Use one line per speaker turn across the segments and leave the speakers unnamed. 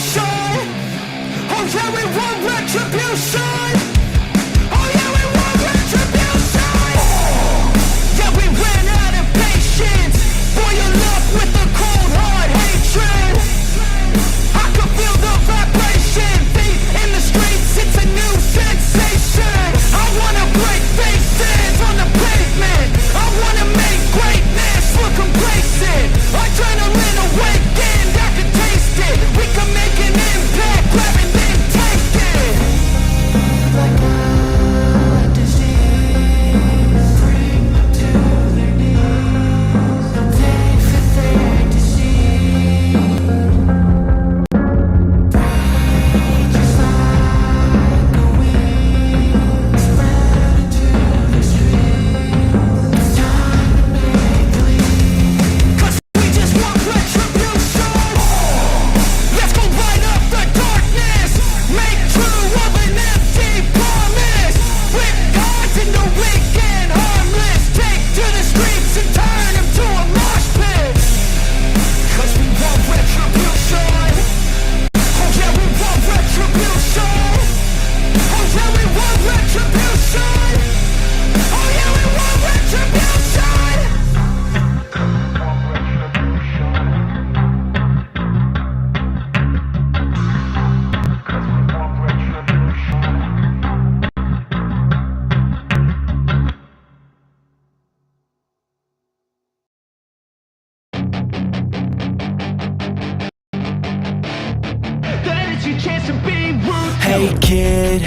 retribution. Oh yeah, we want retribution. Oh yeah, we want retribution. Yeah, we ran out of patience. Boil up with the cold hard hatred. I can feel the vibration. Feet in the streets, it's a new sensation. I wanna break faces on the pavement. I wanna make greatness look complacent. Adrenaline awakened, I can taste it. We can make an impact, grab and then take it. Like a disease, bring them to their knees. Don't take for their disease. Rage is like a weed, spread into the streets. It's time to make the leap. 'Cause we just want retribution. Let's go light up the darkness. Make true of an empty promise. Flip gods into weak and harmless. Take to the streets and turn them to a mosh pit. 'Cause we want retribution. Oh yeah, we want retribution. Oh yeah, we want retribution. Oh yeah, we want retribution. That is your chance to be ruthless.
Hey kid,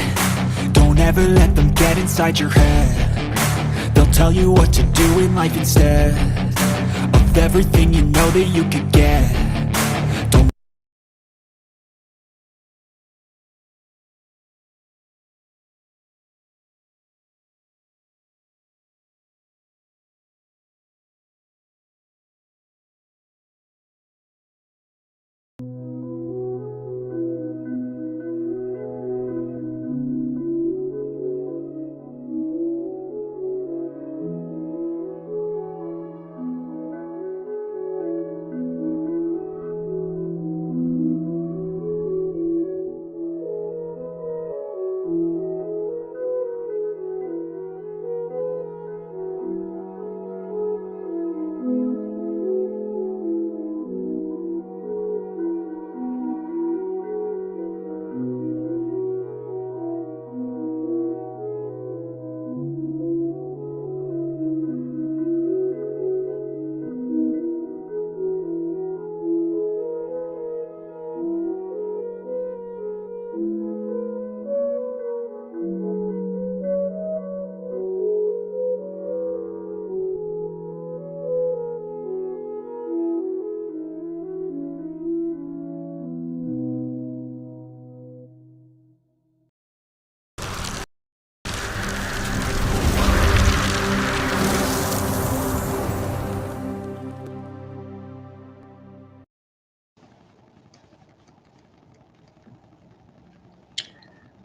don't ever let them get inside your head. They'll tell you what to do in life instead of everything you know that you could get. Don't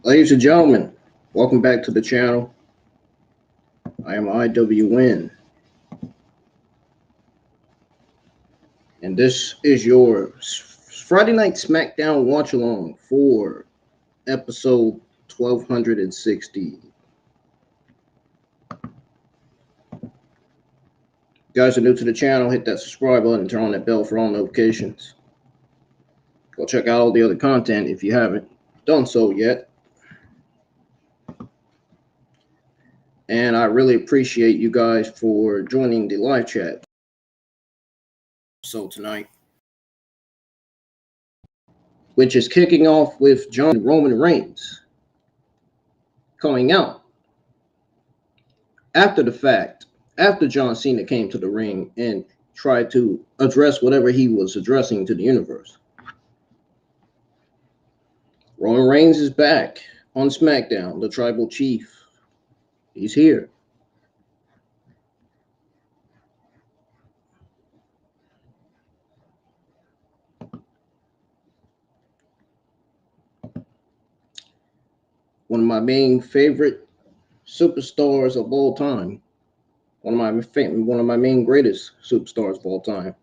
Ladies and gentlemen, welcome back to the channel. I am IWN, and this is your Friday Night SmackDown watch along for episode 1260. Guys are new to the channel, hit that subscribe button and turn on that bell for all notifications. Go check out all the other content if you haven't done so yet. And I really appreciate you guys for joining the live chat. So tonight, which is kicking off with John Roman Reigns coming out after the fact, after John Cena came to the ring and tried to address whatever he was addressing to the universe. Roman Reigns is back on SmackDown, the tribal chief. He's here. One of my main favorite superstars of all time. One of my main greatest superstars of all time.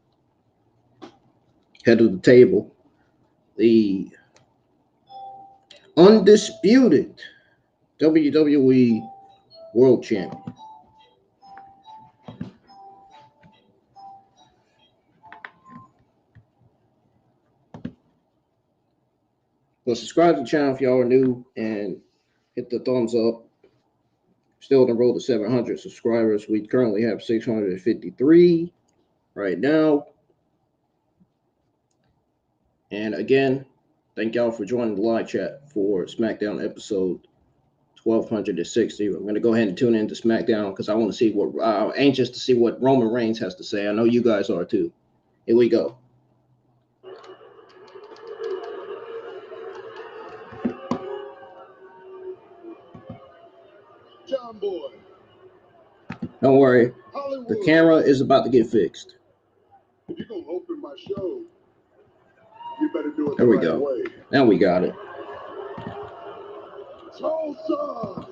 Head of the table, the undisputed WWE World Champion. Well, subscribe to the channel if y'all are new and hit the thumbs up. Still on the road to 700 subscribers. We currently have 653 right now. And again, thank y'all for joining the live chat for SmackDown episode 1260. I'm going to go ahead and tune into SmackDown because I want to see what I'm anxious to see what Roman Reigns has to say. I know you guys are too. Here we go.
John Boy.
Don't worry.
Hollywood.
The camera is about to get fixed.
If you're going to open my show, you better do it
There
the
we
right
go.
way.
Now we got it.
Tulsa.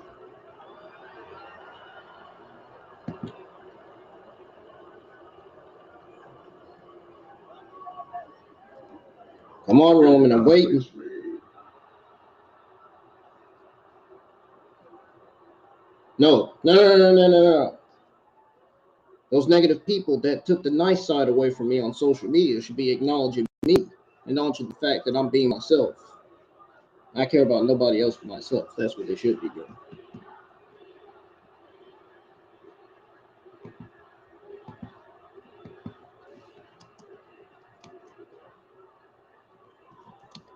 Come on, Roman. I'm waiting. No. Those negative people that took the nice side away from me on social media should be acknowledging me, acknowledging the fact that I'm being myself. I care about nobody else but myself. That's what they should be doing.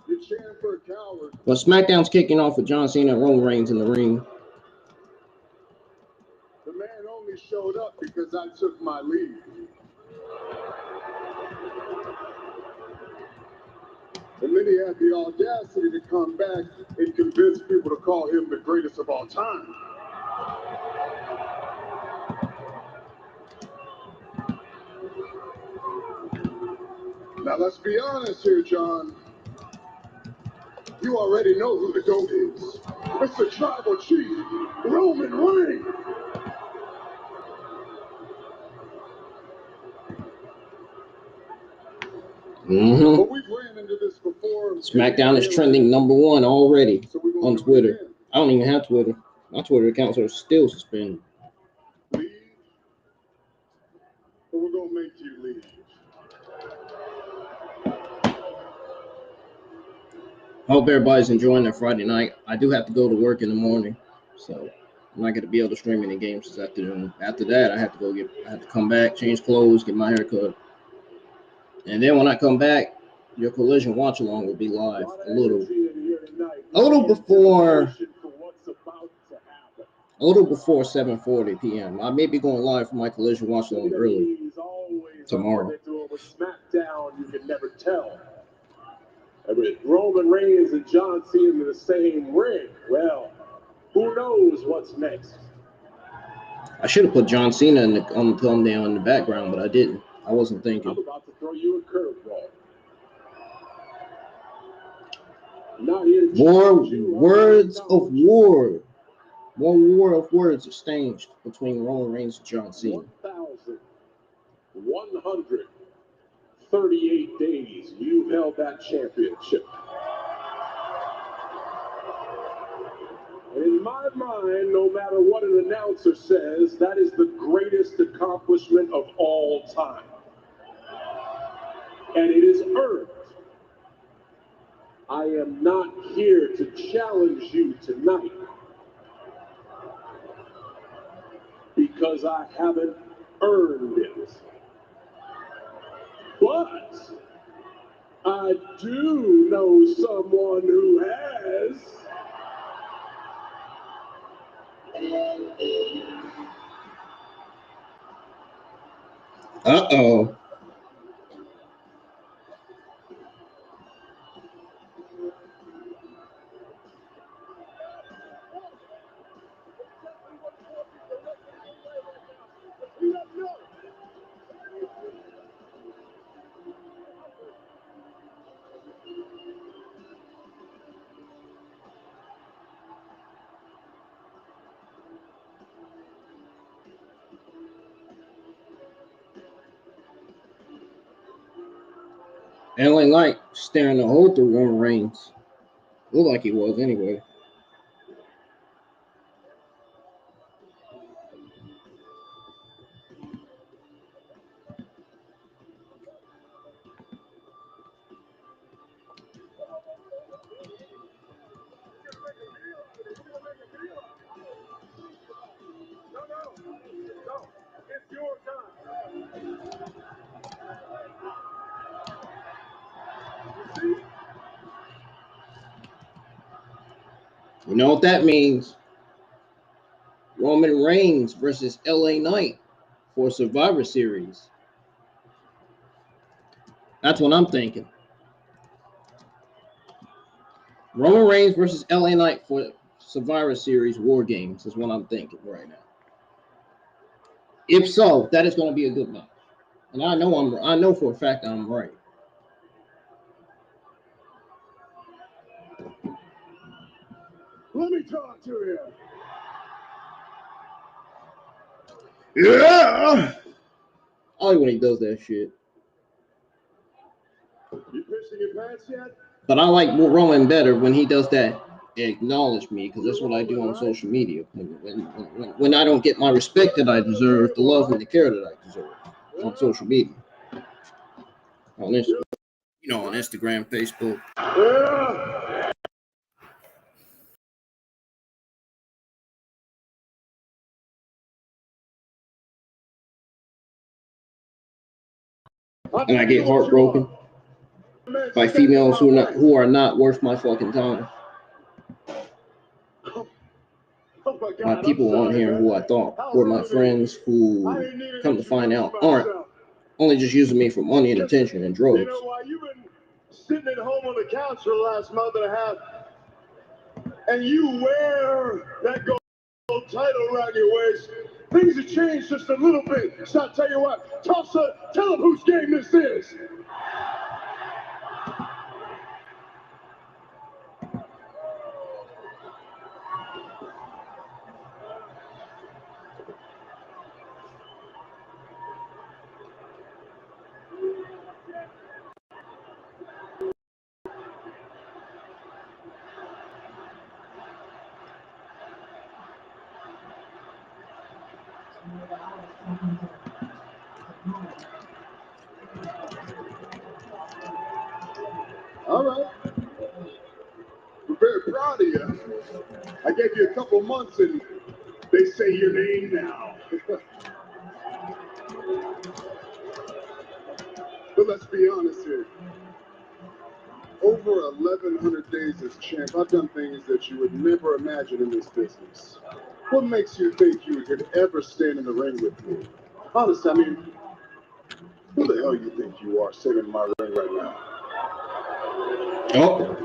You're cheering for a coward.
Well, SmackDown's kicking off with John Cena and Roman Reigns in the ring.
The man only showed up because I took my lead. And then he had the audacity to come back and convince people to call him the greatest of all time. Now let's be honest here, John. You already know who the GOAT is. It's the tribal chief, Roman Reigns. But we've ran into this before.
SmackDown is trending #1 already on Twitter. I don't even have Twitter. My Twitter accounts are still suspended.
Leave, or we're gonna make you leave.
I hope everybody's enjoying their Friday night. I do have to go to work in the morning, so I'm not going to be able to stream any games this afternoon. After that, I have to come back, change clothes, get my hair cut. And then when I come back, your Collision watch along will be live a little before 7:40 p.m. I may be going live for my Collision watch along early tomorrow.
SmackDown, you can never tell. With Roman Reigns and John Cena in the same ring, well, who knows what's next?
I should have put John Cena on the thumbnail in the background, but I didn't. I wasn't thinking.
I'm about to throw you a curveball. Not here to
More war of words exchanged between Roman Reigns and John Cena.
1,138 days you've held that championship. And in my mind, no matter what an announcer says, that is the greatest accomplishment of all time. And it is earned. I am not here to challenge you tonight because I haven't earned it. But I do know someone who has.
Uh-oh. LA Knight staring the hole through Roman Reigns. Looked like he was anyway. You know what that means? Roman Reigns versus LA Knight for Survivor Series. That's what I'm thinking. Roman Reigns versus LA Knight for Survivor Series War Games is what I'm thinking right now. If so, that is going to be a good match. And I know for a fact I'm right.
Let me talk to you.
Yeah. I like when he does that shit.
You pissing your pants yet?
But I like Roman better when he does that. Acknowledge me, because that's what I do on social media. When I don't get my respect that I deserve, the love and the care that I deserve on social media. On Instagram, on Instagram, Facebook.
Yeah.
And I get heartbroken by females who are not worth my fucking time. My people on here who I thought were my friends, who come to find out aren't, only just using me for money and attention and drugs.
You know why? You've been sitting at home on the couch for the last month and a half, and you wear that gold title around your waist. Things have changed just a little bit. So I'll tell you what, Tulsa, tell them whose game this is. All right. I'm very proud of you. I gave you a couple months and they say your name now. But let's be honest here. Over 1,100 days as champ, I've done things that you would never imagine in this business. What makes you think you could ever stand in the ring with me? Honestly, I mean, who the hell you think you are sitting in my ring right now?
Oh.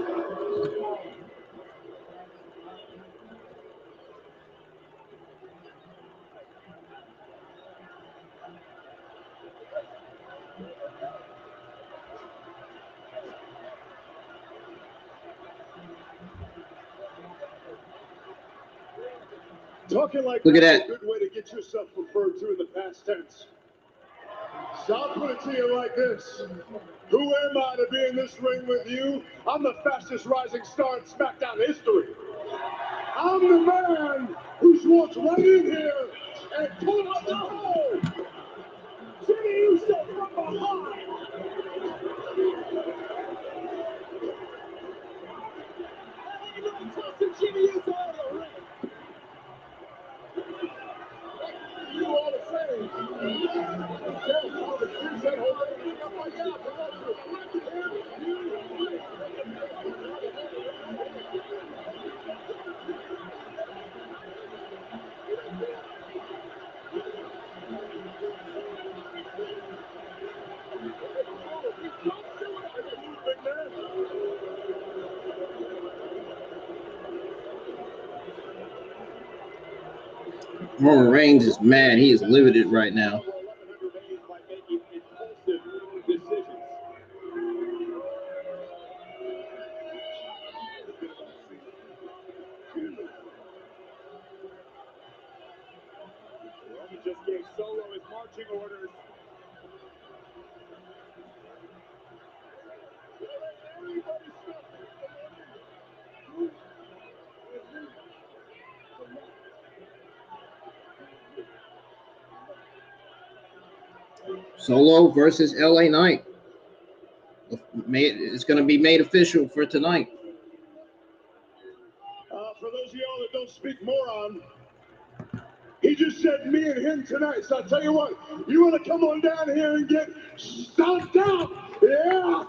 Talking like
Look at
that's
that.
a good way to get yourself referred to in the past tense. So I'll put it to you like this. Who am I to be in this ring with you? I'm the fastest rising star in SmackDown history. I'm the man who's walked right in here and pulled out the hole. Jimmy Uso from behind. Ain't no tossing Jimmy Uso out of the ring. You all the same.
Roman Reigns is mad. He is limited right now.
Just gave Solo his marching orders.
Solo versus LA Knight. It's going to be made official for tonight.
For those of y'all that don't speak moron, he just said me and him tonight. So I'll tell you what, you want to come on down here and get stomped out? Yeah.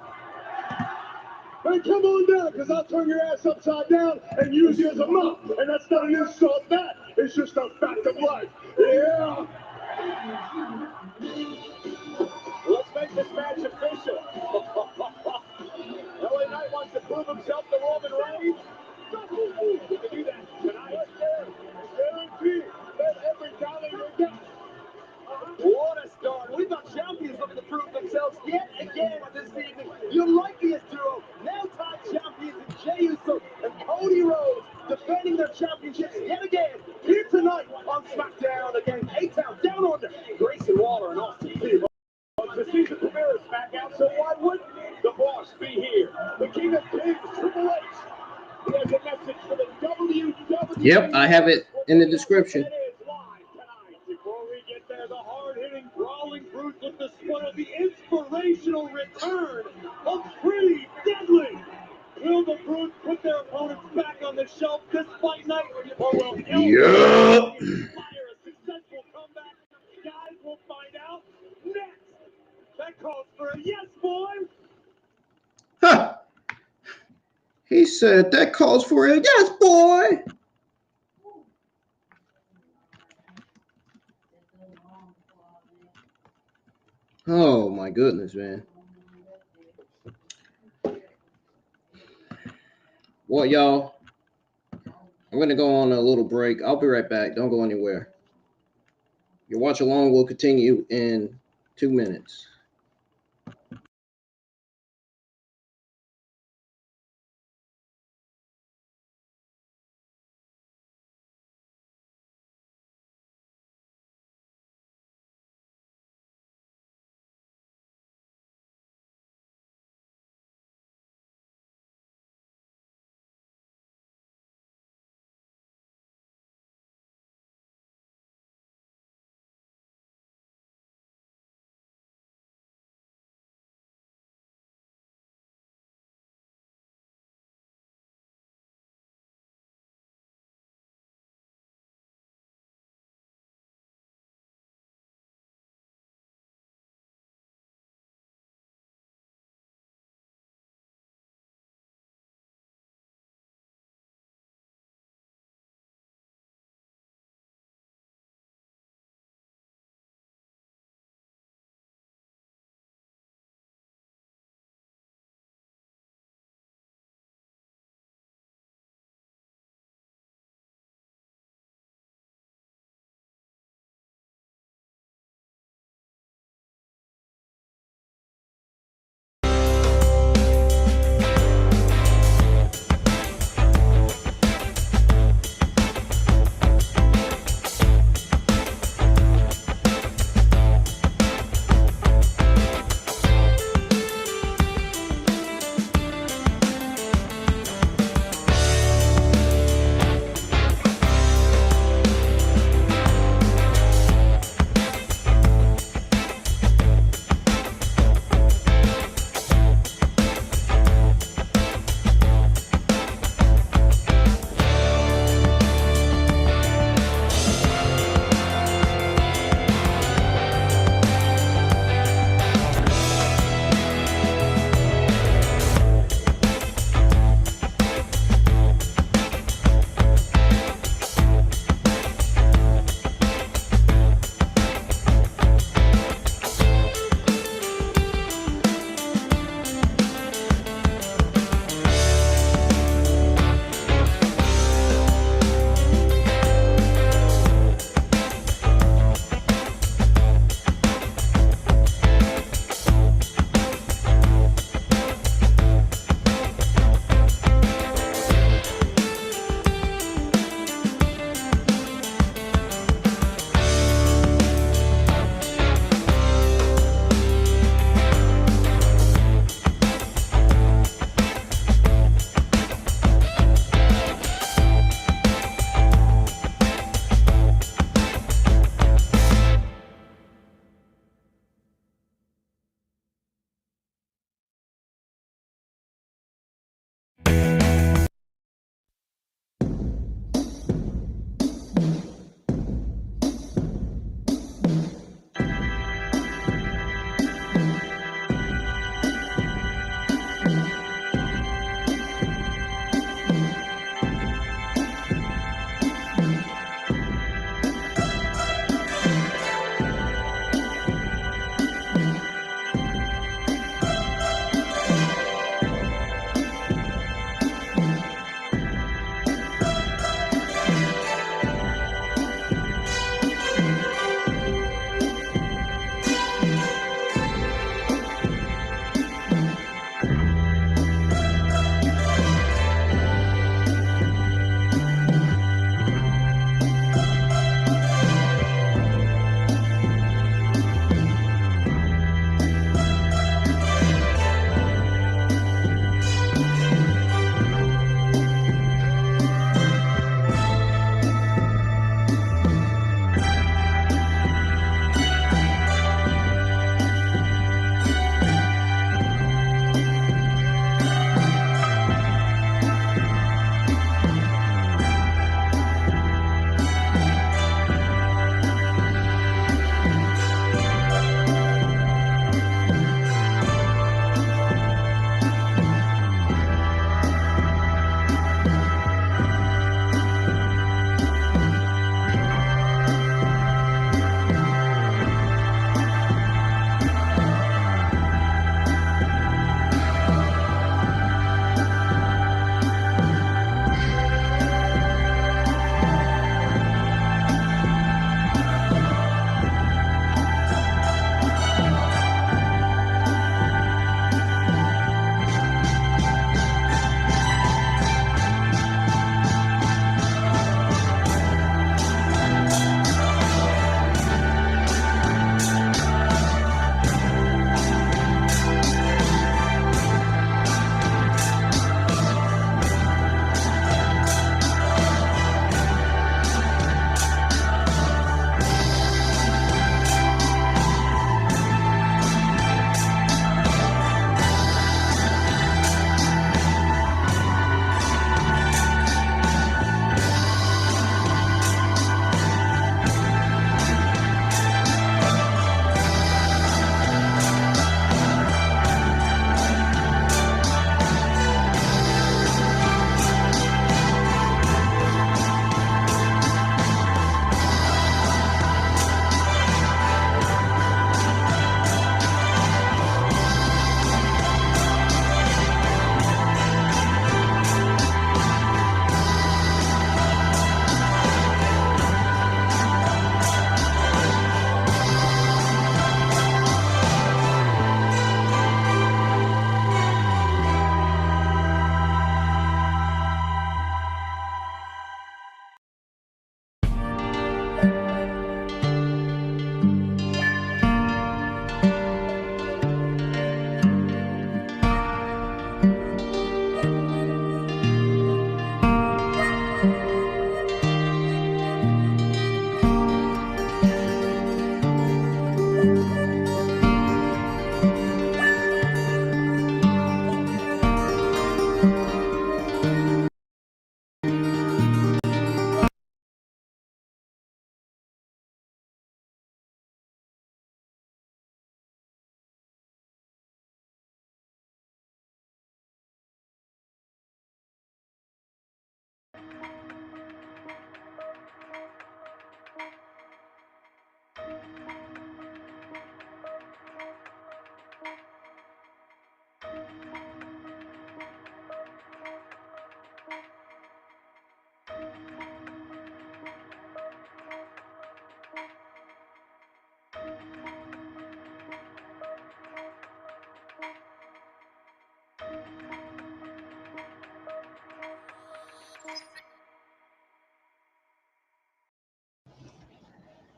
Hey, come on down, because I'll turn your ass upside down and use you as a mop. And that's not an insult, that. It's just a fact of life. Yeah. Let's make this match official. LA Knight wants to prove himself to Roman Reigns. We can do that tonight. Guaranteed that every dollar you get. What a start. We've got champions looking to prove themselves yet again this evening. The unlikeliest duo, now-time champions Jey Uso and Cody Rhodes, defending their championships yet again here tonight on SmackDown against A-Town Down Under, Grayson Waller and Austin Theory. The season premiere of SmackDown, so why wouldn't the boss be here? The King of Kings, Triple H. He has a message for the WWE.
Yep, I have it in the description.
Before we get there, the hard-hitting Brawling Brutes look to spoil the inspirational return of Pretty Deadly. Will the Brutes put their opponents back on the shelf this fight night? Or will
Yup.
inspire a successful comeback? Guys, we'll find out next. That calls for a yes, boy.
Huh. He said that calls for a yes, boy. Oh my goodness, man. Well, y'all, I'm going to go on a little break. I'll be right back. Don't go anywhere. Your watch along will continue in 2 minutes.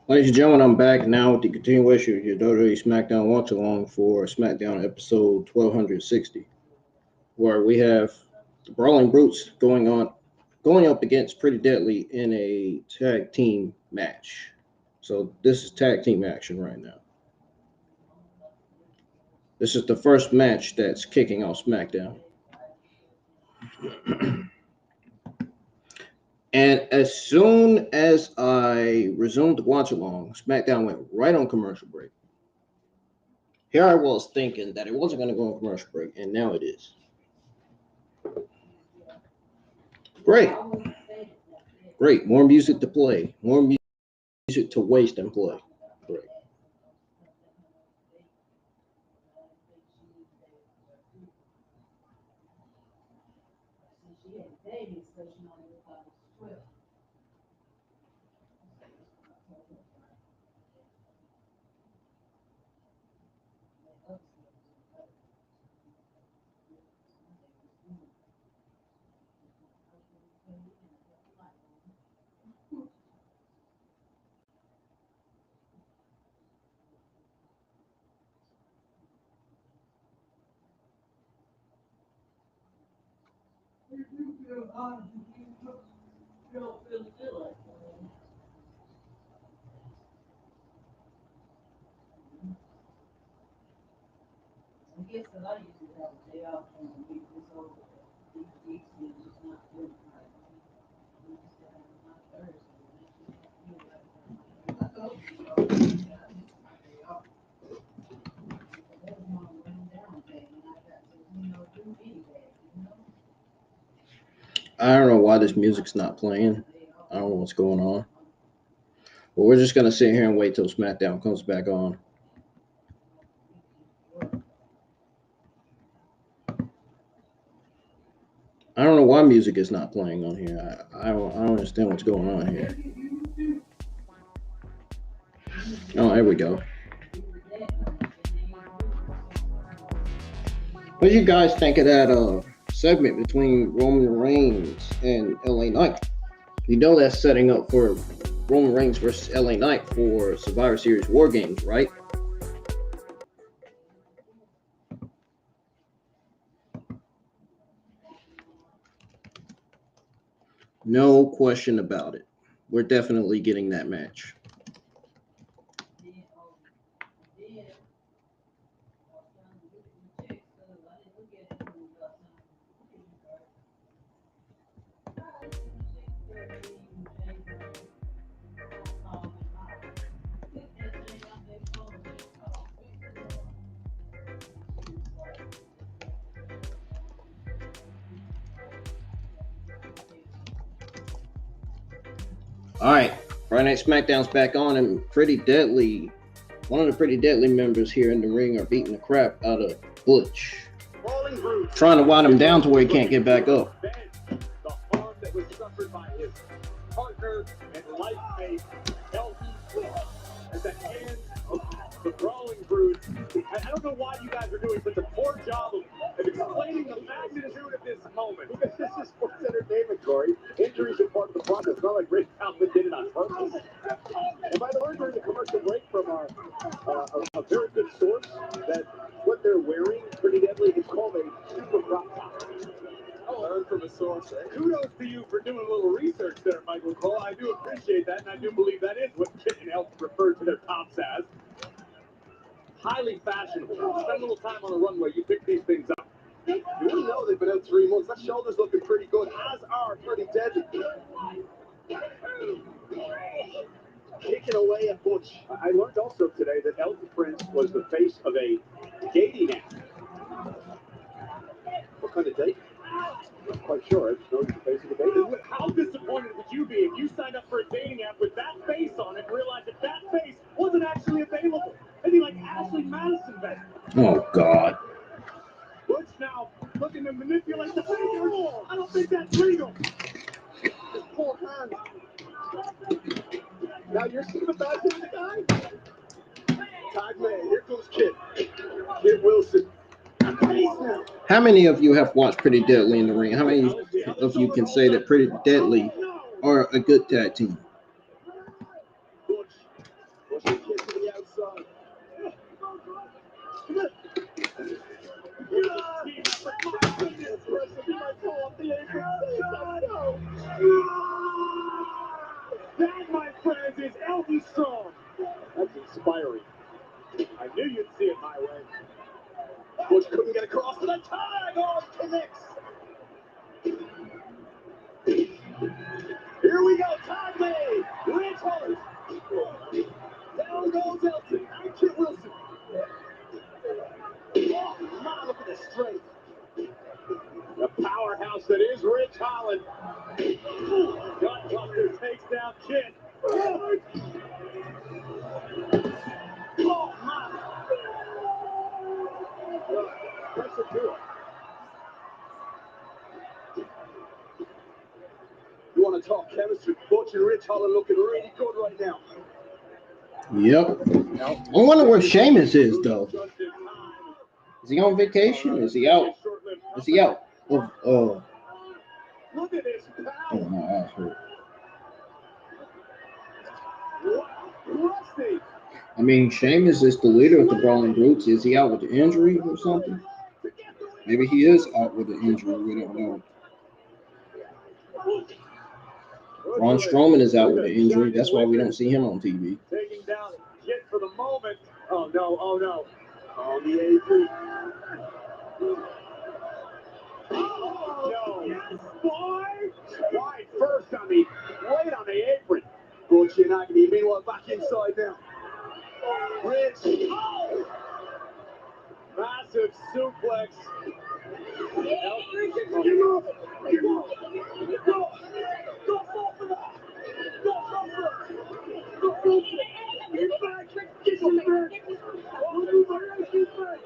Ladies and gentlemen, I'm back now with the continuation of your WWE SmackDown watch along for SmackDown episode 1260, where we have the Brawling Brutes going up against Pretty Deadly in a tag team match. So this is tag team action right now. This is the first match that's kicking off SmackDown. And as soon as I resumed the watch along, SmackDown went right on commercial break. Here I was thinking that it wasn't going to go on commercial break, and now it is. Great. Great. More music to play. More music to waste and play. Great. I don't know why this music's not playing. I don't know what's going on. But we're just going to sit here and wait till SmackDown comes back on. I don't know why music is not playing on here. I don't understand what's going on here. Oh, there we go. What do you guys think of that segment between Roman Reigns and LA Knight? You know that's setting up for Roman Reigns versus LA Knight for Survivor Series War Games, right? No question about it. We're definitely getting that match. All right, Friday Night SmackDown's back on, and Pretty Deadly, one of the Pretty Deadly members here in the ring are beating the crap out of Butch, trying to wind him down to where he can't get back up.
The harm that was suffered by his partner and life mate, Elton Prince, at the hands of the Brawling Brutes. I don't know why you guys are doing such a poor job of explaining the magnitude of this moment. This is sports entertainment, Corey. Injuries are part of the process. It's not like Ray Talbot did it on purpose. And by the way, during the commercial break from a very good source, that what they're wearing, Pretty Deadly, is called a super crop top. Learn from a source. Kudos to you for doing a little research there, Michael Cole. I do appreciate that, and I do believe that is what Kit and Elton referred to their tops as. Highly fashionable. Spend a little time on the runway, you pick these things up. You know they've been out 3 months. That shoulder's looking pretty good, as are Pretty Deadly. Kicking away at Butch. I learned also today that Elton Prince was the face of a dating app. What kind of date? I'm not quite sure. I just know he's the face of the dating app. How disappointed would you be if you signed up for a dating app with that face on it and realized that that face wasn't actually available? Maybe like Ashley Madison back.
Oh, God.
Butch now looking to manipulate the figure. I don't think that's legal. His poor hand. Now you're sympathizing with the guy? Tag man, here comes Kit. Kit Wilson.
How many of you have watched Pretty Deadly in the ring? How many of you can say that Pretty Deadly are a good tag team?
Butch strong. That's inspiring. I knew you'd see it my way. Butch couldn't get across to the tag. Oh, it connects. Here we go, tag made. Ridge Holland. Down goes Elton and Kit Wilson. Oh, my, look at the strength. The powerhouse that is Ridge Holland. Gutbuster takes down Kit. Oh, my. Pressure to it. You want to talk chemistry? Butch and Ridge Holland looking really good right now.
Yep. I wonder where Sheamus is, though. Is he on vacation? Is he out? Is he out?
Look at this power.
Oh, my ass hurt.
Rusty.
I mean, Sheamus is the leader of the Brawling Brutes. Is he out with the injury or something? Maybe he is out with the injury. We don't know. Braun Strowman is out with an injury. That's why we don't see him on TV.
Taking down Kit for the moment. Oh no, oh no. On the apron. Oh no. Yes, boy. Right first on the right on the apron. Butch and Agony. Meanwhile, back inside now. Ridge. Oh! Massive suplex. Elton. Go! Go fall for that! Go fall for it! Go fall for it! Get back! Get some back! Oh, you better get back!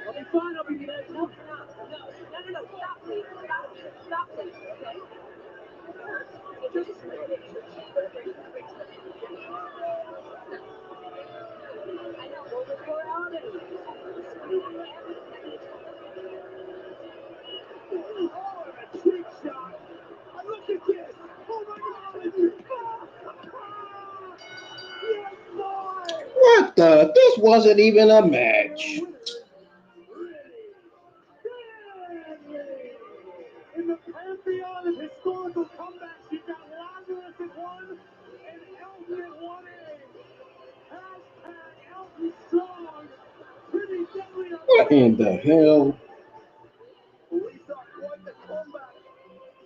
I'll be fine, I'll be good. No, stop, please. Stop, please, okay? I know, we'll report on it. Oh, and a trick shot. Look at this. Oh, my God. Yes, boy.
What the? This wasn't even a match.
In the pantheon of historical comebacks, you've got Lazarus at 1 and Elton at 1A. Hashtag Elton Strong. Pretty deadly.
What in the hell?
We saw quite the comeback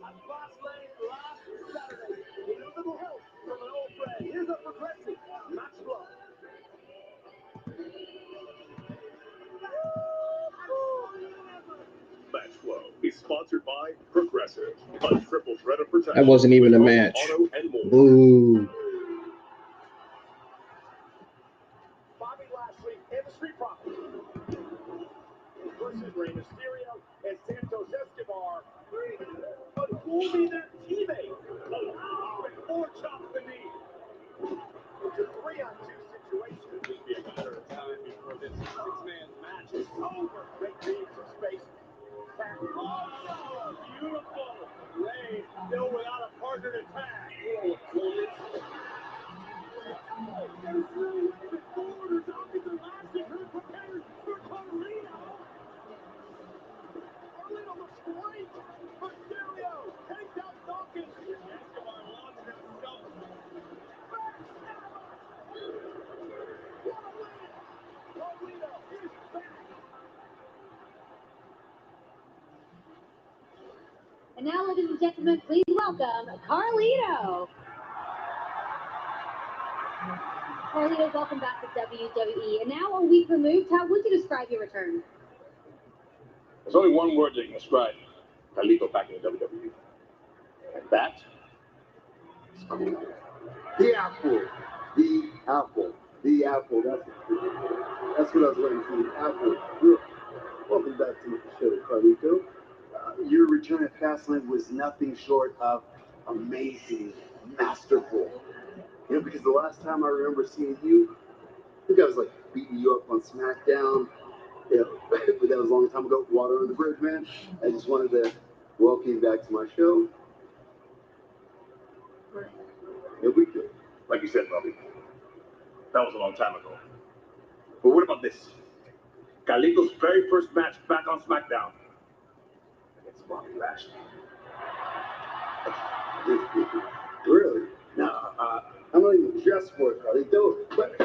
at Fastlane last Saturday. With a little help from an old friend. Here's a progressive match flow.
Match Flow is sponsored by Progressive, a triple threat of protection.
That wasn't even a match.
Auto and more.
Boo.
Bobby Lashley and the Street Profits versus Rey Mysterio and Santos Escobar. But who will be their teammate? Oh, and four chops the knee. It's a 3-on-2 situation. It'll just be a matter of time before this six-man match is over. Great being some space. Oh, beautiful. Rey still without a partner to tag. There's no way the forward is out to the last and who prepares for Carlito. Carlito looks great. Mysterio takes out Dawkins. Escobar launches himself. Backstabber. What a win. Carlito is back.
And now, ladies and gentlemen, please welcome Carlito. Carlito, welcome back to WWE. And now, a week removed, how would you describe your return?
There's only one word that can describe Carlito back in the WWE. And that is cool.
The apple. The apple. The apple. That's what I was waiting for. The apple. Welcome back to the show, Carlito. Your return at Fastlane was nothing short of amazing, masterful. You know, because the last time I remember seeing you, I think I was like beating you up on SmackDown. Yeah, but that was a long time ago. Water on the bridge, man. I just wanted to welcome you back to my show. Yeah, we could.
Like you said, Bobby, that was a long time ago. But what about this? Carlito's very first match back on SmackDown against Bobby Lashley.
Really? Now, I'm not even dressed for it, Carlito. But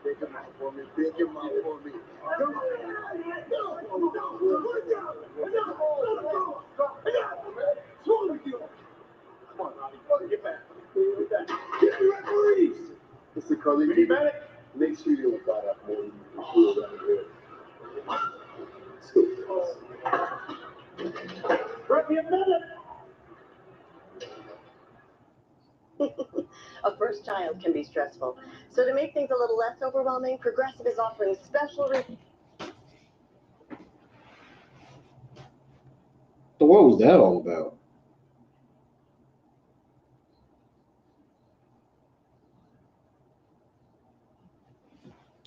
Big him out for me. Big him out for me. Come on, Robbie. Get back. Get back. Get the referees. Mr. Carlito,
You back?
make sure you don't buy that more than you can do around here. Let's go.
Grab me a minute.
A first child can be stressful. So to make things a little less overwhelming, Progressive is offering special
So what was that all about?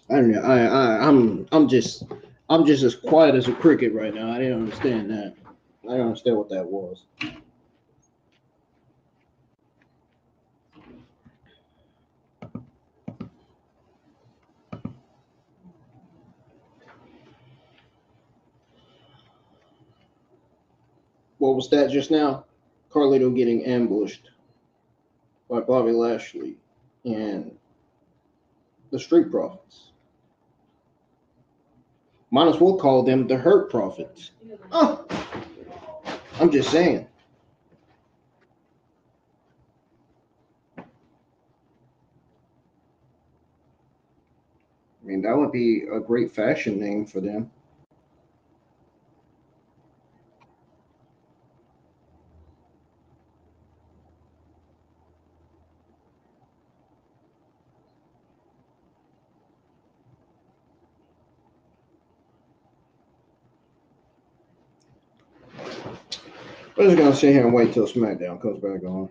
I don't know. I'm just as quiet as a cricket right now. I didn't understand that. I don't understand what that was. What was that just now? Carlito getting ambushed by Bobby Lashley and the Street Profits. Might as well call them the Hurt Profits. Oh, I'm just saying. I mean, that would be a great fashion name for them. We're just gonna sit here and wait till SmackDown comes back on.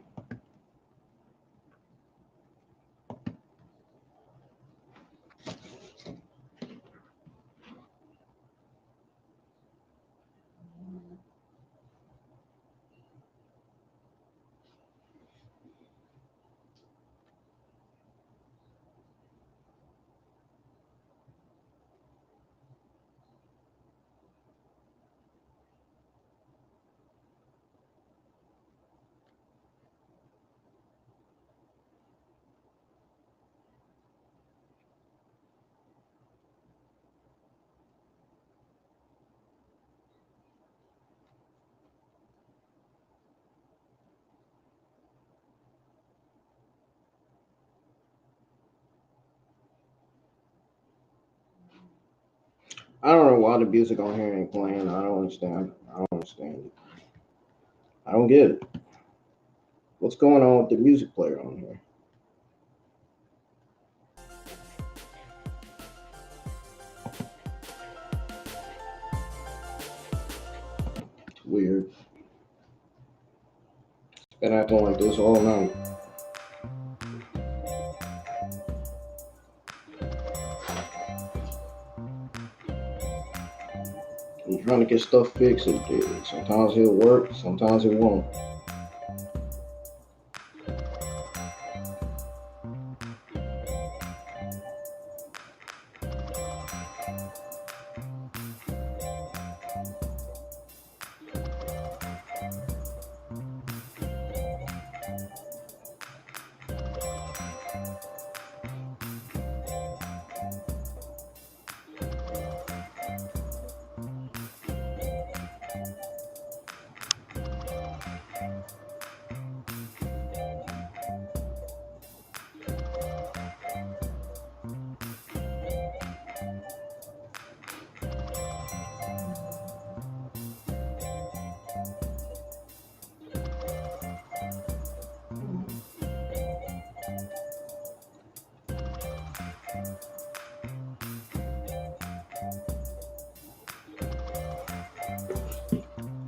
I don't know why the music on here ain't playing. I don't understand. I don't understand it. I don't get it. What's going on with the music player on here? It's weird. It's been acting like this all night. I'm trying to get stuff fixed. Sometimes it'll work, sometimes it won't.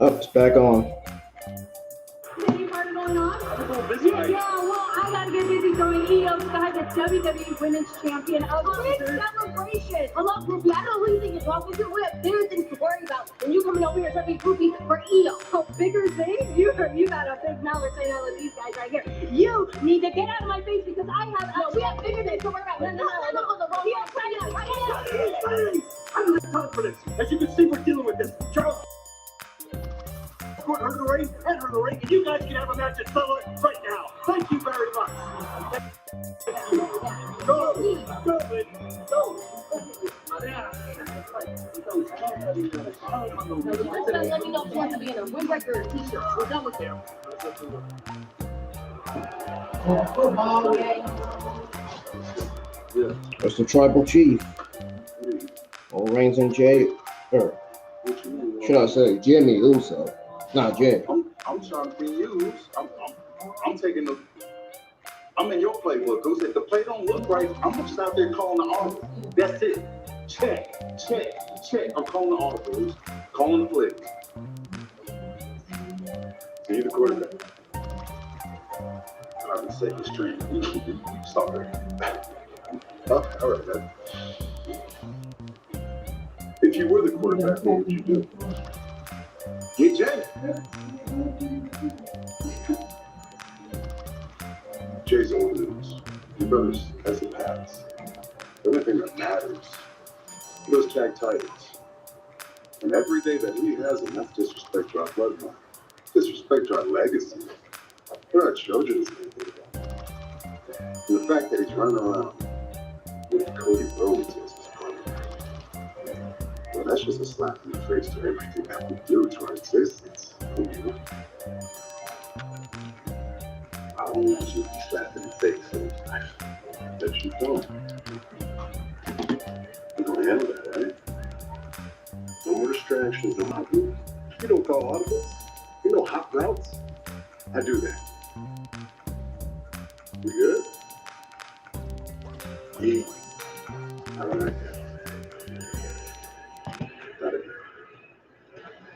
Oh, it's back on.
Any party going on?
I'm a little busy.
Yeah, well, I gotta get busy throwing Io Sky, the WWE Women's Champion, a big celebration. Hello, groupie. I don't know who you think is wrong with you. We have bigger things to worry about than you coming over here to be groupie for Io. So bigger things? You got a big mouth saying all of these guys right here. You need to get out of my face because we have bigger things to worry about. No. Io Sky, right here.
I'm not confident. As you can see, we're dealing with this. Charles. Her the ring, and her the ring, and you guys can have a match at Summer right now. Thank you very much. Go,
Let me know if you want to be in a windbreaker t-shirt. We're done with him.
That's the tribal chief. All Reigns and Jay, or should I say Jimmy Uso? Not Jay.
I'm trying to be used. I'm taking the. I'm in your playbook. Who said the play don't look right? I'm just out there calling the audible. That's it. Check. I'm calling the audibles. Calling the plays. So you're the quarterback. I'm the safest train. Sorry. All right, man. If you were the quarterback, what would you do? Get Jay. Jay's old news. Your brother's has a pass. The only thing that matters, he goes tag titles. And every day that he has him, that's disrespect to our bloodline. Disrespect to our legacy. We're our children's legacy. And the fact that he's running around with Cody Rhodes as his brother, well, that's just a slap in the face to everything that we do to our existence. You know? I don't want you to be slapped in the face that you don't. You're gonna handle that, right? No more distractions, no hot moves. You don't call audibles. You know hot routes. I do that. We good? Yeah. All right. Got it.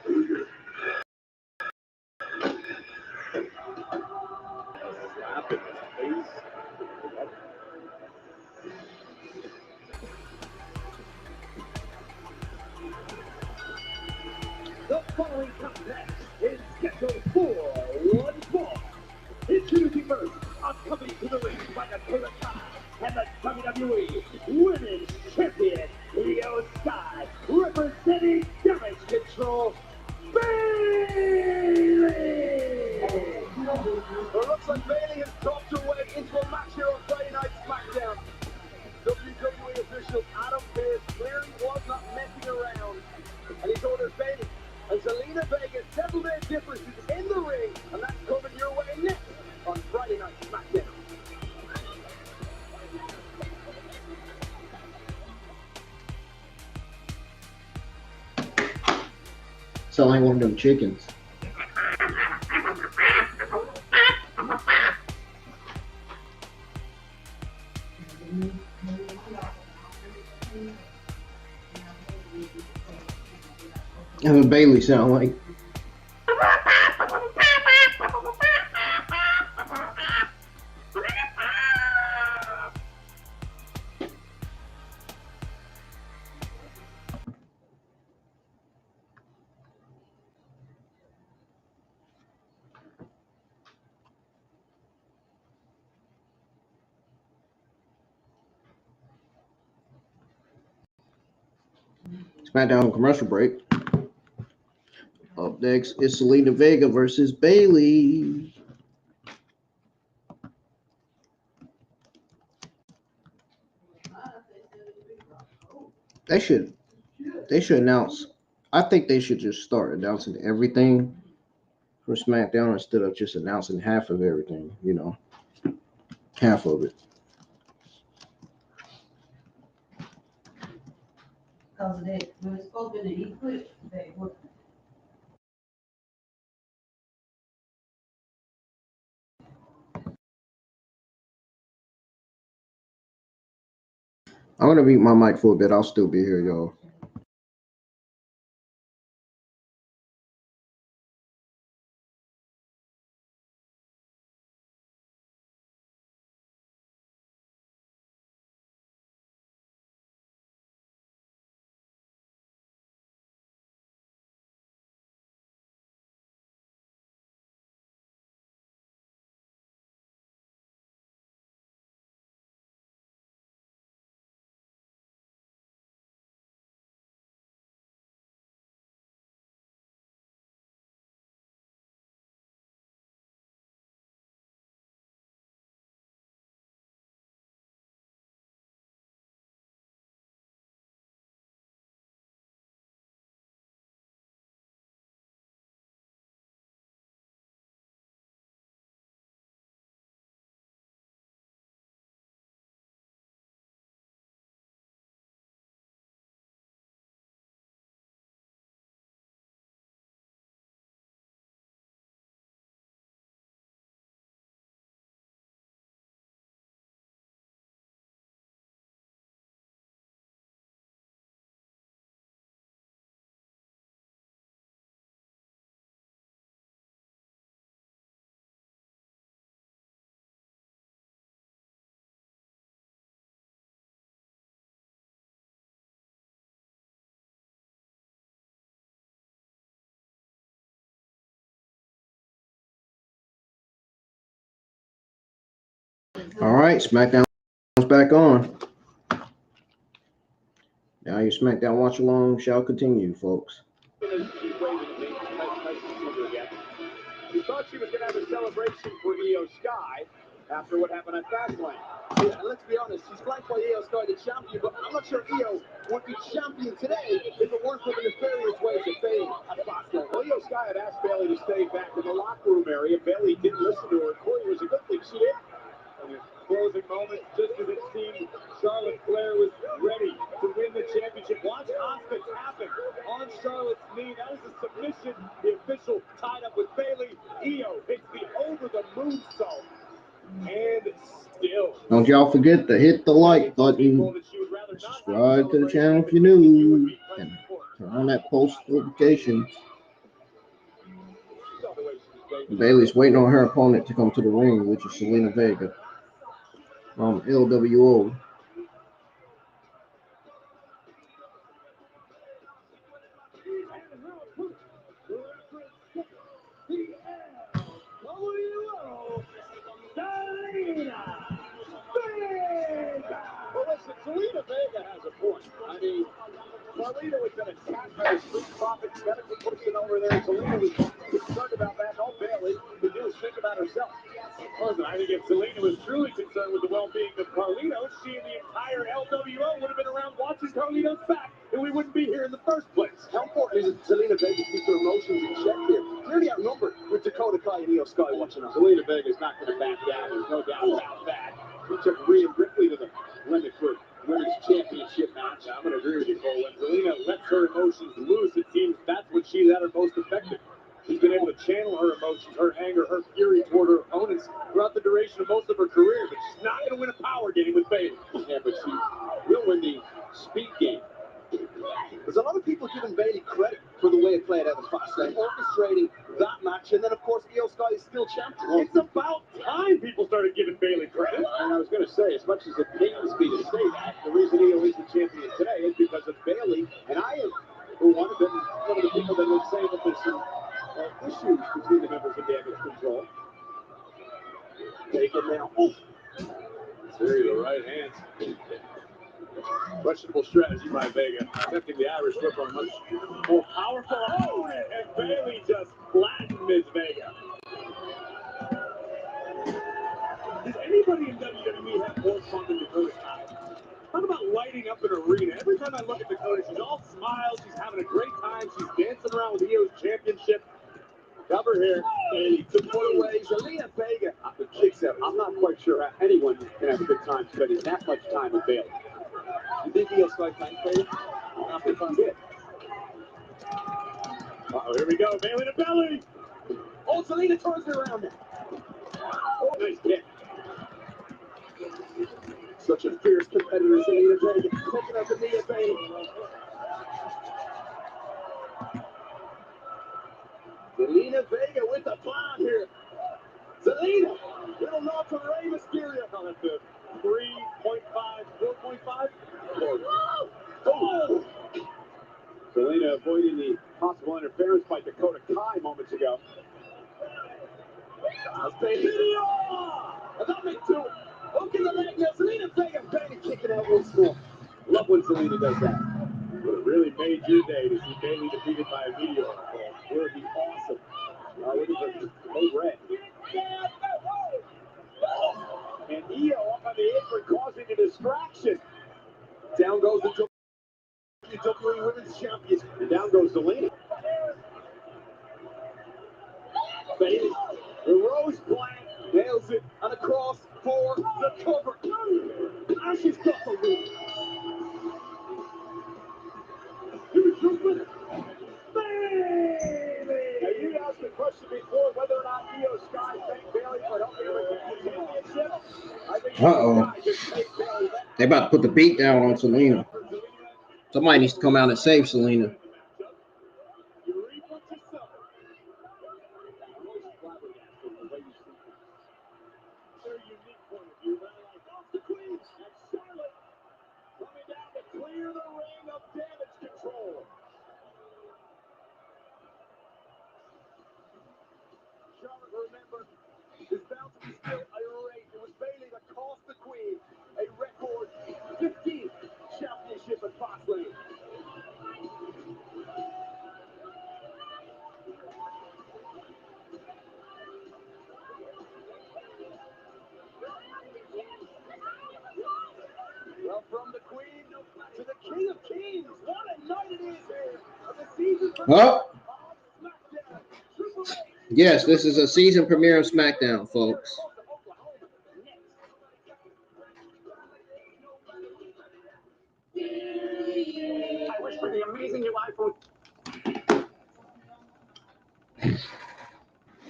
We good.
Slap in his face. The following contest is scheduled for one fall. Introducing first, coming to the ring by the Dakota Kai and the WWE Women's Champion, Io Sky, representing Damage Control, Bayley! Well, it looks like Bayley has talked her way into a match here on Friday Night SmackDown. WWE official Adam Pearce clearly was not messing around, and he's ordered Bayley and Zelina Vega settle their differences in the ring, and that's coming your way next on Friday Night SmackDown.
Sound like one of them chickens. That's what Bailey sound like. SmackDown commercial break. Up next is Zelina Vega versus Bayley. They should announce. I think they should just start announcing everything for SmackDown instead of just announcing half of everything, you know. Half of it.
Because they were supposed to be eclipse. They were.
I'm gonna mute my mic for a bit. I'll still be here, y'all. All right, SmackDown's back on. Now your SmackDown watch along shall continue, folks.
She thought she was going to have a celebration for Io Sky after what happened at Fastlane. Yeah, and let's be honest, she's flanked by Io Sky, the champion, but I'm not sure Io would be champion today if it weren't for the nefarious ways of Bayley at Fastlane. Well, Io Sky had asked Bayley to stay back in the locker room area. Bayley didn't listen to her. Corey, was a good thing she did. In the closing moment, just as it seemed Charlotte Flair was ready to win the championship. Watch Asuka tap it on Charlotte's knee. That is a submission. The official tied up with Bayley. Io hits the over-the-moonsault. And still.
Don't y'all forget to hit the like button, subscribe to the channel if you're new, and turn on that post notifications. Bayley's waiting on her opponent to come to the ring, which is Zelina Vega from LWO.
Zelina Vega has a point. I mean, Carlito has been attacked by the Street Profits medical person over there. Zelina was concerned about that. All Bayley could do is think about herself. Listen, I think if Zelina was truly concerned with the well-being of Carlito, she and the entire LWO would have been around watching Carlito's back, and we wouldn't be here in the first place. How important is it Zelina Vega keep her emotions in check here? Clearly outnumbered with Dakota Kai and Io Sky watching her. Zelina Vega's not going to back down. There's no doubt about that. He took Rhea Ripley to the limit for women's championship match. I'm going to agree with you, Cole. When Zelina lets her emotions loose, it seems that's when she's at her most effective. She's been able to channel her emotions, her anger, her fury toward her opponents throughout the duration of most of her career, but she's not going to win a power game with Bayley. Yeah, but she will win the speed game. There's a lot of people giving Bayley credit for the way it played out of Fastlane, orchestrating that match, and then of course Io Sky is still champion. It's about time people started giving Bayley credit. And I was going to say, as much as it pains me to say that, the reason Io is the champion today is because of Bayley, and I am, for one of the people that would say that there's some issues between the members of Damage Control. Take it now. Oh. There you go, right hands. Questionable strategy by Vega, attempting the Irish whip on a much more powerful opponent, and Bayley just flattened Ms. Vega. Does anybody in WWE have more fun than Dakota Kai? Talk about lighting up an arena. Every time I look at Dakota, she's all smiles, she's having a great time, she's dancing around with Io's championship. Cover here, and he took one away. Zelina Vega kicks out. I'm not quite sure how anyone can have a good time spending that much time with Bayley. You think Io Sky thanks Bayley? Not for fun bit. Uh-oh, here we go. Bayley to belly. Oh, Zelina turns her around now. Oh, nice kick. Such a fierce competitor, Zelina Vega. Taking out the knee of Bayley. Zelina Vega with the clown here. Zelina, little nod from Rey Mysterio. On the 3.5, 4.5. Oh! Zelina avoiding the possible interference by Dakota Kai moments ago. Video! That makes two. Hook in the leg now. Zelina Vega, Bayley kicking out once more. Love when Zelina does that. Would have really made your day to see Bayley defeated by a meteor. It would be awesome. Look at the red. And Io up on the apron causing a distraction. Down goes the WWE Women's Champion. And down goes Zelina. Bayley, the Rose Plant, nails it on a cross for the cover. And she's got the win. Here's your winner. Now, you asked the question before whether or not Io Sky thanked Bayley for helping her win the championship. I think
Uh-oh. They about to put the beat down on Zelina. Somebody needs to come out and save Zelina.
Their unique point of view, but I like off the queen and Charlotte coming down to clear the ring of Damage Control. Charlotte, remember, is bound to be still irate. It was Bayley that
Well, yes, this is a season premiere of SmackDown, folks.
I wish for the amazing new iPhone.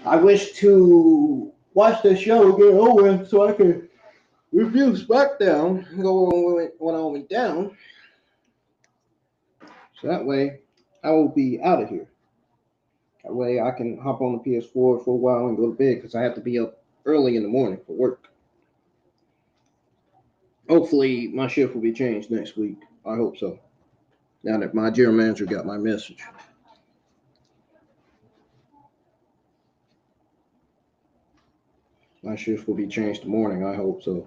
I wish to watch the show get over so I can review SmackDown and go on when I went down. So that way I will be out of here. That way I can hop on the PS4 for a while and go to bed because I have to be up early in the morning for work. Hopefully my shift will be changed next week. I hope so. Now that my general manager got my message. My shift will be changed to morning. I hope so.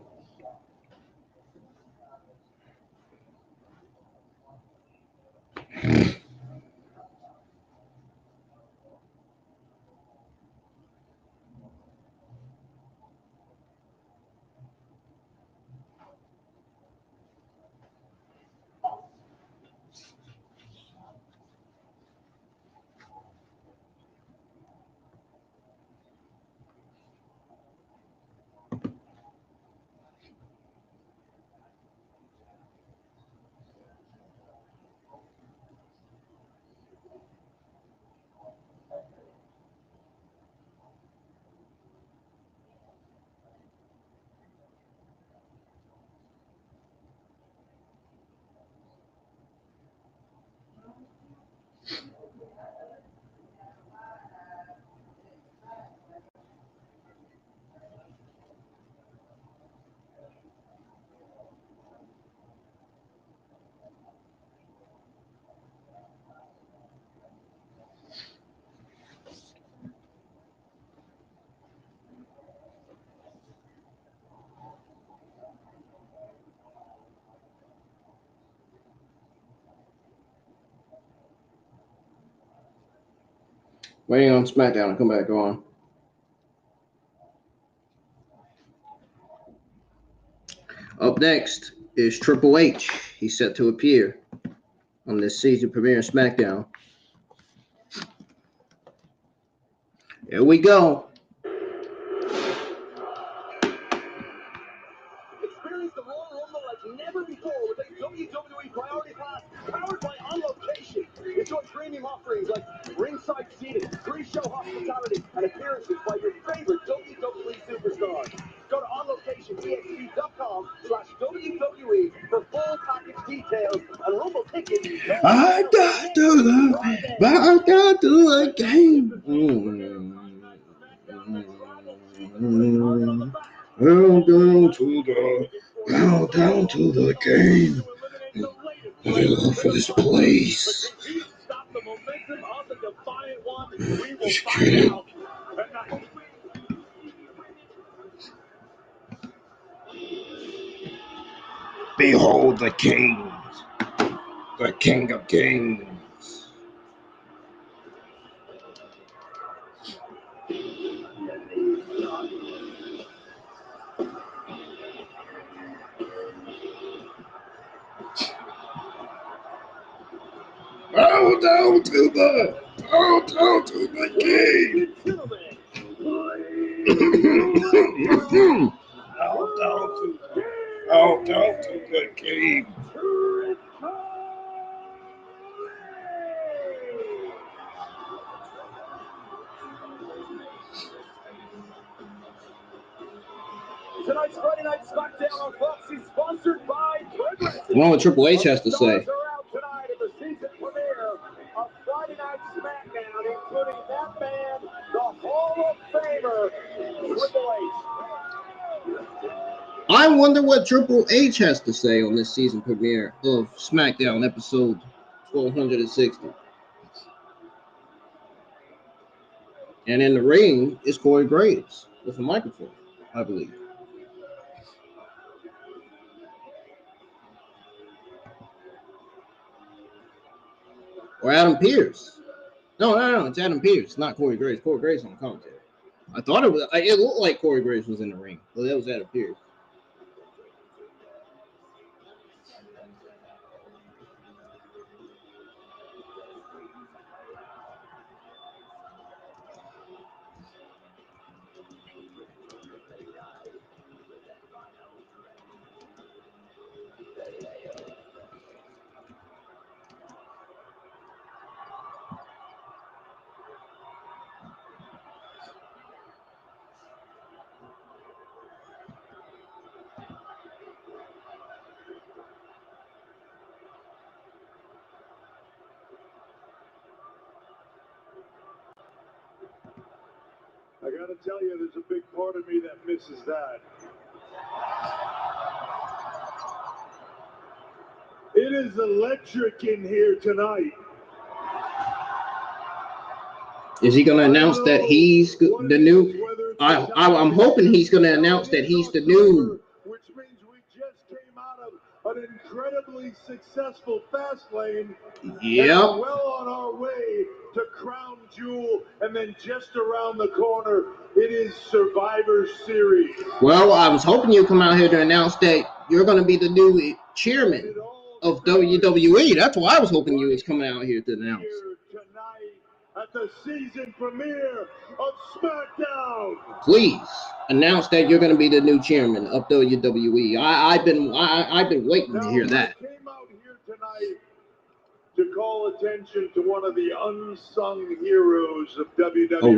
Waiting on SmackDown to come back on. Up next is Triple H. He's set to appear on this season premiere of SmackDown. Here we go.
Experience the Royal Rumble like never before with a WWE Priority Pass powered by On Location. Enjoy premium offerings like ringside seating, pre-show hospitality, and appearances by your favorite WWE superstars. Go to onlocationexp.com/WWE for full package details and Rumble tickets.
I got to the game. Down to the game. I love for this place. Just kidding. Behold the king of kings. Bow down to the king. Bow down to the king.
Tonight's Friday Night SmackDown on Fox is sponsored by Progressive.
I wonder what Triple H has to say.
Stars are out tonight at the season premiere of Friday Night SmackDown, including that man, the Hall of Famer, Triple H.
I wonder what Triple H has to say on this season premiere of SmackDown episode 1260. And in the ring is Corey Graves with a microphone, I believe. Or Adam Pearce. No, it's Adam Pearce, not Corey Graves. Corey Graves on commentary. I thought it looked like Corey Graves was in the ring, but that was Adam Pearce.
I gotta tell you, there's a big part of me that misses that. It is electric in here tonight.
Is he going to announce that he's the new? I'm hoping he's going to announce that he's the new.
Which means we just came out of an incredibly successful Fastlane.
Yep.
And well on our way to Crown Jewel, and then just around the corner, it is Survivor Series.
Well, I was hoping you'd come out here to announce that you're going to be the new chairman of WWE. That's why I was hoping you was coming out here to announce.
At the season premiere of SmackDown.
Please announce that you're going to be the new chairman of WWE. I've been waiting to hear that.
I came out here tonight to call attention to one of the unsung heroes of WWE.
Oh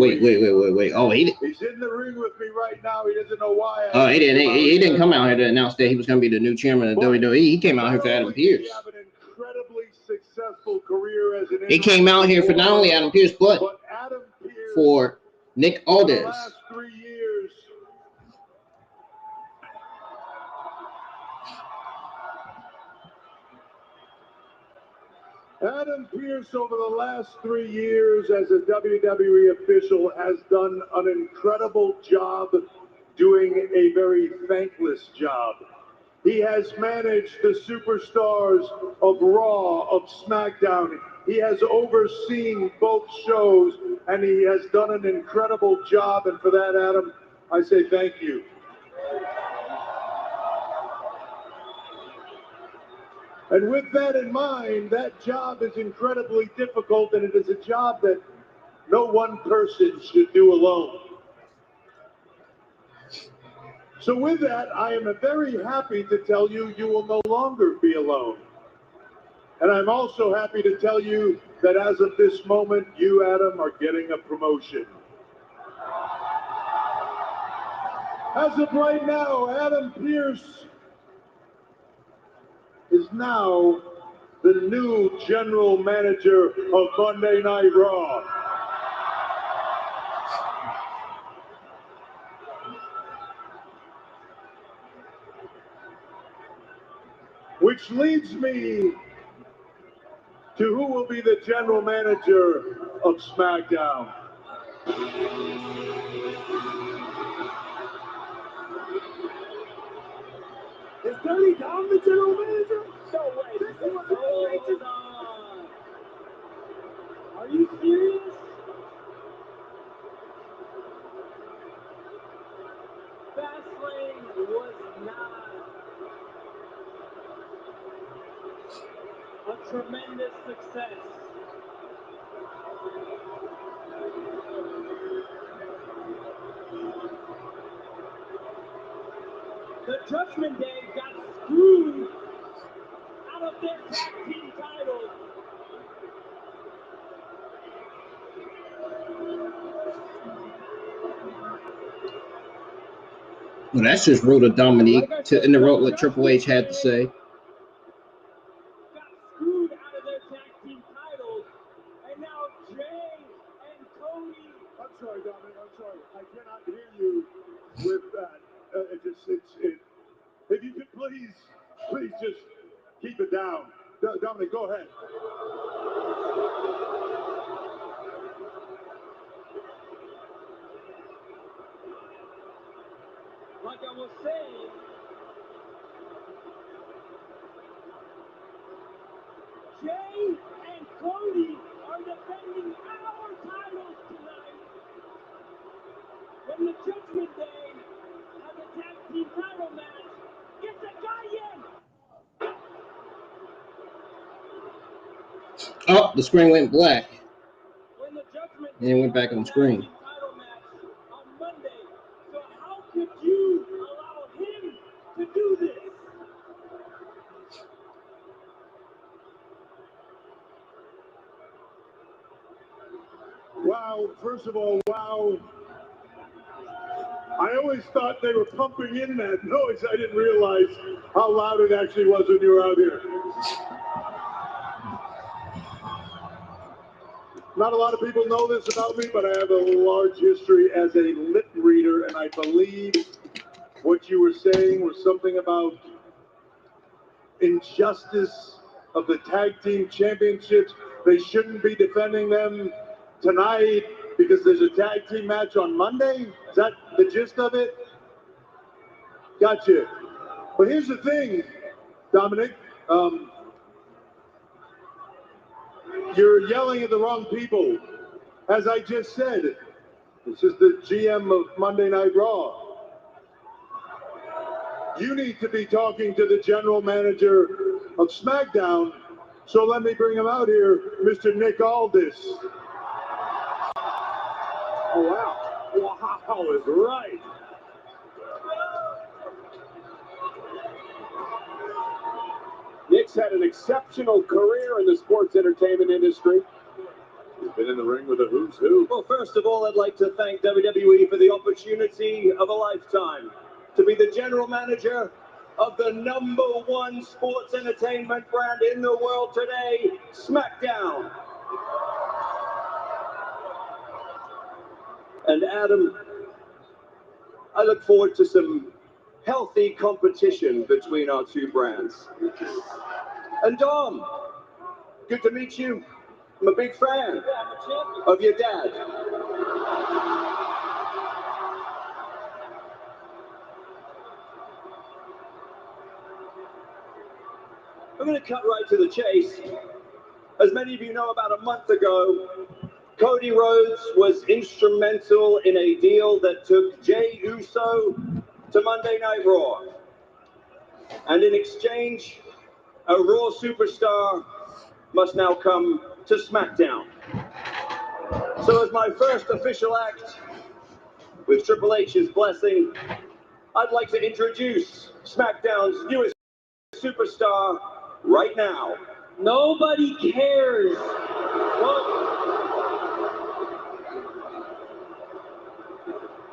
wait. Oh,
he's in the ring with me right now. He doesn't know why.
Oh, he didn't come out here to announce that he was going to be the new chairman of WWE. He came out here for Adam Pearce.
Successful career as an
he came out here for not only Adam Pearce, but
Adam Pearce
for Nick Aldis.
For the last 3 years. Adam Pearce, over the last 3 years as a WWE official, has done an incredible job doing a very thankless job. He has managed the superstars of Raw, of SmackDown. He has overseen both shows, and he has done an incredible job. And for that, Adam, I say thank you. And with that in mind, that job is incredibly difficult, and it is a job that no one person should do alone. So with that, I am very happy to tell you, you will no longer be alone. And I'm also happy to tell you that as of this moment, you, Adam, are getting a promotion. As of right now, Adam Pearce is now the new general manager of Monday Night Raw. Which leads me to who will be the general manager of SmackDown. Is Dirty Dom the general manager? No way. Hold on. Are you serious? Fastlane was not a tremendous success. The Judgment Day got screwed out of their tag team titles.
Well, that's just rude of Dominique to interrupt what Triple H had to say.
Got screwed out of their tag team titles, and now Jay and Cody. I'm sorry, Dominic. I'm sorry. I cannot hear you with that. If you could please just keep it down. Dominic, go ahead. Like I was saying, Jay and Cody are defending our titles tonight. When the Judgment Day has a tag team title match, get the guy in!
Oh, the screen went black.
When the Judgment
And it went back on screen.
title match on Monday. So how could you allow him to do this? Wow, first of all, wow. I always thought they were pumping in that noise. I didn't realize how loud it actually was when you were out here. Not a lot of people know this about me, but I have a large history as a lip reader, and I believe what you were saying was something about injustice of the tag team championships. They shouldn't be defending them tonight because there's a tag team match on Monday. Is that the gist of it? Gotcha. But here's the thing, Dominic. You're yelling at the wrong people. As I just said, this is the GM of Monday Night Raw. You need to be talking to the general manager of SmackDown. So let me bring him out here, Mr. Nick Aldis. Oh, wow. Wow is right. Nick's had an exceptional career in the sports entertainment industry. He's been in the ring with a who's who. Well, first of all, I'd like to thank WWE for the opportunity of a lifetime to be the general manager of the #1 sports entertainment brand in the world today, SmackDown. And Adam, I look forward to some healthy competition between our two brands. And Dom, good to meet you. I'm a big fan of your dad. I'm going to cut right to the chase. As many of you know, about a month ago, Cody Rhodes was instrumental in a deal that took Jey Uso to Monday Night Raw. And in exchange, a Raw superstar must now come to SmackDown. So as my first official act, with Triple H's blessing, I'd like to introduce SmackDown's newest superstar right now. Nobody cares.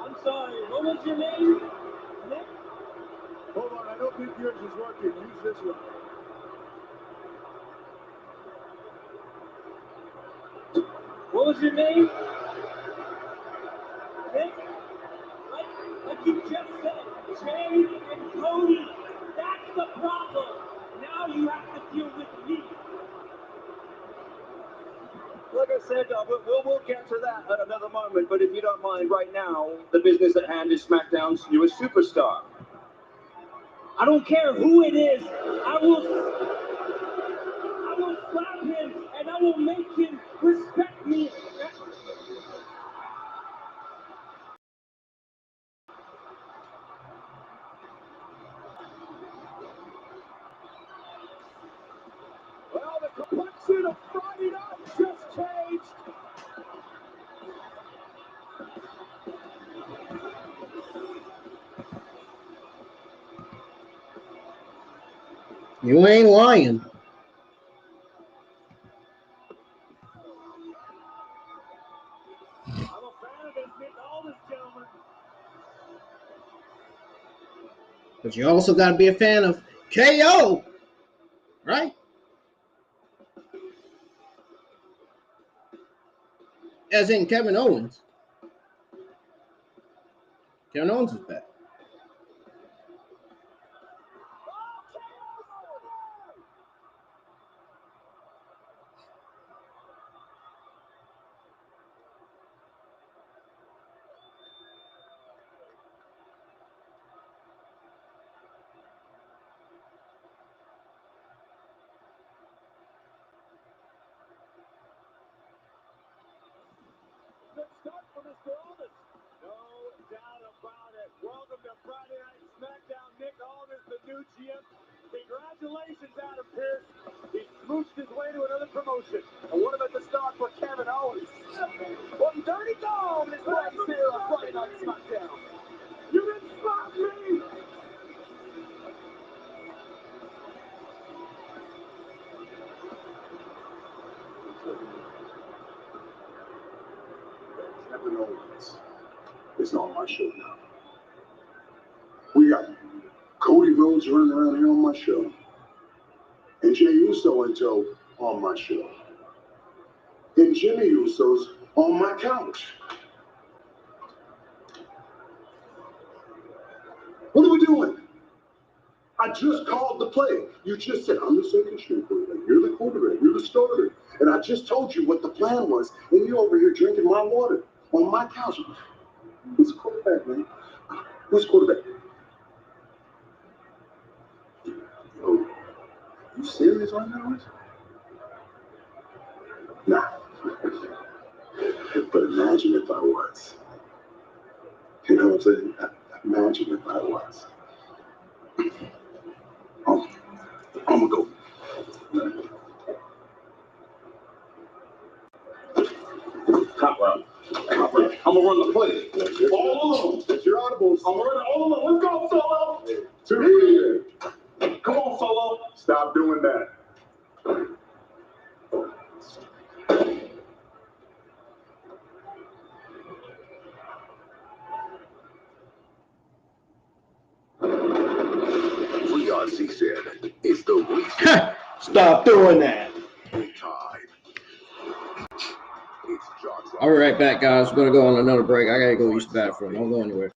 I'm sorry, what was your name? Nick? Hold on, I don't think yours is working. Use this one. What was your name? Nick? Like you just said, Jey and Cody. That's the problem. Now you have to deal with me. Like I said, we'll get to that at another moment, but if you don't mind, right now, the business at hand is SmackDown's newest superstar. I don't care who it is. I will slap him, and I will make him respect me. Well, the complexion of Friday night just changed.
You ain't lying.
I'm a fan of this Nick Aldis, gentlemen.
But you also got to be a fan of KO, right? As in Kevin Owens. Kevin Owens is back.
Good start for Mr. Aldis. No doubt about it. Welcome to Friday Night SmackDown. Nick Aldis, the new GM. Congratulations, Adam Pearce. He smooched his way to another promotion. And what about the start for Kevin Owens? Well, Dirty Dom is right here on Friday Night SmackDown. You didn't stop me! Kevin Owens is on my show now. We got Cody Rhodes running around here on my show, and Jey Uso on my show.
and Jimmy Uso's on my couch. What are we doing? I just called the play. You just said, I'm the second string quarterback. You're the quarterback. You're the starter. And I just told you what the plan was. And you're over here drinking my water on my couch. Who's the quarterback, man? Who's the quarterback? Yo, you serious right now, Rich? Nah. But imagine if I was. You know what I'm saying? Imagine if I was. I'm gonna go. Top round. I'm gonna run the play. All alone. It's your audibles. I'm running all alone. Let's go, Solo. 2. Come on, Solo. Stop doing that. Leon said, it's the reason.
Stop doing that.
Time. It's John's.
I'll be right back, guys. We're going to go on another break. I got to go use the bathroom. Don't go anywhere.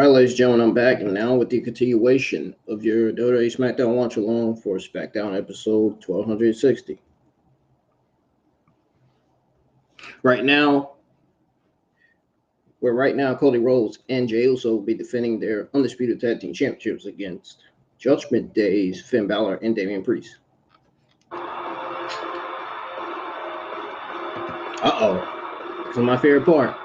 right, ladies and gentlemen, I'm back, and now with the continuation of your WWE SmackDown watch along for SmackDown episode 1260. Right now, Cody Rhodes and Jey Uso will be defending their undisputed tag team championships against Judgment Day's Finn Balor and Damian Priest. This is my favorite part.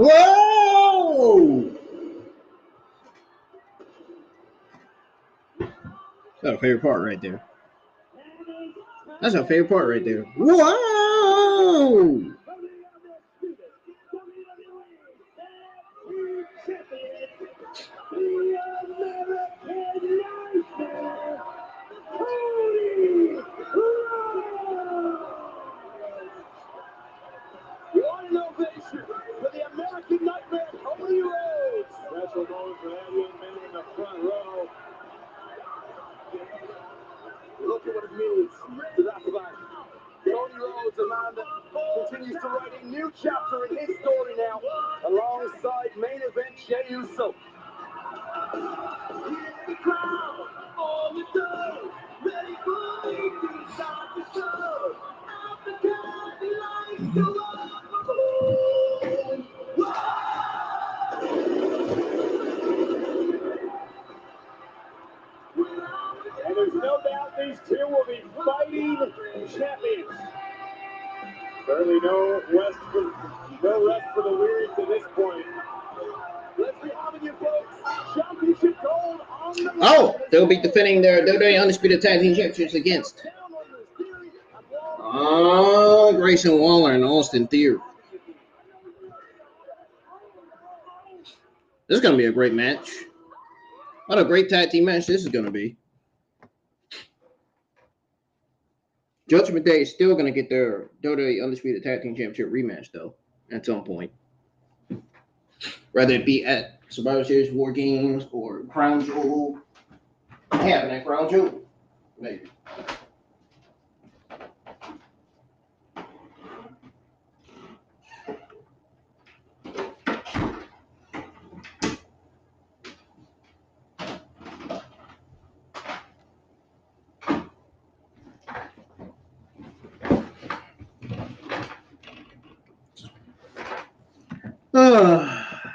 Whoa! That's a favorite part right there. That's a favorite part right there. Whoa!
What an ovation for the American Nightmare, Cody Rhodes. Special moment for that young man in the front row. Look at what it means to that fight. Cody Rhodes, a man that continues to write a new chapter in his story now, alongside main event Jey Uso. The crowd on the door, ready for me to start the show. Out the candy lights go up. And there's no doubt these two will be fighting champions. Certainly no rest for the weary to this point. Let's be honest, you folks. Championship gold on the
They'll be defending their WWE undisputed tag team championships against Grayson Waller and Austin Theory. This is going to be a great match. What a great tag team match this is going to be. Judgment Day is still going to get their WWE Undisputed Tag Team Championship rematch, though, at some point. Whether it be at Survivor Series War Games or Crown Jewel. Happen at Crown Jewel, maybe.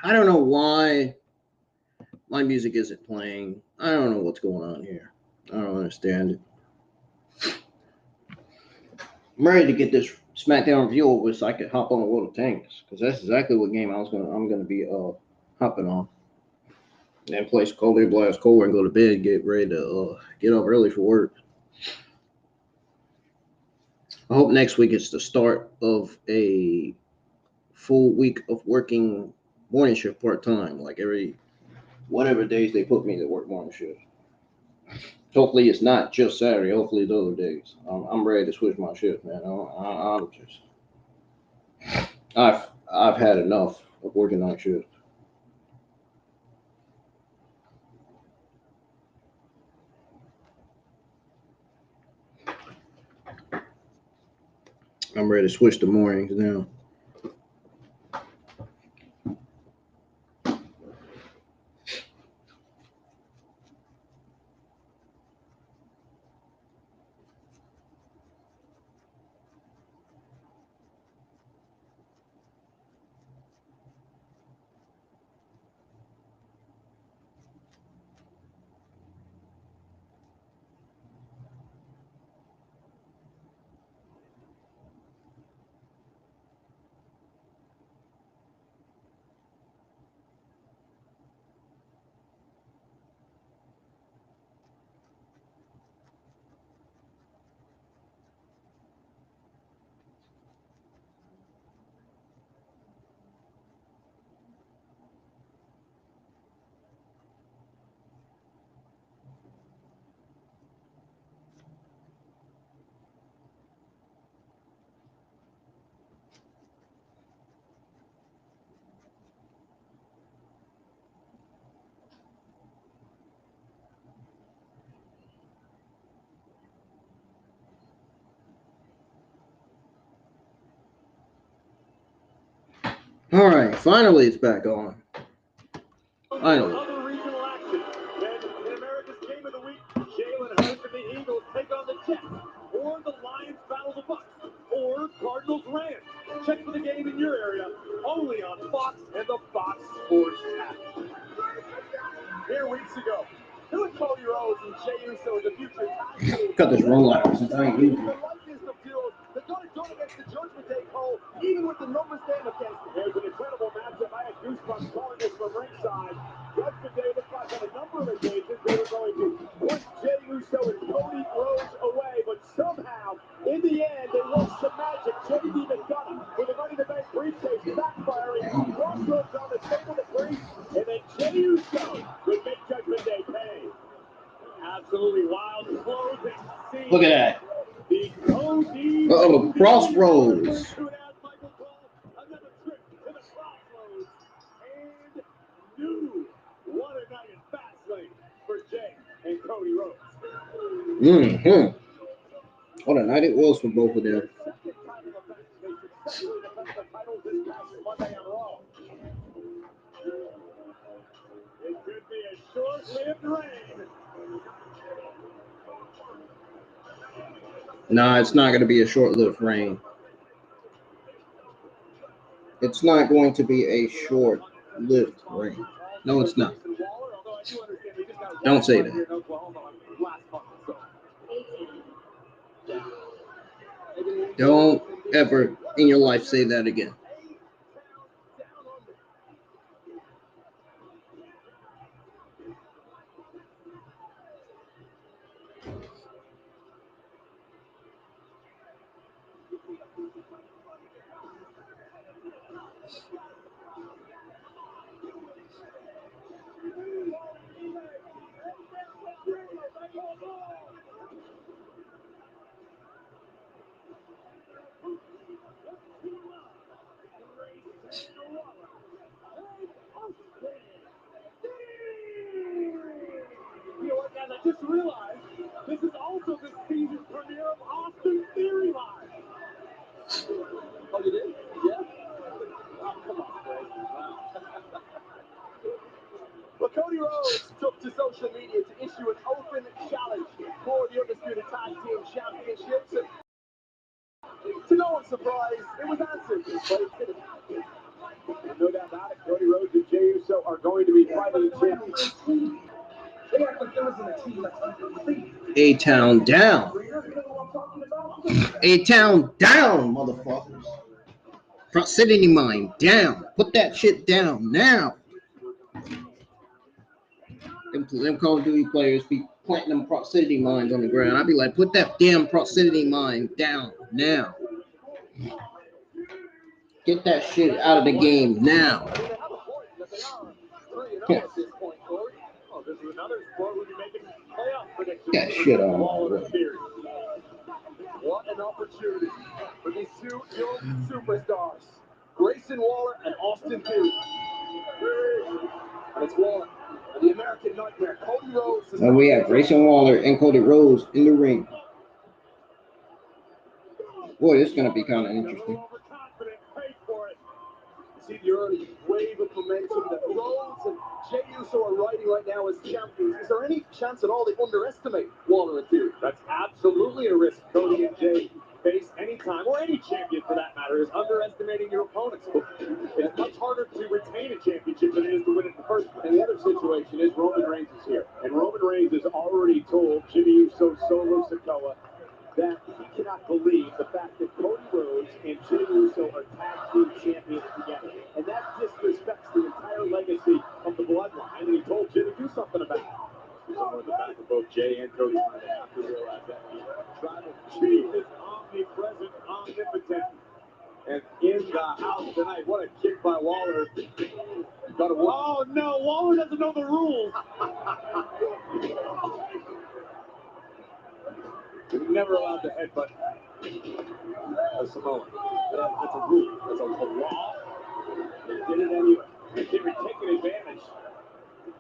I don't know why my music isn't playing. I don't know what's going on here. I don't understand it. I'm ready to get this SmackDown review over so I can hop on World of Tanks, because that's exactly what game I'm gonna be hopping on. And then play Cold Blast Core and go to bed, get ready to get up early for work. I hope next week is the start of a full week of working morning shift part-time, like every whatever days they put me to work morning shift. Hopefully it's not just Saturday. Hopefully the other days. I'm ready to switch my shift, man. I've had enough of working night shift. I'm ready to switch to mornings now. All right, finally it's back on. Finally.
Other regional action. Then in America's Game of the Week, Jalen Hurts and the Eagles take on the Jets, or the Lions battle the Bucks, or Cardinals Rams. Check for the game in your area, only on Fox and the Fox Sports app. Here weeks ago, who had Cody Rhodes and Jey Uso in the future tag team?
Cut this roll out since I ain't using
The
it.
likeness of duos that got it done against the Judgment Day Cole, even with the numbers down against it. There's an incredible matchup. I had goosebumps calling this from ringside. Judgment Day looked like on a number of occasions they were going to push Jey Uso and Cody Rhodes away, but somehow, in the end, they worked some magic. Jey even got him with a Money in the Bank briefcase backfiring, crossroads on the table to three, and then Jey Uso would make Judgment Day pay. Absolutely wild closing scene.
Look at that.
The Cody
Crossroads.
Another trip to the Crossroads. And new. What a night in Fastlane for Jey and Cody Rhodes.
Mm-hmm. What a night it was for both of them.
Second title event. They successfully defended the titles this past Monday on Raw. It could be a short-lived reign.
Nah, it's not going to be a short-lived reign. It's not going to be a short-lived reign. No, it's not. Don't say that. Don't ever in your life say that again.
You know what, guys? I just realized this is also the season premiere of Austin Theory Live. Oh, you did? Yeah? Oh, come on, Greg. Well, Cody Rhodes took to social media to issue an open challenge for the Undisputed Tag Team Championships. And to no one's surprise, it was answered, but it didn't. And no doubt about it, Cody Rhodes and Jey Uso are going to be fighting champions.
A-Town down. A-Town down, motherfuckers. Proximity mine down. Put that shit down now. Them Call of Duty players be planting them proximity mines on the ground. I'd be like, put that damn proximity mine down now. Get that shit out of the game now. Get that shit out of the way.
What an opportunity for these two young superstars, Grayson Waller and Austin Theory. And it's Waller and the American Nightmare, Cody Rhodes.
And we have Grayson Waller and Cody Rhodes in the ring. Boy, this is going to be kind of interesting.
See the early wave of momentum that Rhodes and Jey Uso are riding right now as champions. Is there any chance at all they underestimate Waller and Theory? That's absolutely a risk Cody and Jey face anytime, or any champion for that matter, is underestimating your opponents. It's much harder to retain a championship than it is to win it in the first place. And the other situation is Roman Reigns is here. And Roman Reigns has already told Jimmy Uso Solo Sikoa that he cannot believe the fact that Cody Rhodes and Jey Uso are tag team champions together. And that disrespects the entire legacy of the bloodline. And he told Jey to do something about it. Somewhere in the back of both Jey and Cody have to realize that the tribal chief is omnipresent, omnipotent. And in the house tonight, what a kick by Waller. Oh no, Waller doesn't know the rules. You're never allowed to headbutt a Samoan. That's a rule. That's a law. They did it anyway. And they were taking advantage.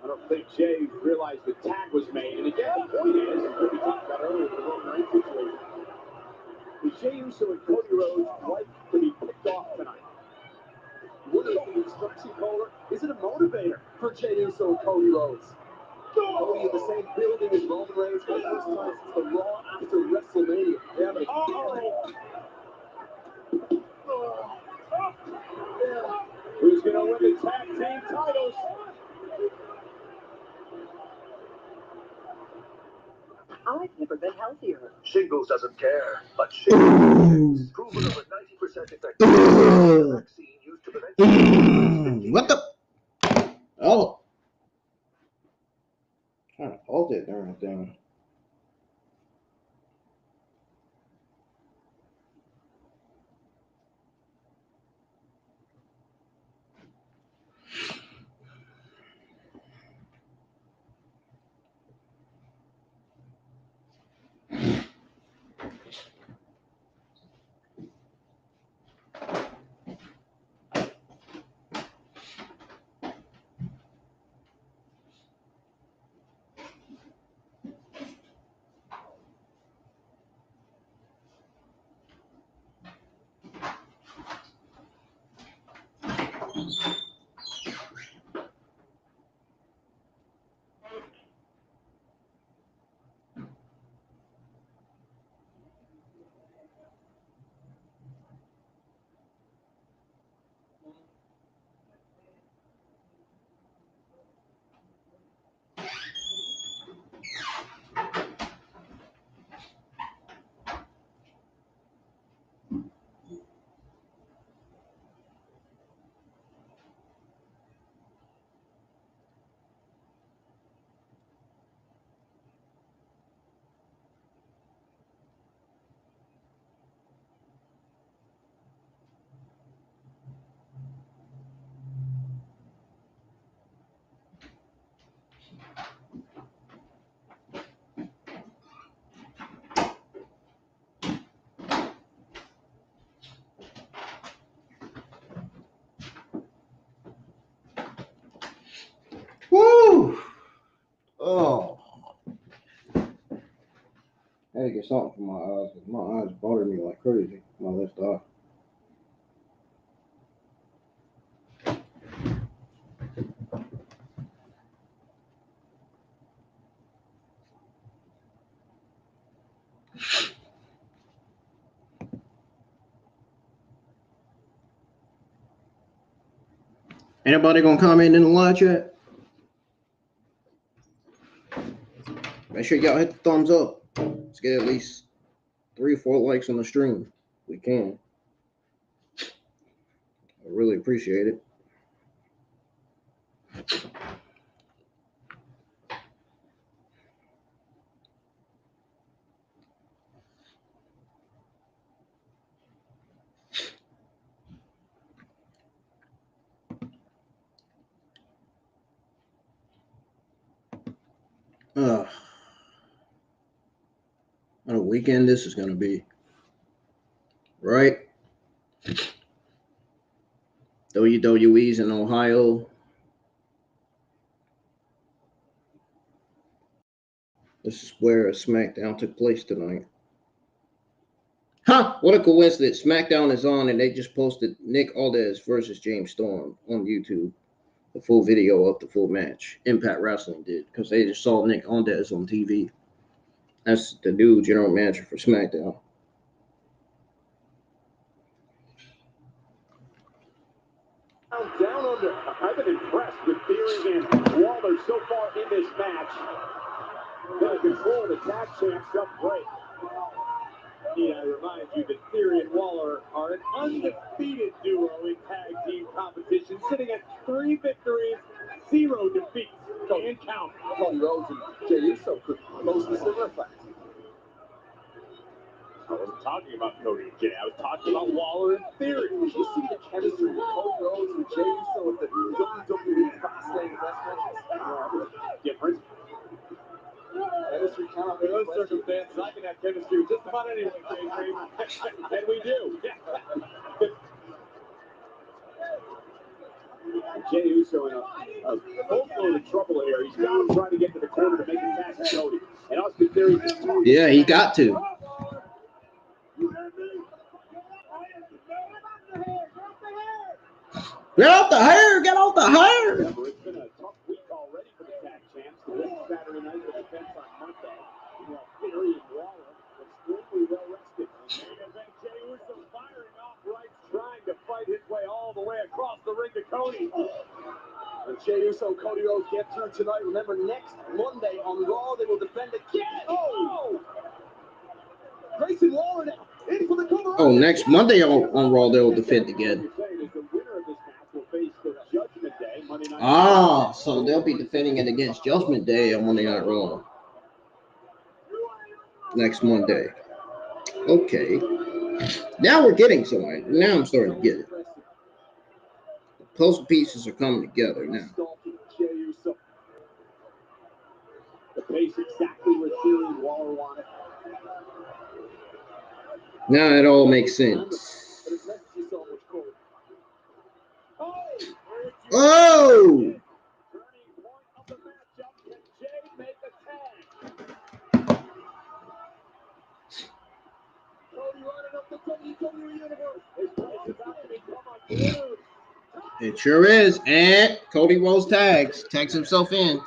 I don't think Jey realized the tag was made. And again, the point is, what we talked about earlier, the Roman Reigns situation. Is Jey Uso and Cody Rhodes like to be picked off tonight? What are destruction caller? Is it a motivator for Jey Uso and Cody Rhodes? Cody in the same building as Roman Reigns for the first time since the Raw after WrestleMania. Yeah, but who's going to win the tag team titles?
I've never been healthier.
Shingles doesn't care, but shingles is proven over 90% effective. Vaccine used to prevent
What the? Oh. Trying to hold it darn thing. Woo! Oh. I had to get something for my eyes. My eyes bother me like crazy. My left eye. Anybody gonna comment in the live chat? Make sure y'all hit the thumbs up. Let's get at least 3 or 4 likes on the stream. We can. I really appreciate it. What a weekend this is going to be. Right? WWE's in Ohio. This is where SmackDown took place tonight. Huh! What a coincidence. SmackDown is on and they just posted Nick Aldis versus James Storm on YouTube. The full video of the full match. Impact Wrestling did because they just saw Nick Aldis on TV. That's the new general manager for SmackDown.
Down under. I've been impressed with Theory and Waller so far in this match. They'll control the tag champs up great. Yeah, I remind you that Theory and Waller are an undefeated duo in tag team competition, sitting at 3 victories, 0 defeats. And count.
Cody Rhodes and Jey Uso could close the similar fact.
I wasn't talking about Cody and Jay. I was talking about Waller and Theory.
Did you see the chemistry with Cody Rhodes and Jey Uso at the WWE Fastlane Best matches?
Different.
Chemistry count
In those circumstances, I can have chemistry with just about anyone, Jay. And we do. Jey Uso in a full-blown trouble here. He's got him trying to get to the corner to make him catch Cody. And Austin Theory.
Yeah, he got to. Get off the hair! Get off the hair!
Remember, it's been a tough week already for the tag champs. This Saturday night with the defense on Monday. You have Theory and Waller extremely well rested. Main event, Jey Uso firing off rights, trying to fight his way all the way across the ring to Cody. And Jey Uso, Cody Rhodes get turned tonight. Remember, next Monday on Raw, they will defend again. Oh! Grayson Waller now in for the cover.
Oh, next Monday on Raw, they'll defend again. Ah, so they'll be defending it against Judgment Day on Monday Night Raw. Next Monday. Okay. Now we're getting somewhere. Now I'm starting to get it. The puzzle pieces are coming together now.
The pace exactly where Theory and Waller want it.
Now it all makes sense. Oh! It sure is. And Cody Rhodes tags himself in.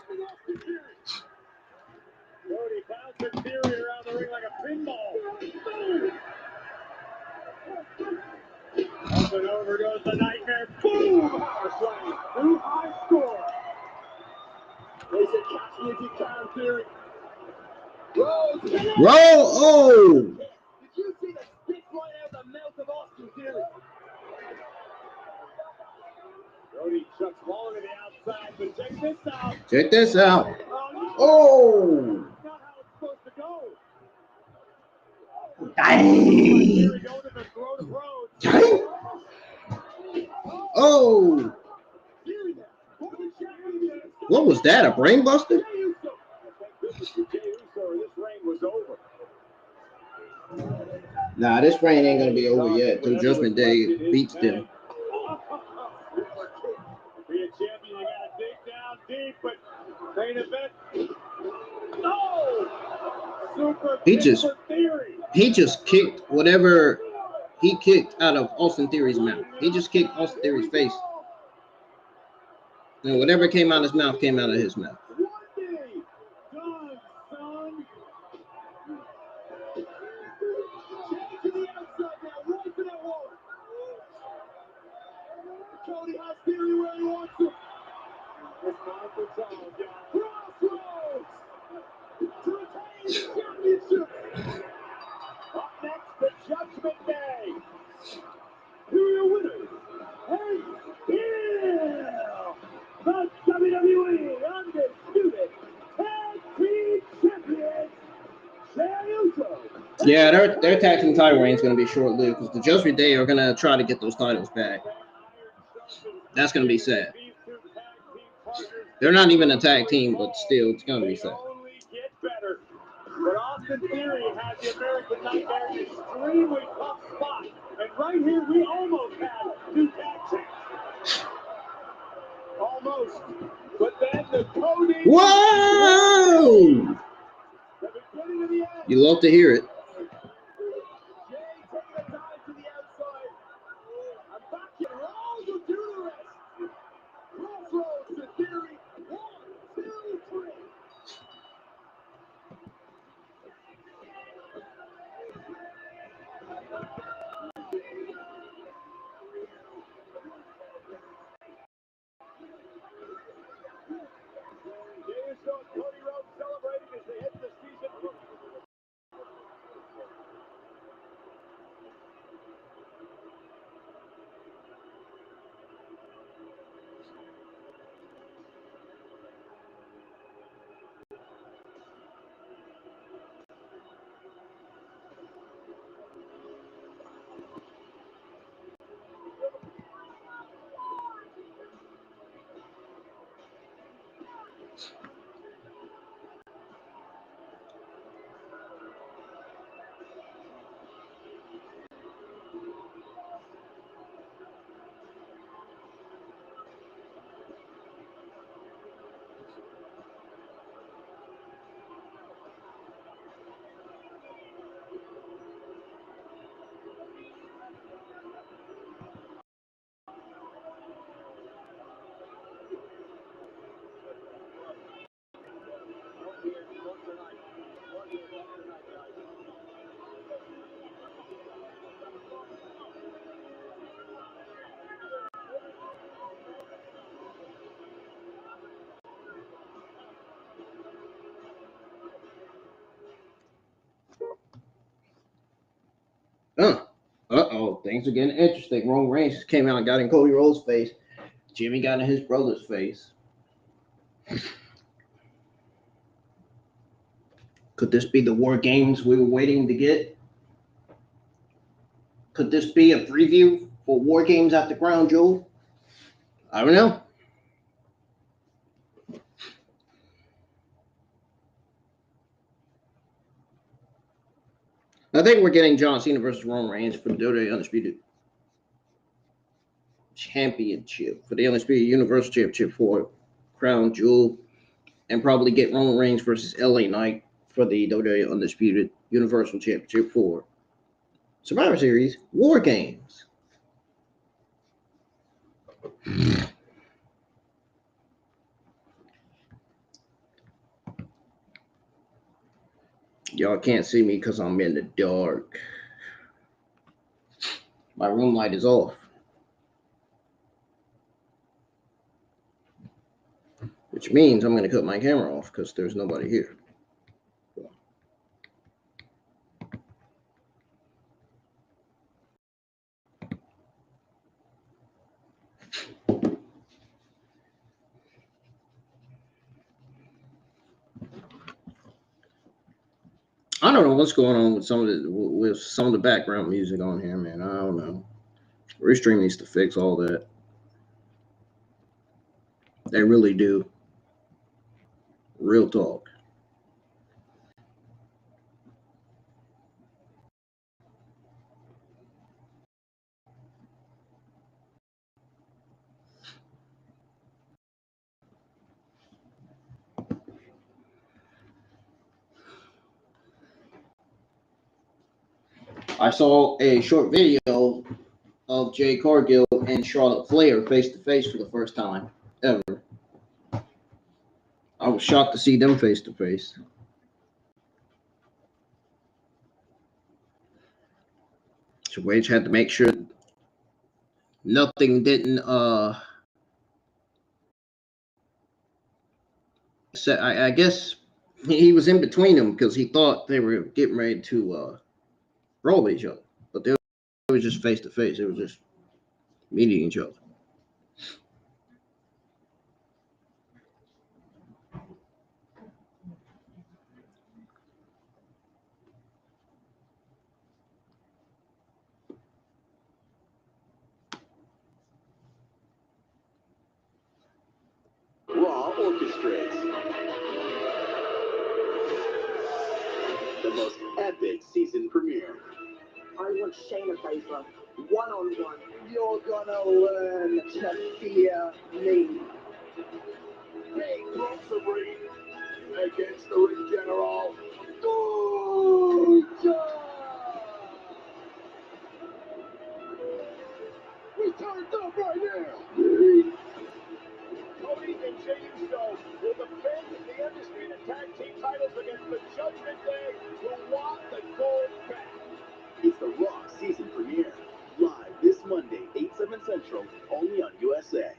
Cody bouncing Theory around the ring like a pinball. Up and over goes the Nightmare. Boom! Power slam. New high score. They said, catch me if you can, Theory. Rhodes.
Roll! Oh!
Did you see the spit flying out the mouth of Austin Theory? Cody chucks Waller to the outside, but check this out.
Check this out.
Oh!
Oh!
That's not how it's supposed to go.
Dang!
Theory going to the throat of Rhodes.
Dang! Oh! What was that? A brain buster? Nah, this reign ain't gonna be over yet till Judgment Day beats them.
Be a champion, you gotta dig down deep, but main event. No! Super
He just kicked whatever he kicked out of Austin Theory's mouth. He just kicked Austin Theory's face. And whatever came out of his mouth came out of his mouth.
Cody has Theory where he wants him. It's time for time, y'all. Crossroads to retain the championship. Up next, the Judgment Day. Here are your winners. And here, the WWE Undisputed Tag Team Champions, Jey Uso.
Yeah, their tag team title reign is going to be short-lived because the Judgment Day are going to try to get those titles back. That's going to be sad. They're not even a tag team, but still, it's going to be sad.
But Austin Theory has the American Nightmare in an extremely tough spot. And right here, we almost had two tag champs. Almost. But then the Cody.
Whoa!
The beginning of the end.
You love to hear it.
Jay taking the dive to the outside. And back in Rhodes will do the rest. Crossroads to Theory. 1, 2, 3. Jey Uso and Cody Rhodes celebrating as they hit the season.
Uh-oh, things are getting interesting. Roman Reigns came out and got in Cody Rhodes' face. Jimmy got in his brother's face. Could this be the War Games we were waiting to get? Could this be a preview for War Games at the Crown Jewel? I don't know. I think we're getting John Cena versus Roman Reigns for the WWE Undisputed Championship, for the Undisputed Universal Championship for Crown Jewel, and probably get Roman Reigns versus LA Knight for the WWE Undisputed Universal Championship for Survivor Series War Games. Y'all can't see me because I'm in the dark. My room light is off. Which means I'm going to cut my camera off because there's nobody here. I don't know what's going on with some of the background music on here, man. I don't know. Restream needs to fix all that. They really do. Real talk. I saw a short video of Jay Cargill and Charlotte Flair face to face for the first time ever. I was shocked to see them face to face. Triple H had to make sure nothing didn't I guess he was in between them because he thought they were getting ready to roll each other, but they was just face to face. It was just meeting each other.
Raw orchestrates the most epic season premiere.
I want Shayna Baszler, one-on-one. You're gonna learn to fear me.
Big grocery against the ring general. Lucha! We turned up right now. Cody and Jey Uso will defend the undisputed tag team titles against the Judgment Day, who want the gold back.
It's the Raw season premiere, live this Monday, 8/7 Central, only on USA.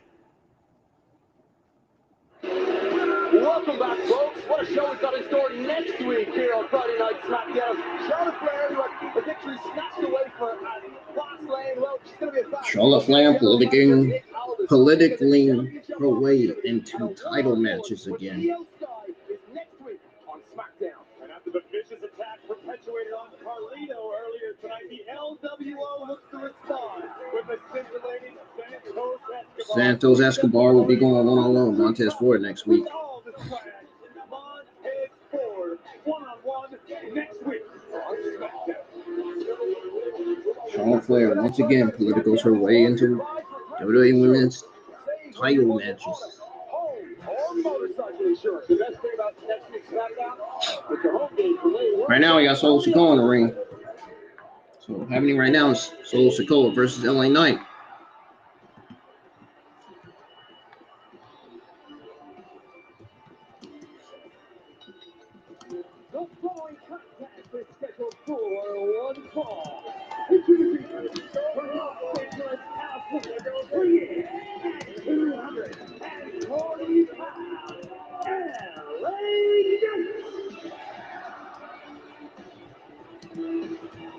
Welcome back, folks. What a show we've got in store next week here on Friday Night SmackDown. Charlotte Flair, who a victory snatched away for Fastlane. Well, she's going to be a
Charlotte Flair politicking her way into title matches again.
Is next week on SmackDown.
And after the vicious attack perpetuated on Carlito earlier tonight, the LWO looks to respond with the scintillating
Santos Escobar will be going one-on-one with Montez Ford next week.
All the swag, Montez Ford, one-on-one next week on SmackDown.
Charlotte Flair once again politicals her way into WWE Women's title matches. Right now, we got Solo Sikoa in the ring. So happening right now is Solo Sikoa versus LA Knight.
The following contest is scheduled for one fall. From Los Angeles, California, weighing 240 pounds, LA Knight.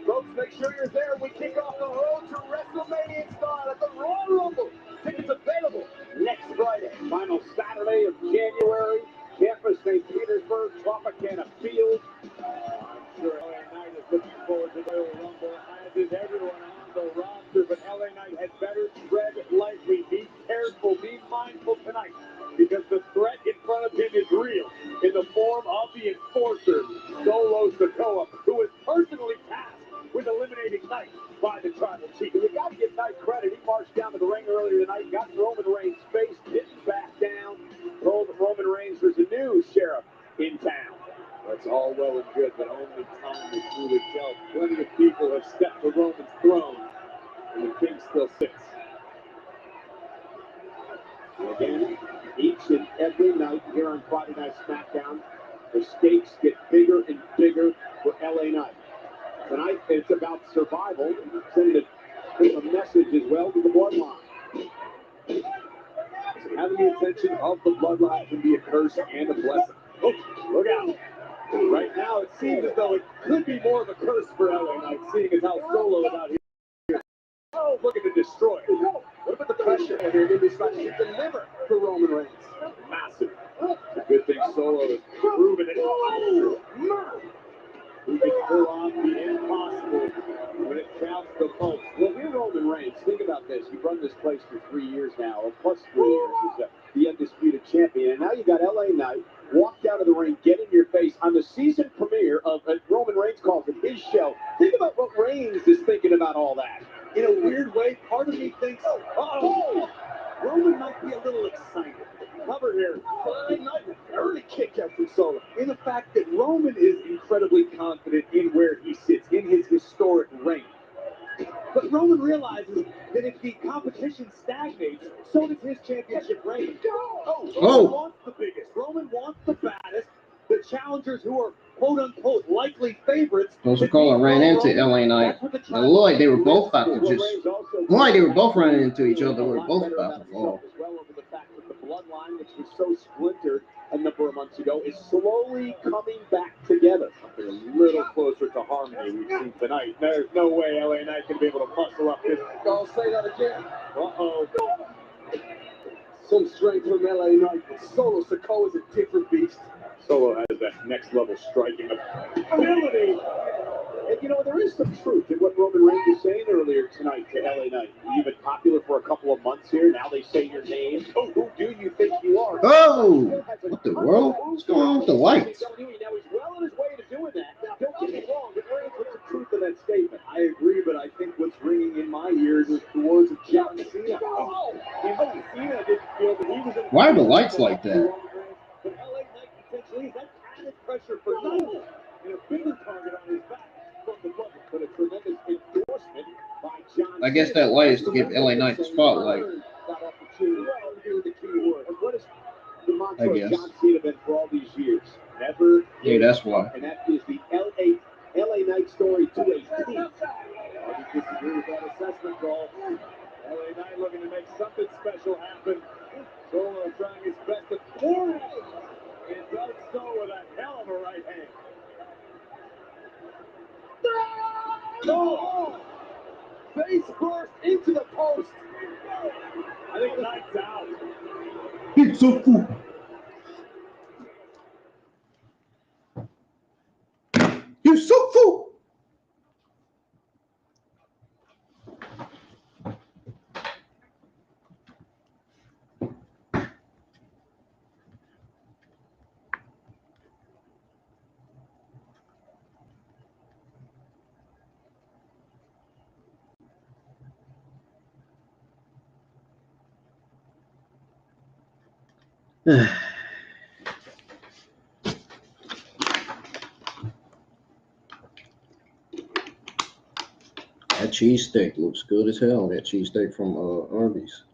Folks, make sure you're there. We kick off the but LA Knight had better tread lightly. Be careful, be mindful tonight, because the threat in front of him is real, in the form of the enforcer, Solo Sikoa, who is personally tasked with eliminating Knight by the Tribal Chief. You got to give Knight credit. He marched down to the ring earlier tonight, got in Roman Reigns' face, didn't back down, told Roman Reigns there's a new sheriff in town. That's all well and good, but only time will truly tell. Plenty of people have stepped to Roman's throne, and the king still sits. And again, each and every night here on Friday Night SmackDown, the stakes get bigger and bigger for LA Knight. Tonight, it's about survival, sending a message as well to the bloodline. Having the attention of the bloodline can be a curse and a blessing. Oh, look out. Right now, it seems as though it could be more of a curse for LA Knight, seeing as how Solo is out here. Oh, looking to destroy it. What about the pressure here in this match to deliver for Roman Reigns? Massive. It's a good thing Solo is proven it. Oh, who can pull off the impossible when it counts the most. Well, you're Roman Reigns. Think about this. You've run this place for 3 years now, or plus 3 years as the undisputed champion. And now you got LA Knight walked out of the ring, get in your face on the season premiere of Roman Reigns calls it his show. Think about what Reigns is thinking about all that. In a weird way, part of me thinks, Roman might be a little excited. Cover here. Early kick out from Solo. In the fact that Roman is incredibly confident in where he sits, in his historic reign. But Roman realizes that if the competition stagnates, so does his championship reign. Roman wants the biggest. Roman wants the baddest. The challengers who are quote-unquote likely favorites.
Sikoa ran into LA Knight. It looked like they were both about to they were both running into each other. They were both about to fall.
The fact that the bloodline, which was so splintered a number of months ago, is slowly coming back together. Something a little closer to harmony we've seen tonight. There's no way LA Knight can be able to muscle up this. I'll say that again. Some strength from LA Knight, but Solo Sikoa is a different beast. Solo has that next level striking ability. And you know, there is some truth in what Roman Reigns was saying earlier tonight to LA Knight. You've been popular for a couple of months here. Now they say your name. Oh, who do you think you are?
Oh, what the world? What's going on with the lights?
Now he's well on his way to doing that. Now, don't get me wrong, but Reigns puts the truth in that statement. I agree, but I think what's ringing in my ears is the words of John Cena. Cena didn't feel that he was in.
Why are the lights like that?
But LA Knight potentially has added pressure for Knight and a bigger target on his back. But a tremendous endorsement by John.
I guess that light is to give LA Knight the spotlight.
What is the mantra
I
of
guess.
John Cena been for all these years? Never.
Yeah, that's why.
And that is the LA Knight story to a T. I disagree with that assessment call. LA Knight looking to make something special happen. Solo trying his best to pour it. And does so with a hell of a right hand. No! Face first into the post. I think Knight's out.
It's so cool. You're so cool. That cheesesteak looks good as hell. That cheesesteak from Arby's.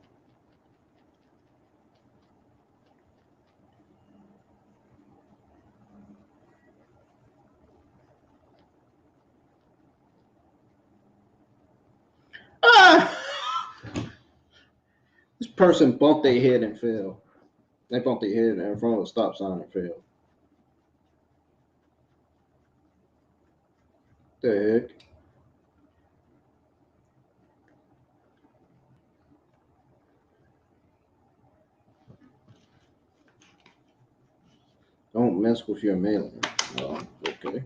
This person bumped their head and fell. They bumped their head in front of the stop sign and fell. The heck? Don't mess with your mailing. Oh, okay.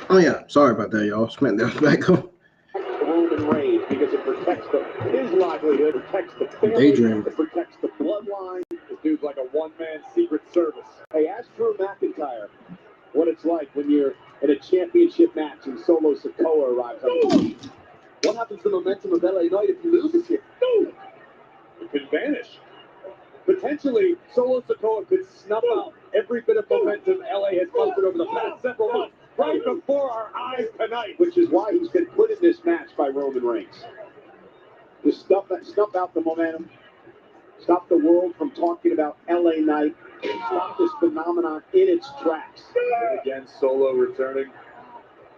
Oh yeah, sorry about that, y'all. SmackDown's back on.
Roman Reigns, because it protects his livelihood, protects the family,
Daydream.
it protects the bloodline. This dude's like a one-man secret service. Hey, ask Drew McIntyre what it's like when you're in a championship match and Solo Sikoa arrives on. What happens to the momentum of LA Knight if he loses here? It could vanish. Potentially, Solo Sikoa could snuff out every bit of momentum LA has mustered over the past several months, right before our eyes tonight, which is why he's been put in this match by Roman Reigns. To snuff out the momentum, stop the world from talking about LA Knight, stop this phenomenon in its tracks. And again, Solo returning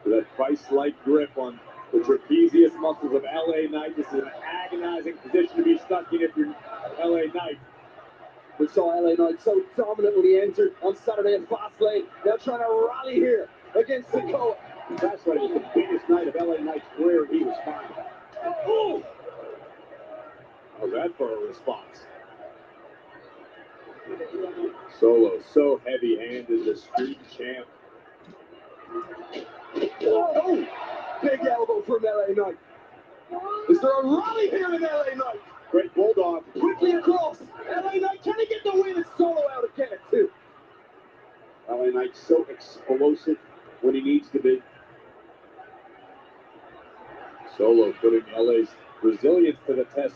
to that vice-like grip on the trapezius muscles of LA Knight. This is an agonizing position to be stuck in if you're LA Knight. We saw LA Knight so dominant when he entered on Saturday at Fastlane. They're trying to rally here against Sikoa. Fastlane was the biggest night of LA Knight's career, and he was fine. Ooh! How's that for a response? Solo, so heavy-handed, the street champ. Oh! Big elbow from LA Knight. Is there a rally here in LA Knight? Great bulldog. Quickly across. LA Knight, can he get the win? And Solo out again at 2. LA Knight so explosive when he needs to be. Solo putting LA's resilience to the test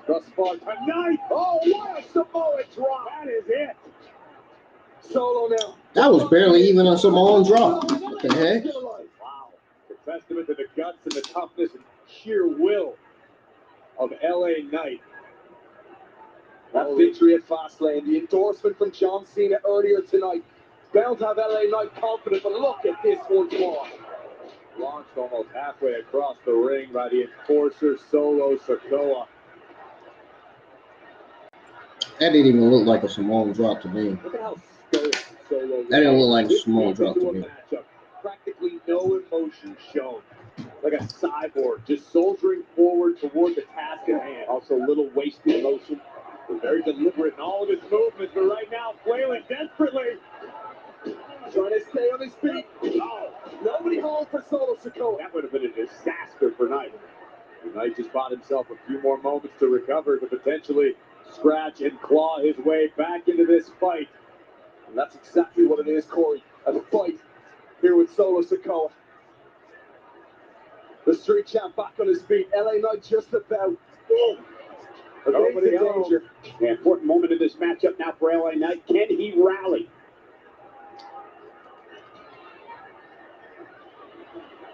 thus far tonight. Oh, what a Samoa drop. That is it. Solo now.
That was barely even a Samoan drop. What the heck?
Wow. A testament to the guts and the toughness and sheer will of LA Knight. That victory at Fastlane, the endorsement from John Cena earlier tonight. Bound to have LA Knight confident, but look at this once more. Launched almost halfway across the ring by the enforcer Solo Sikoa.
That didn't even look like a Samoan drop to me.
Look at how stoic Solo.
That didn't look like a Samoan drop to me.
Matchup. Practically no emotion shown. Like a cyborg, just soldiering forward toward the task at hand. Also, little wasted motion. Very deliberate in all of his movements, but right now, flailing desperately. Trying to stay on his feet. Oh, nobody home for Solo Sikoa. That would have been a disaster for Knight. Knight just bought himself a few more moments to recover to potentially scratch and claw his way back into this fight. And that's exactly what it is, Corey. A fight here with Solo Sikoa. The street champ back on his feet. LA Knight just about. Nobody danger. An important moment in this matchup now for LA Knight. Can he rally?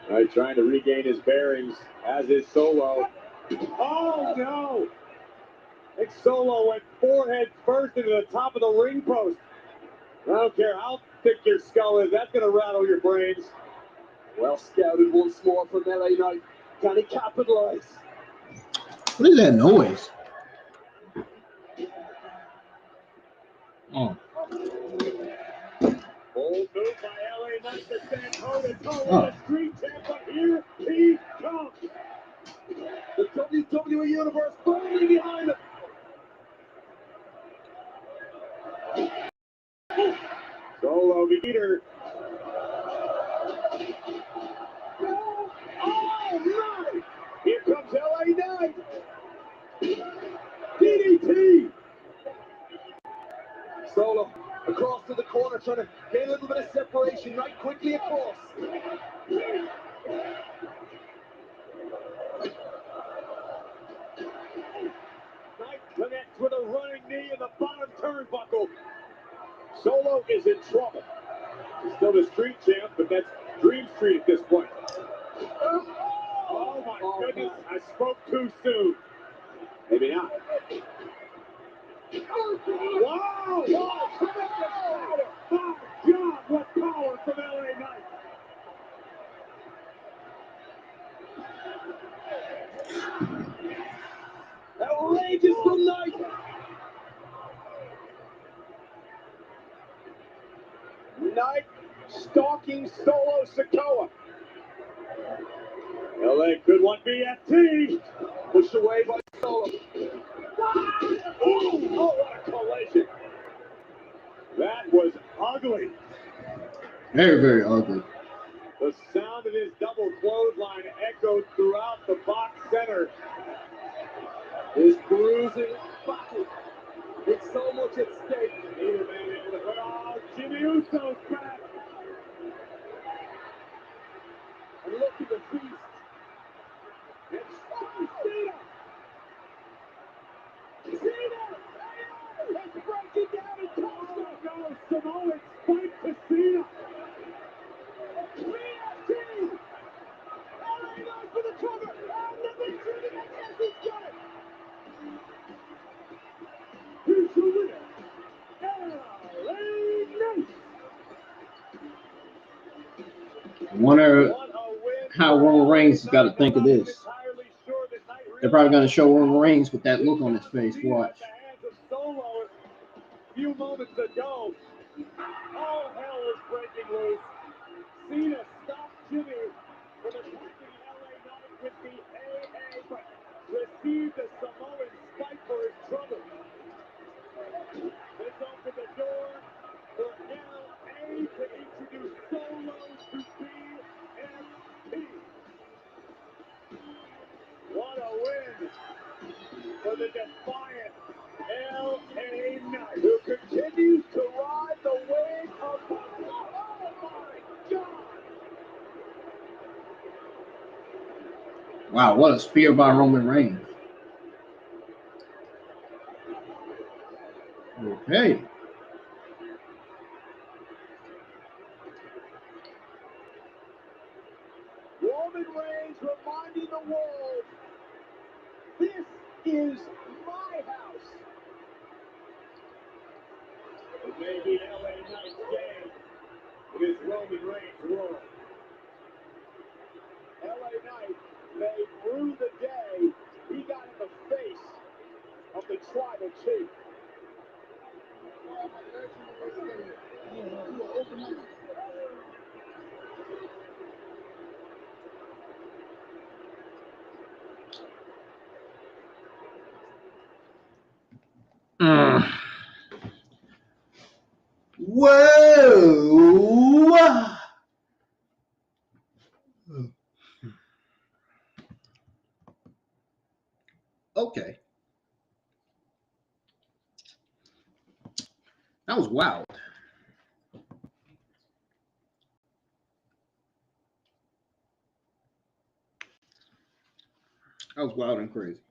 Knight trying to regain his bearings, as is Solo. Oh no! I think Solo went forehead first into the top of the ring post. I don't care how thick your skull is, that's going to rattle your brains. Well scouted once more from LA Knight. Can he capitalize?
What is that noise? Oh.
Bold move by LA Knight to stand toe-to-toe with the street champ, but here he comes. The WWE Universe firmly behind him. Solo beater. Oh, my! Here comes LA Knight. DDT. Solo across to the corner, trying to gain a little bit of separation. Knight quickly across. Knight connects
with a running knee in the bottom turnbuckle. Solo is in trouble. He's still the street champ, but that's Dream Street at this point. Oh my goodness, I spoke too soon. Maybe not. Wow! Wow! Tremendous power! My God, what power from LA Knight! Outrageous from Knight! Knight stalking Solo Sikoa. LA could want BFT. Pushed away by Solo. Oh, what a collision. That was ugly.
Very, very ugly.
The sound of his double clothesline echoed throughout the box center. His bruising body. It's so much at stake. Neither man able to put on. Jimmy Uso's back. And look at the beast. It's Cena. Cena! It's breaking down and tossing. No, Samoan spike to Cena. BFT! LA Knight for the cover. And the victory. Yes, he's got it. Here's the winner. LA Knight.
I wonder how Roman Reigns has got to think of this. They're probably going to show Roman Reigns with that look on his face. Watch.
A few moments ago, all hell was breaking loose. Cena stopped Jimmy from attacking LA Knight with the AA, but received a Samoan spike for his trouble. This opened the door for LA to introduce Solo to BFT. What a win for the defiant LA Knight, who continues to ride the wave of the... Oh my God!
Wow, what a spear by Roman Reigns. Okay.
Roman Reigns reminding the world, this is my house. It may be LA Knight's game. It is Roman Reigns' world. LA Knight may rue the day he got in the face of the tribal chief.
Whoa! Okay. That was wild. That was wild and crazy.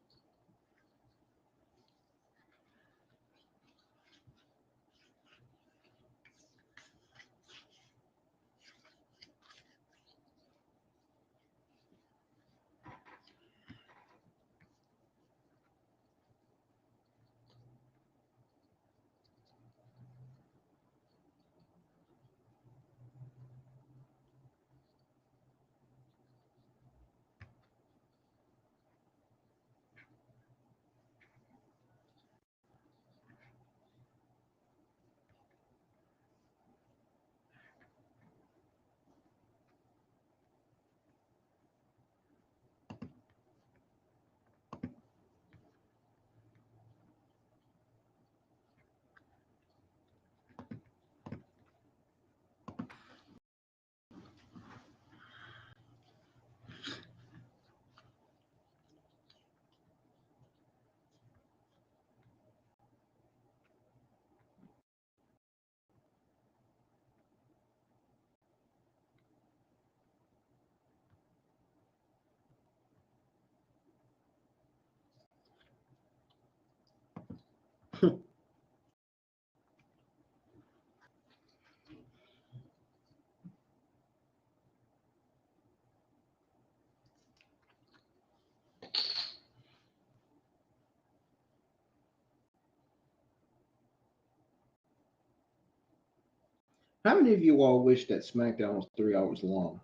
How many of you all wish that SmackDown was 3 hours long,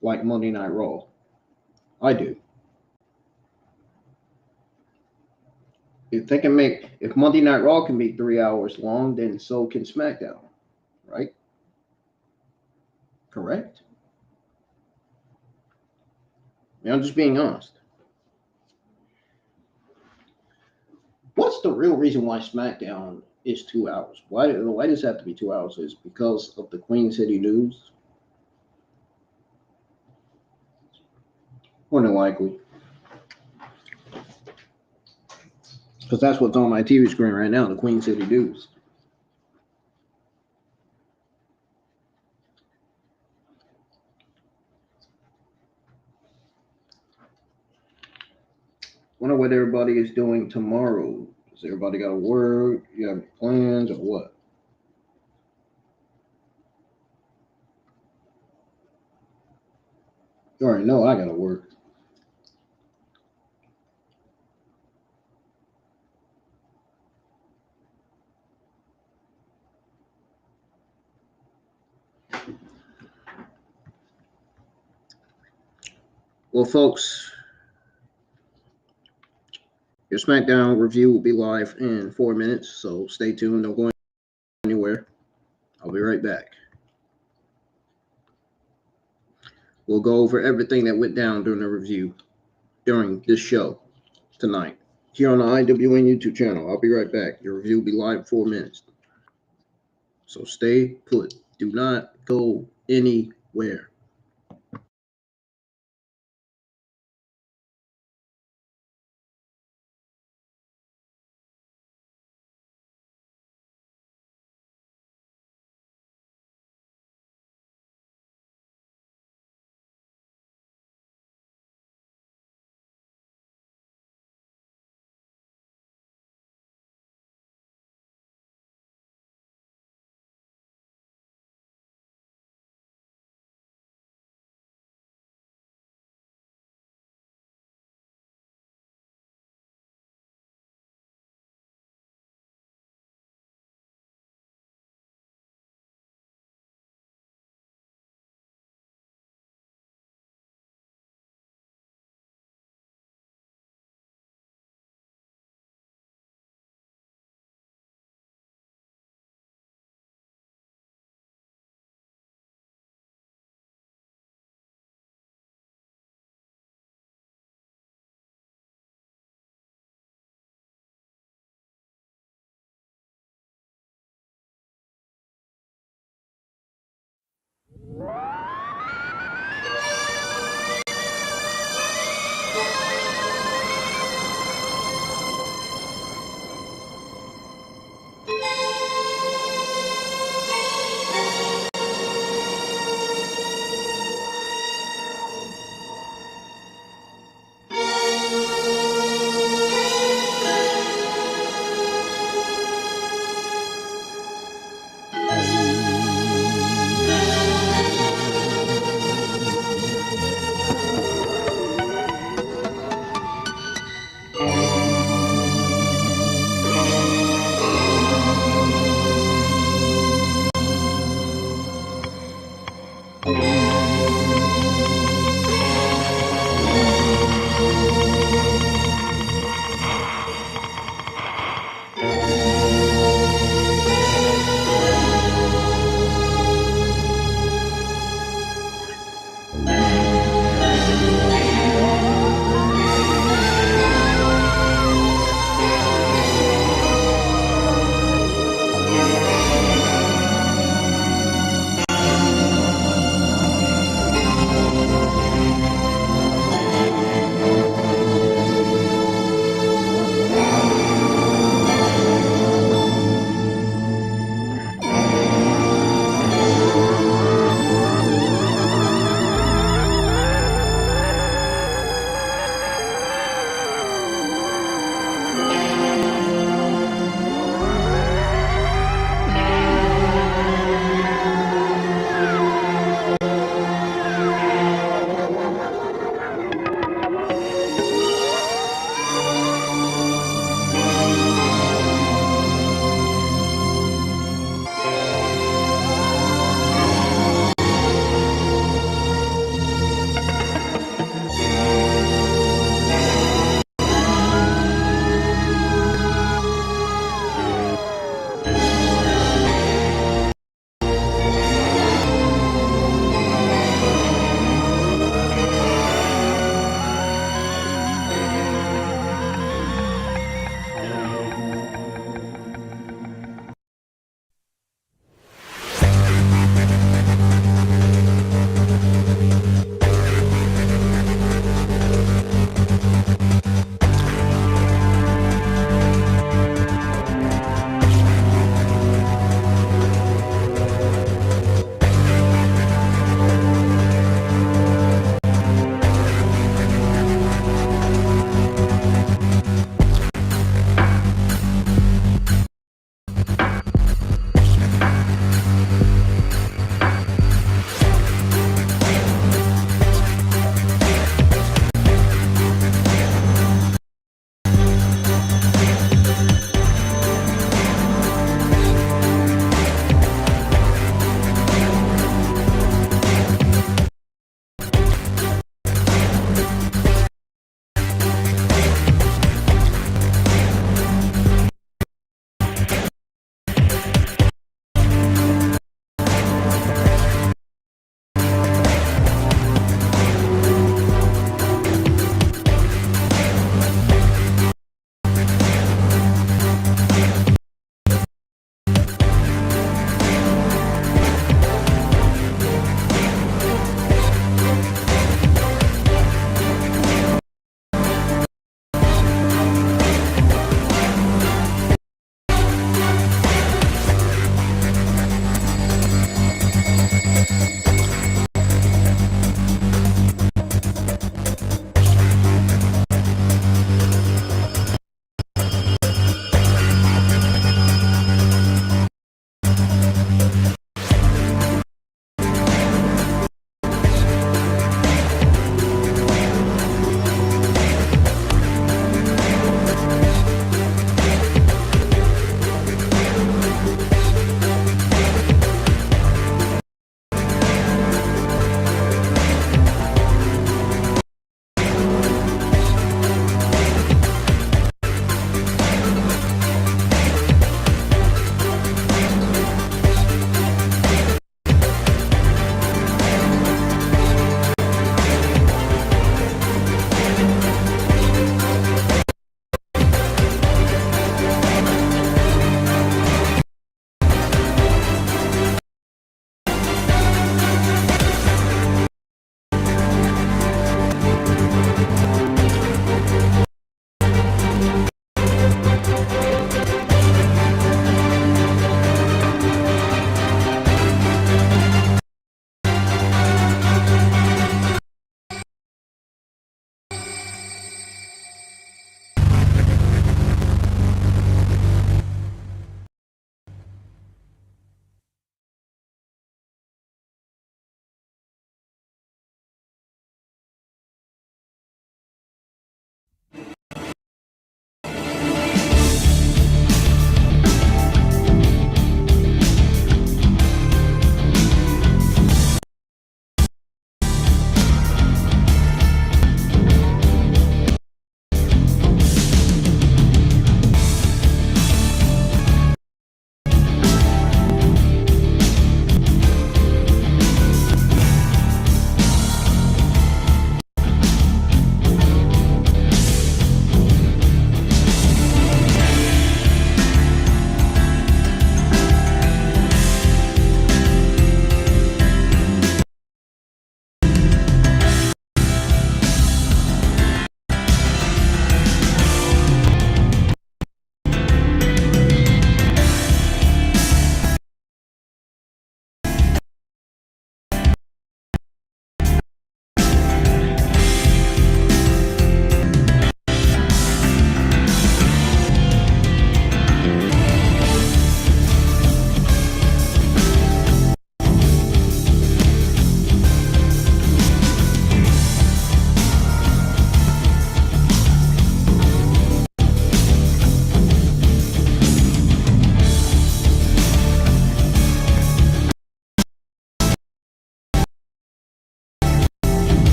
like Monday Night Raw? I do. If Monday Night Raw can be 3 hours long, then so can SmackDown, right? Correct? I'm just being honest. What's the real reason why SmackDown is 2 hours? Why does it have to be 2 hours? Is it because of the Queen City news? More than likely. Because that's what's on my TV screen right now, the Queen City news. Wonder what everybody is doing tomorrow. Does everybody got to work? You have any plans or what? You already know I got to work. Well, folks, your SmackDown review will be live in 4 minutes, so stay tuned. Don't go anywhere. I'll be right back. We'll go over everything that went down during the review during this show tonight here on the IWN YouTube channel. I'll be right back. Your review will be live in 4 minutes. So stay put. Do not go anywhere.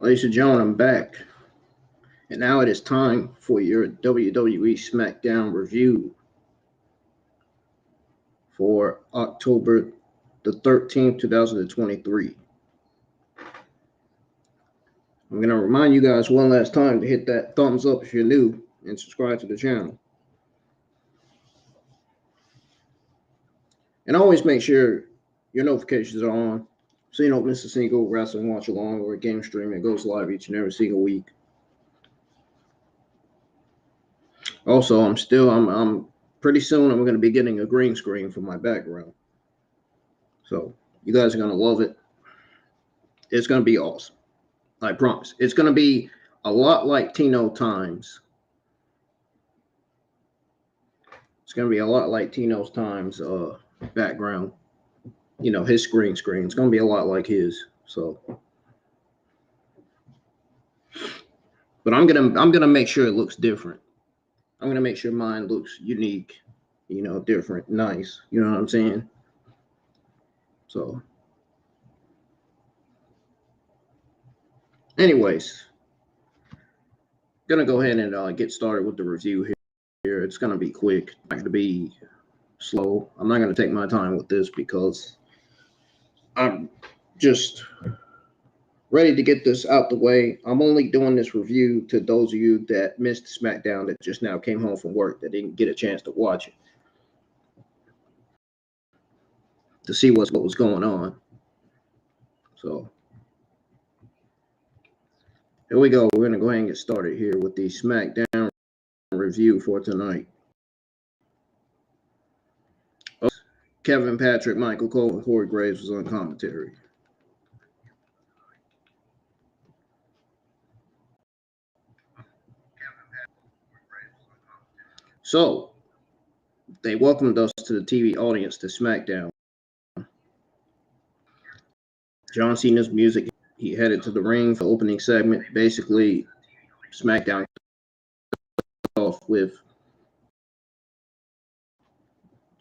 Ladies and gentlemen, I'm back. And now it is time for your WWE SmackDown review for October the 13th, 2023. I'm going to remind you guys one last time to hit that thumbs up if you're new and subscribe to the channel. And always make sure your notifications are on so you don't miss a single wrestling watch along or a game stream that goes live each and every single week. Also, I'm pretty soon I'm going to be getting a green screen for my background. So you guys are going to love it. It's going to be awesome. I promise. It's going to be a lot like Tino Times. It's going to be a lot like Tino's Times background. You know, his screen. It's going to be a lot like his. So, but I'm gonna make sure it looks different. I'm gonna make sure mine looks unique. You know, different, nice. You know what I'm saying? So, anyways, gonna go ahead and get started with the review here. It's gonna be quick. Not gonna be slow. I'm not gonna take my time with this because I'm just ready to get this out the way. I'm only doing this review to those of you that missed SmackDown that just now came home from work that didn't get a chance to watch it, to see what was going on. So here we go. We're going to go ahead and get started here with the SmackDown review for tonight. Kevin Patrick, Michael Cole, and Corey Graves was on commentary. So they welcomed us to the TV audience to SmackDown. John Cena's music. He headed to the ring for the opening segment. Basically, SmackDown off with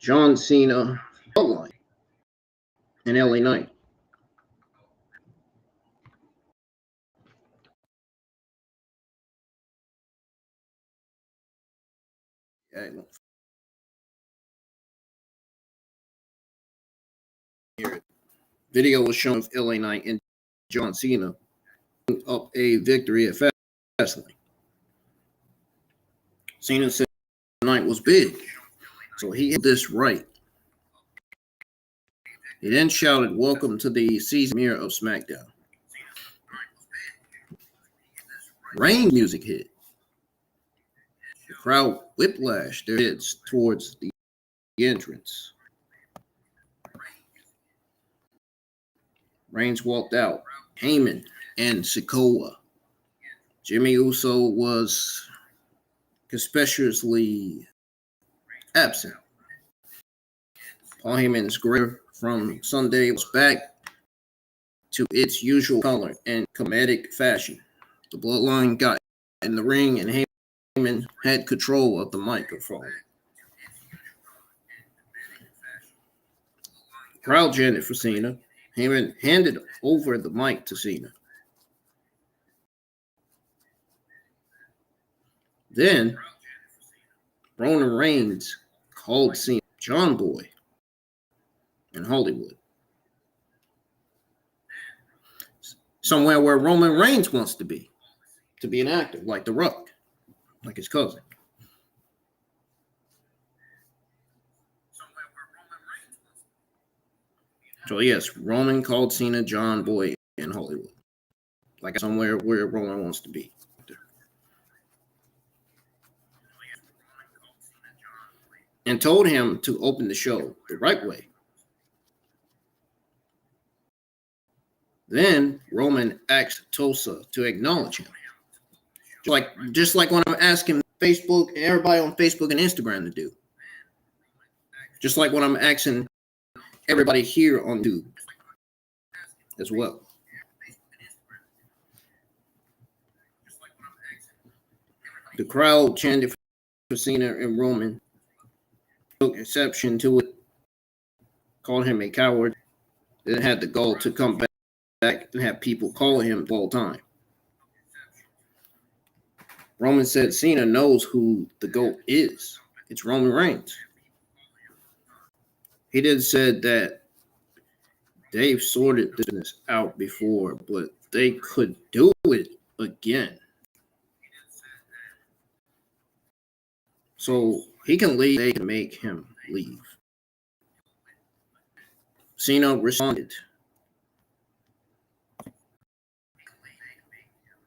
John Cena Bloodline and LA Knight. Here, video was shown of LA Knight and John Cena up a victory at Fastlane. Cena said the night was big, so he hit this right. He then shouted, "Welcome to the season premiere of SmackDown." Rain music hit. The crowd whiplashed their heads towards the entrance. Reigns walked out. Heyman and Sikoa. Jimmy Uso was conspicuously absent. Paul Heyman's grin from Sunday was back to its usual color and comedic fashion. The Bloodline got in the ring and Heyman had control of the microphone. The crowd chanted for Cena. Heyman handed over the mic to Cena. Then Roman Reigns called Cena John Boy in Hollywood. Somewhere where Roman Reigns wants to be an actor, like The Rock, like his cousin. So yes, Roman called Cena John Boy in Hollywood, like somewhere where Roman wants to be. And told him to open the show the right way. Then Roman asked Tulsa to acknowledge him. Just like when I'm asking Facebook and everybody on Facebook and Instagram to do. Just like when I'm asking everybody here on YouTube as well. The crowd chanted for Cena and Roman. Took exception to it. Called him a coward. Then had the gall to come back and have people calling him all the time. Roman said Cena knows who the GOAT is. It's Roman Reigns. He did said that they've sorted this out before, but they could do it again. So he can leave, they can make him leave. Cena responded.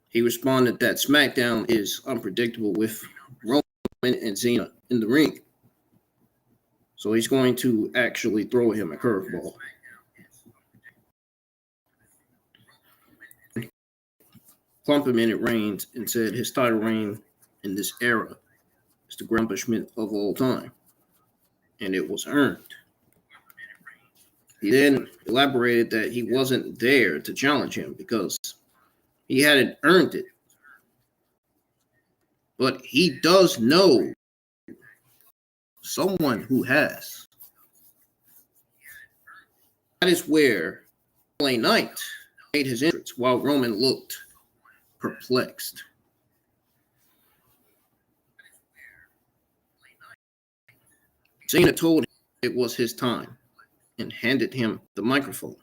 He responded that SmackDown is unpredictable with Roman and Cena in the ring. So he's going to actually throw him a curveball. Complimented Reigns and said his title reign in this era is the greatest accomplishment of all time, and it was earned. He then elaborated that he wasn't there to challenge him because he hadn't earned it. But he does know someone who has. That is where LA Knight made his entrance while Roman looked perplexed. Cena told him it was his time and handed him the microphone.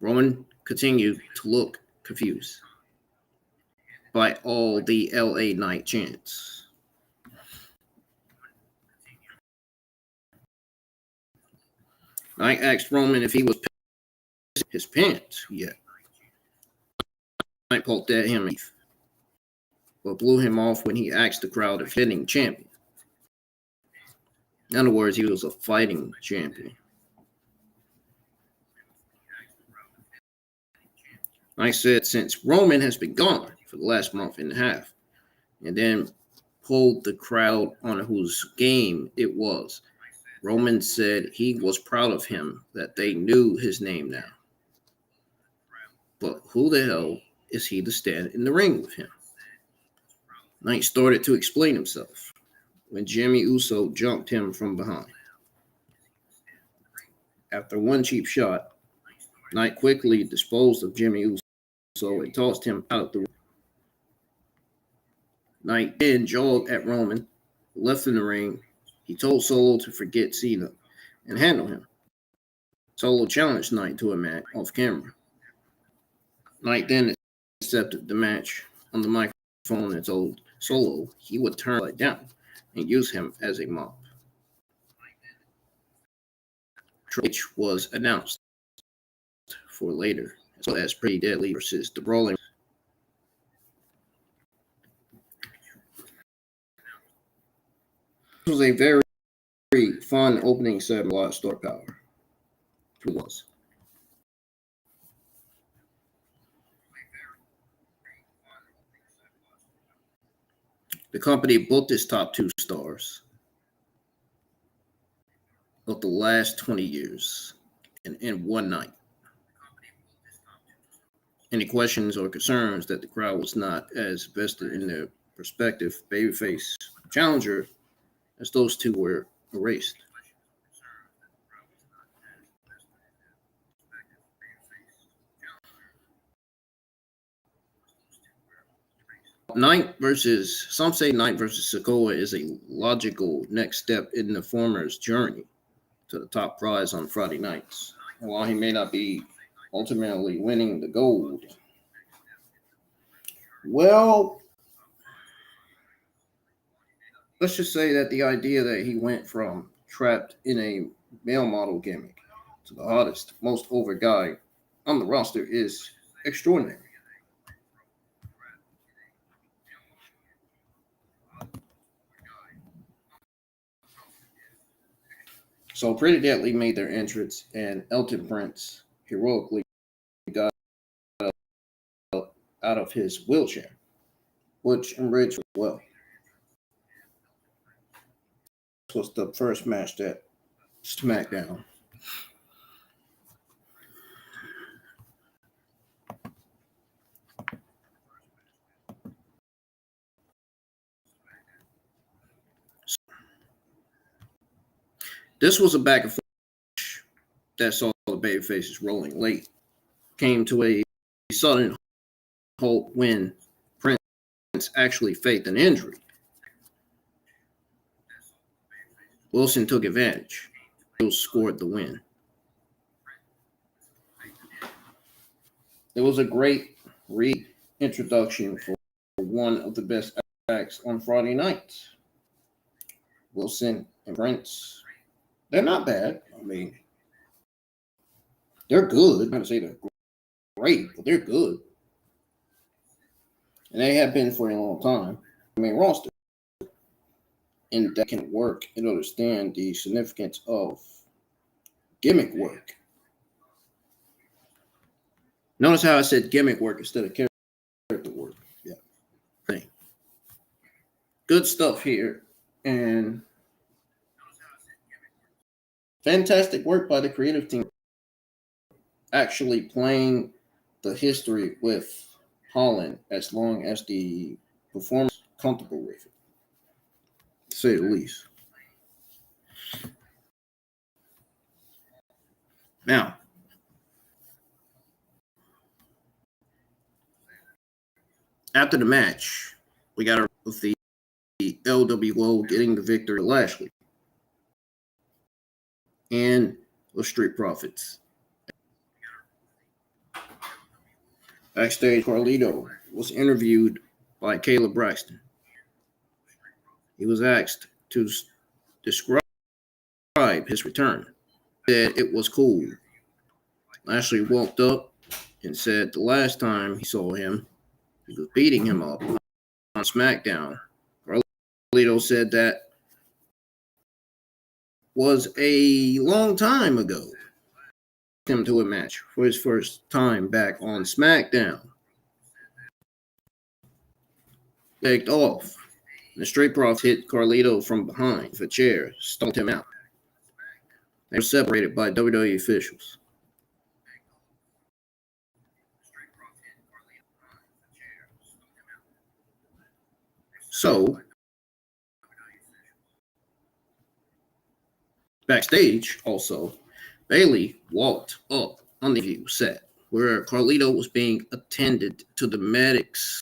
Roman continued to look confused by all the LA Knight chants. Knight asked Roman if he was pissing his pants yet. Knight poked at him, but blew him off when he asked the crowd if hitting champion. In other words, he was a fighting champion. Knight said since Roman has been gone for the last month and a half, and then pulled the crowd on whose game it was, Roman said he was proud of him that they knew his name now. But who the hell is he to stand in the ring with him? Knight started to explain himself when Jimmy Uso jumped him from behind. After one cheap shot, Knight quickly disposed of Jimmy Uso and tossed him out the ring. Knight then jogged at Roman, left in the ring. He told Solo to forget Cena and handle him. Solo challenged Knight to a match off camera. Knight then accepted the match on the microphone and told Solo he would turn Knight down and use him as a mop. Triple H was announced for later, as well as Pretty Deadly versus the Brawling. This was a very fun opening segment, a lot of star power. It was. The company booked its top 2 stars of the last 20 years in one night. Any questions or concerns that the crowd was not as vested in their prospective babyface challenger as those 2 were erased. Some say Knight versus Sikoa is a logical next step in the former's journey to the top prize on Friday nights. And while he may not be ultimately winning the gold, well, let's just say that the idea that he went from trapped in a male model gimmick to the hottest, most over guy on the roster is extraordinary. So Pretty Deadly made their entrance, and Elton Prince heroically got out of his wheelchair. Butch and Ridge as well. This was the first match at SmackDown. This was a back and forth that saw the baby faces rolling late. Came to a sudden when Prince actually faked an injury. Wilson took advantage. He scored the win. It was a great reintroduction for one of the best acts on Friday nights. Wilson and Prince, they're not bad. I mean, they're good. I'm not going to say they're great, but they're good. And they have been for a long time. I mean, roster. And that can work and understand the significance of gimmick work. Notice how I said gimmick work instead of character work. Yeah. Thing. Good stuff here. And fantastic work by the creative team. Actually playing the history with Holland as long as the performer is comfortable with it. To say the least. Now, after the match, we got with the LWO getting the victory to Lashley and the Street Profits. Backstage, Carlito was interviewed by Caleb Braxton. He was asked to describe his return. He said it was cool. Lashley walked up and said the last time he saw him, he was beating him up on SmackDown. Carlito said that was a long time ago. Him to a match for his first time back on SmackDown. Begged off. The Street Profits hit Carlito from behind with a chair, stomped him out. They were separated by WWE officials. So, backstage also, Bailey walked up on the view set where Carlito was being attended to the medics.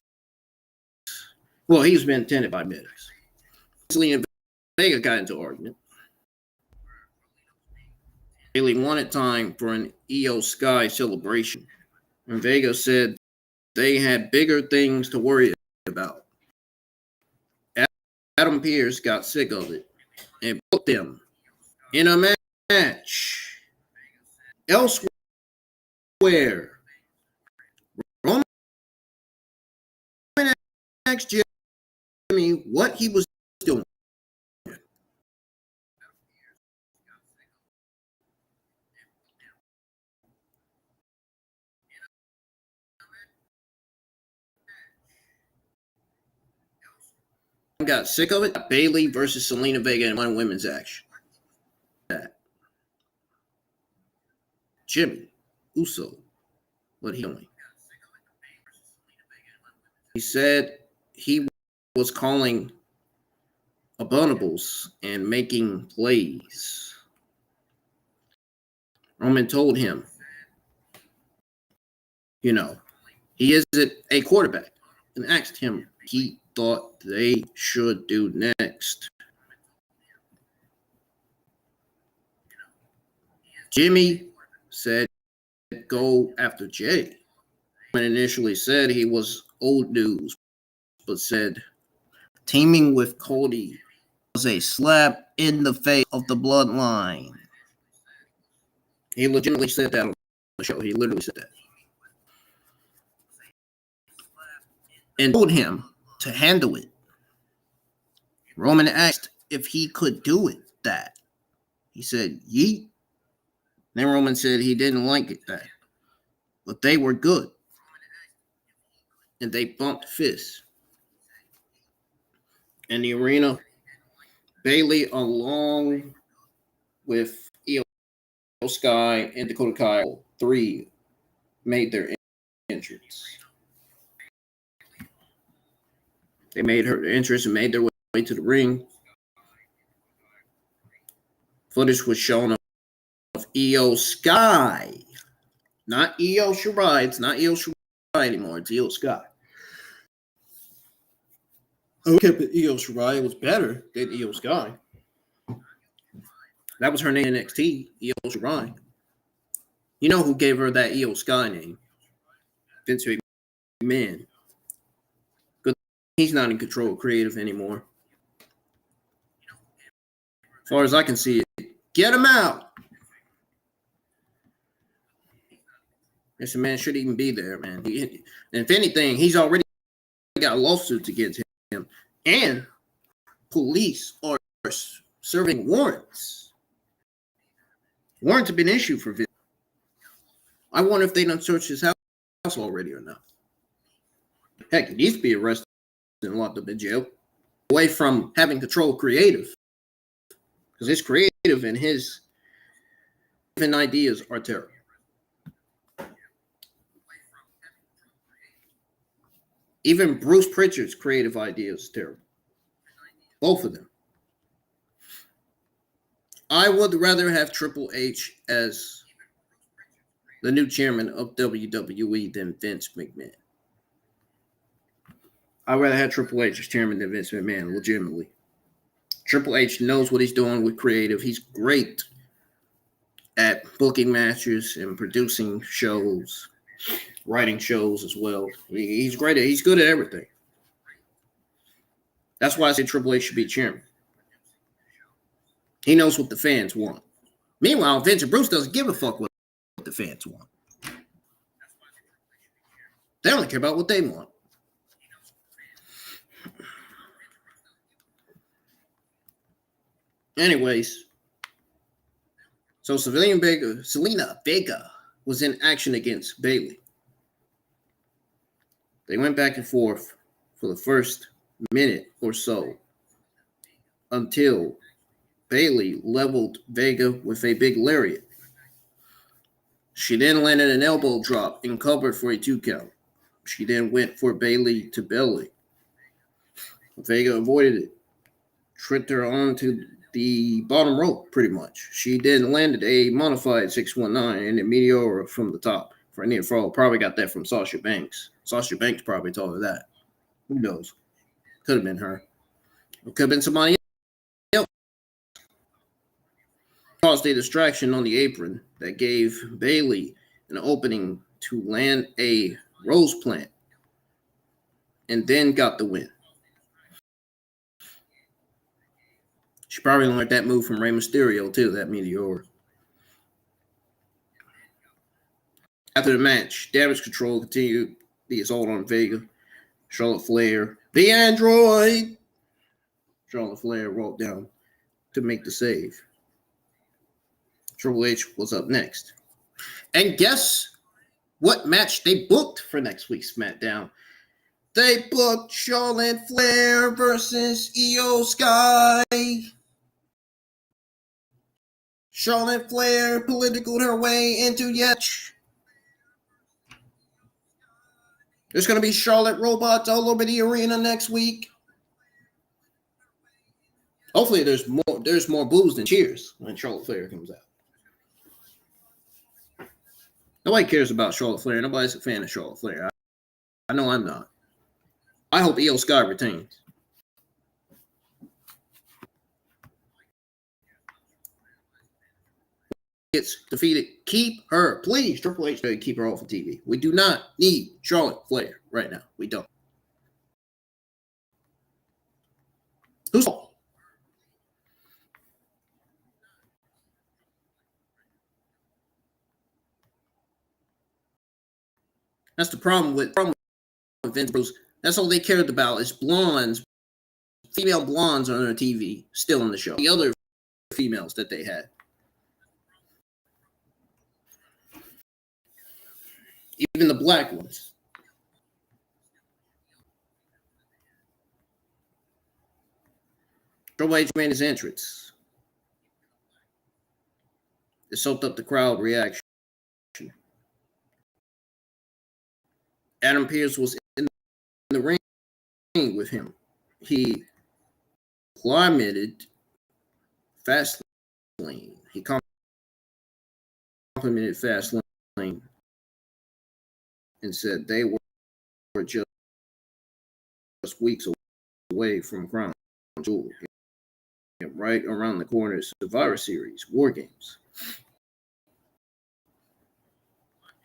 Well, he was being attended by medics. Lee and Vega got into an argument. Bailey wanted time for an Io Sky celebration, and Vega said they had bigger things to worry about. Adam Pearce got sick of it and put them in a match elsewhere. Roman asked Jimmy what he was doing. Got sick of it. Bailey versus Selena Vega in one women's action. Jimmy Uso, what he doing? He said he was calling abominables and making plays. Roman told him, he isn't a quarterback, and asked him he thought they should do next. Jimmy said go after Jay. When initially said he was old news, but said teaming with Cody was a slap in the face of the bloodline. He legitimately said that on the show. He literally said that. And told him to handle it. Roman asked if he could do it that. He said, yeet. Then Roman said he didn't like it that. But they were good. And they bumped fists. In the arena, Bailey, along with Io Sky and Dakota Kai, 3 made their entrance. They made her entrance and made their way to the ring. Footage was shown of Io Sky. Not Io Shirai. It's not Io Shirai anymore. It's Io Sky. Okay, but Io Shirai was better than Io Sky. That was her name in NXT, Io Shirai. You know who gave her that Io Sky name? Vince McMahon. Good. He's not in control of creative anymore. As far as I can see it, get him out. This man should even be there, man. If anything, he's already got lawsuits against him. And police are serving warrants. Warrants have been issued for Vince. I wonder if they done searched his house already or not. Heck, he needs to be arrested and locked up in jail. Away from having control creative. Because his creative and his ideas are terrible. Even Bruce Pritchard's creative ideas are terrible. Both of them. I would rather have Triple H as the new chairman of WWE than Vince McMahon. I'd rather have Triple H as chairman than Vince McMahon, legitimately. Triple H knows what he's doing with creative. He's great at booking matches and producing shows, writing shows as well. He's great at, he's good at everything. That's why I say Triple H should be chairman. He knows what the fans want. Meanwhile, Vince and Bruce doesn't give a fuck what the fans want. They only care about what they want. Anyways, so Selena Vega was in action against Bayley. They went back and forth for the first minute or so until Bayley leveled Vega with a big lariat. She then landed an elbow drop and covered for a 2 count. She then went for Bayley to belly. Vega avoided it, tripped her onto the bottom rope pretty much. She then landed a modified 619 and a Meteora from the top for a near fall. Probably got that from Sasha Banks. Sasha Banks probably told her that. Who knows? Could have been her. It could have been somebody else. Caused a distraction on the apron that gave Bayley an opening to land a rose plant and then got the win. She probably learned that move from Rey Mysterio too, that Meteor. After the match, Damage Control continued the assault on Vega. Charlotte Flair, the android. Charlotte Flair rolled down to make the save. Triple H was up next. And guess what match they booked for next week's SmackDown? They booked Charlotte Flair versus Io Sky. Charlotte Flair politicaled her way into yet. There's going to be Charlotte robots all over the arena next week. Hopefully there's more boos than cheers when Charlotte Flair comes out. Nobody cares about Charlotte Flair. Nobody's a fan of Charlotte Flair. I know I'm not. I hope Io Sky retains. Gets defeated. Keep her, please. Triple H, keep her off of TV. We do not need Charlotte Flair right now. We don't. Who's fault? That's the problem with Vince Bruce. That's all they cared about is blondes, female blondes on their TV, still on the show. The other females that they had. Even the black ones. Triple H made his entrance. It soaked up the crowd reaction. Adam Pearce was in the ring with him. He complimented Fastlane. He complimented Fastlane and said they were just weeks away from Crown Jewel, right around the corner is Survivor Series, War Games.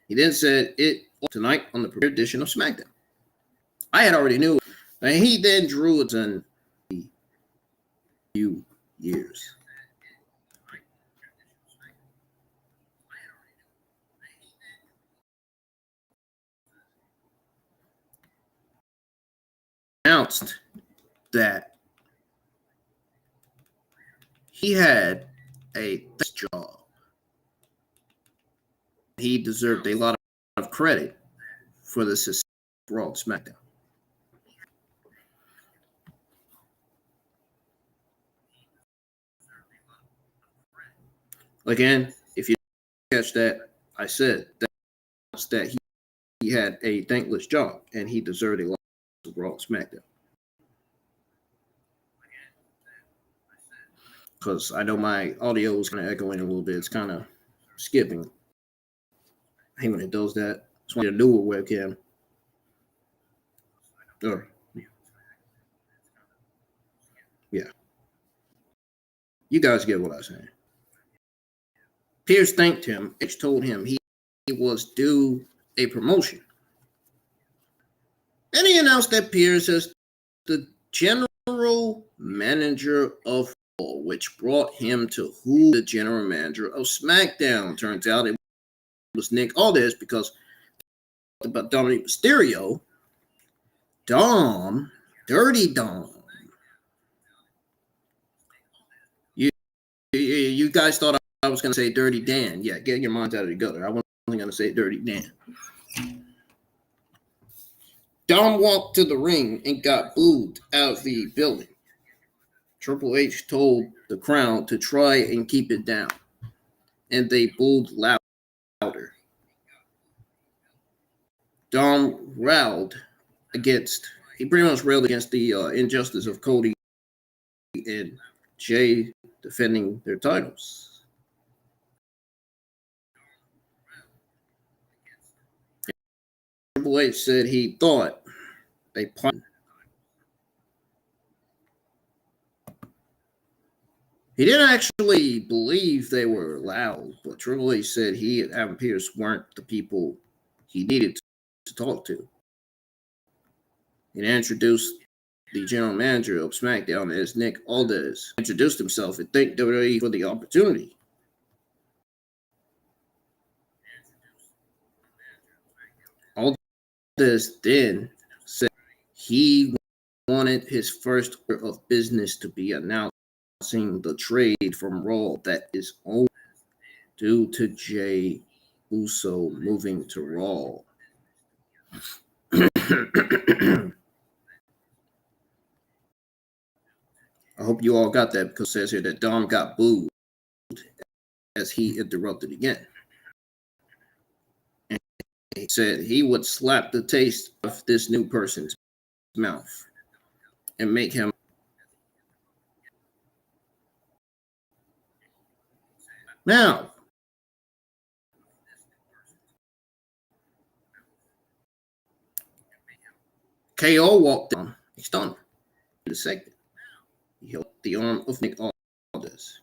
He then said it tonight on the premiere edition of SmackDown. I had already knew it, and he then drew it in a few years. Announced that he had a job. He deserved a lot of credit for the success of Raw and SmackDown. Again, if you catch that, I said that he had a thankless job and he deserved a lot of Raw and SmackDown. Because I know my audio is kind of echoing a little bit. It's kind of skipping. I hate when it does that. It's when you do a webcam. Oh. Yeah. You guys get what I'm saying. Pierce thanked him. Edge told him he was due a promotion. And he announced that Pierce is the general manager of Raw, which brought him to who the general manager of SmackDown. Turns out it was Nick Aldis, because about Dominic Mysterio, Dirty Dom. You guys thought I was going to say Dirty Dan. Yeah, get your minds out of the gutter. I wasn't going to say Dirty Dan. Dom walked to the ring and got booed out of the building. Triple H told the crowd to try and keep it down, and they booed louder. Dom he pretty much railed against the injustice of Cody and Jay defending their titles. Triple H said he thought they planned. He didn't actually believe they were loud, but Triple H said he and Adam Pearce weren't the people he needed to talk to. He introduced the general manager of SmackDown as Nick Aldis. He introduced himself and thanked WWE for the opportunity. Aldis then said he wanted his first order of business to be announcing the trade from Raw that is over due to Jey Uso moving to Raw. I hope you all got that, because it says here that Dom got booed as he interrupted again. And he said he would slap the taste of this new person's mouth and make him. Now, KO walked down. He stunned in the segment. He held the arm of Nick Aldis.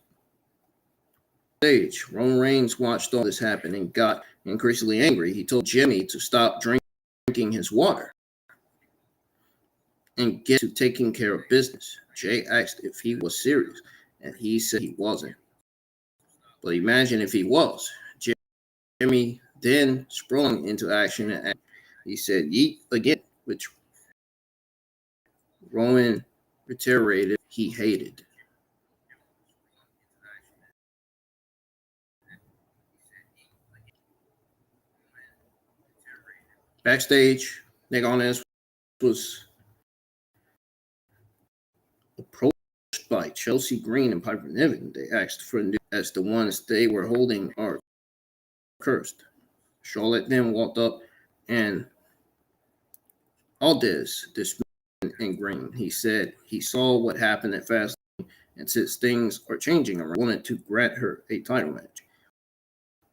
Stage, Roman Reigns watched all this happen and got increasingly angry. He told Jimmy to stop drinking his water and get to taking care of business. Jay asked if he was serious, and he said he wasn't. But imagine if he was. Jimmy then sprung into action, and he said yeet again, which Roman reiterated he hated. Backstage, Nick Aldis was approached by Chelsea Green and Piper Niven. They asked for news as the ones they were holding are cursed. Charlotte then walked up and Aldis dismissed and Green. He said he saw what happened at Fastlane, and since things are changing around, wanted to grant her a title match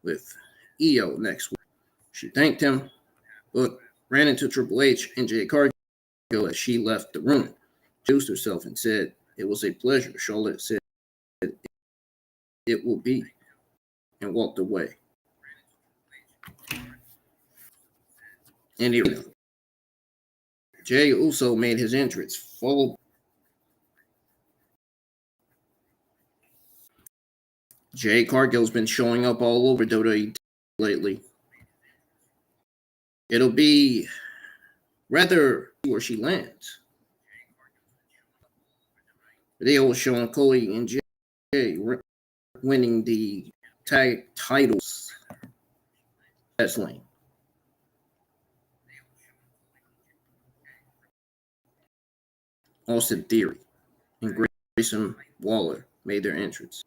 with Io next week. She thanked him, but ran into Triple H and Jade Cargill as she left the room. introduced herself and said, "It was a pleasure." Charlotte said, "It will be," and walked away. And Jey Uso made his entrance, followed. Jade Cargill's been showing up all over WWE lately. It'll be rather where she lands. Video was showing Cody and Jey winning the tag titles. That's lane. Austin Theory and Grayson Waller made their entrance.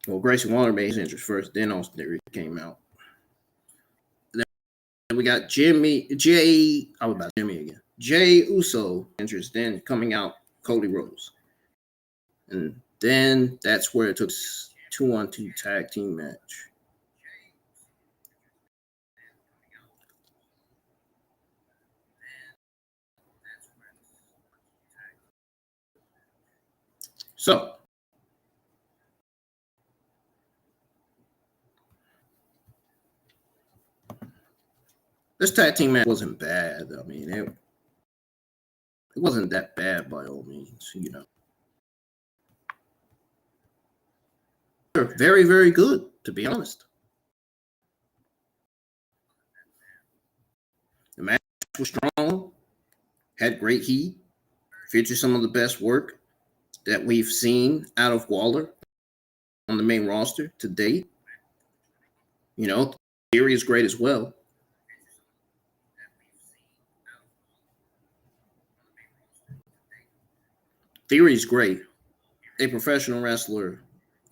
Well, Grayson Waller made his entrance first, then Austin Theory came out. Then we got Jey Uso entrance, then coming out Cody Rhodes. And then that's where it took 2-on-2 tag team match. So, this tag team match wasn't bad. I mean, it wasn't that bad by all means, you know. They're very, very good, to be honest. The match was strong, had great heat, featured some of the best work that we've seen out of Waller on the main roster to date. You know, Theory is great as well. Theory is great. A professional wrestler,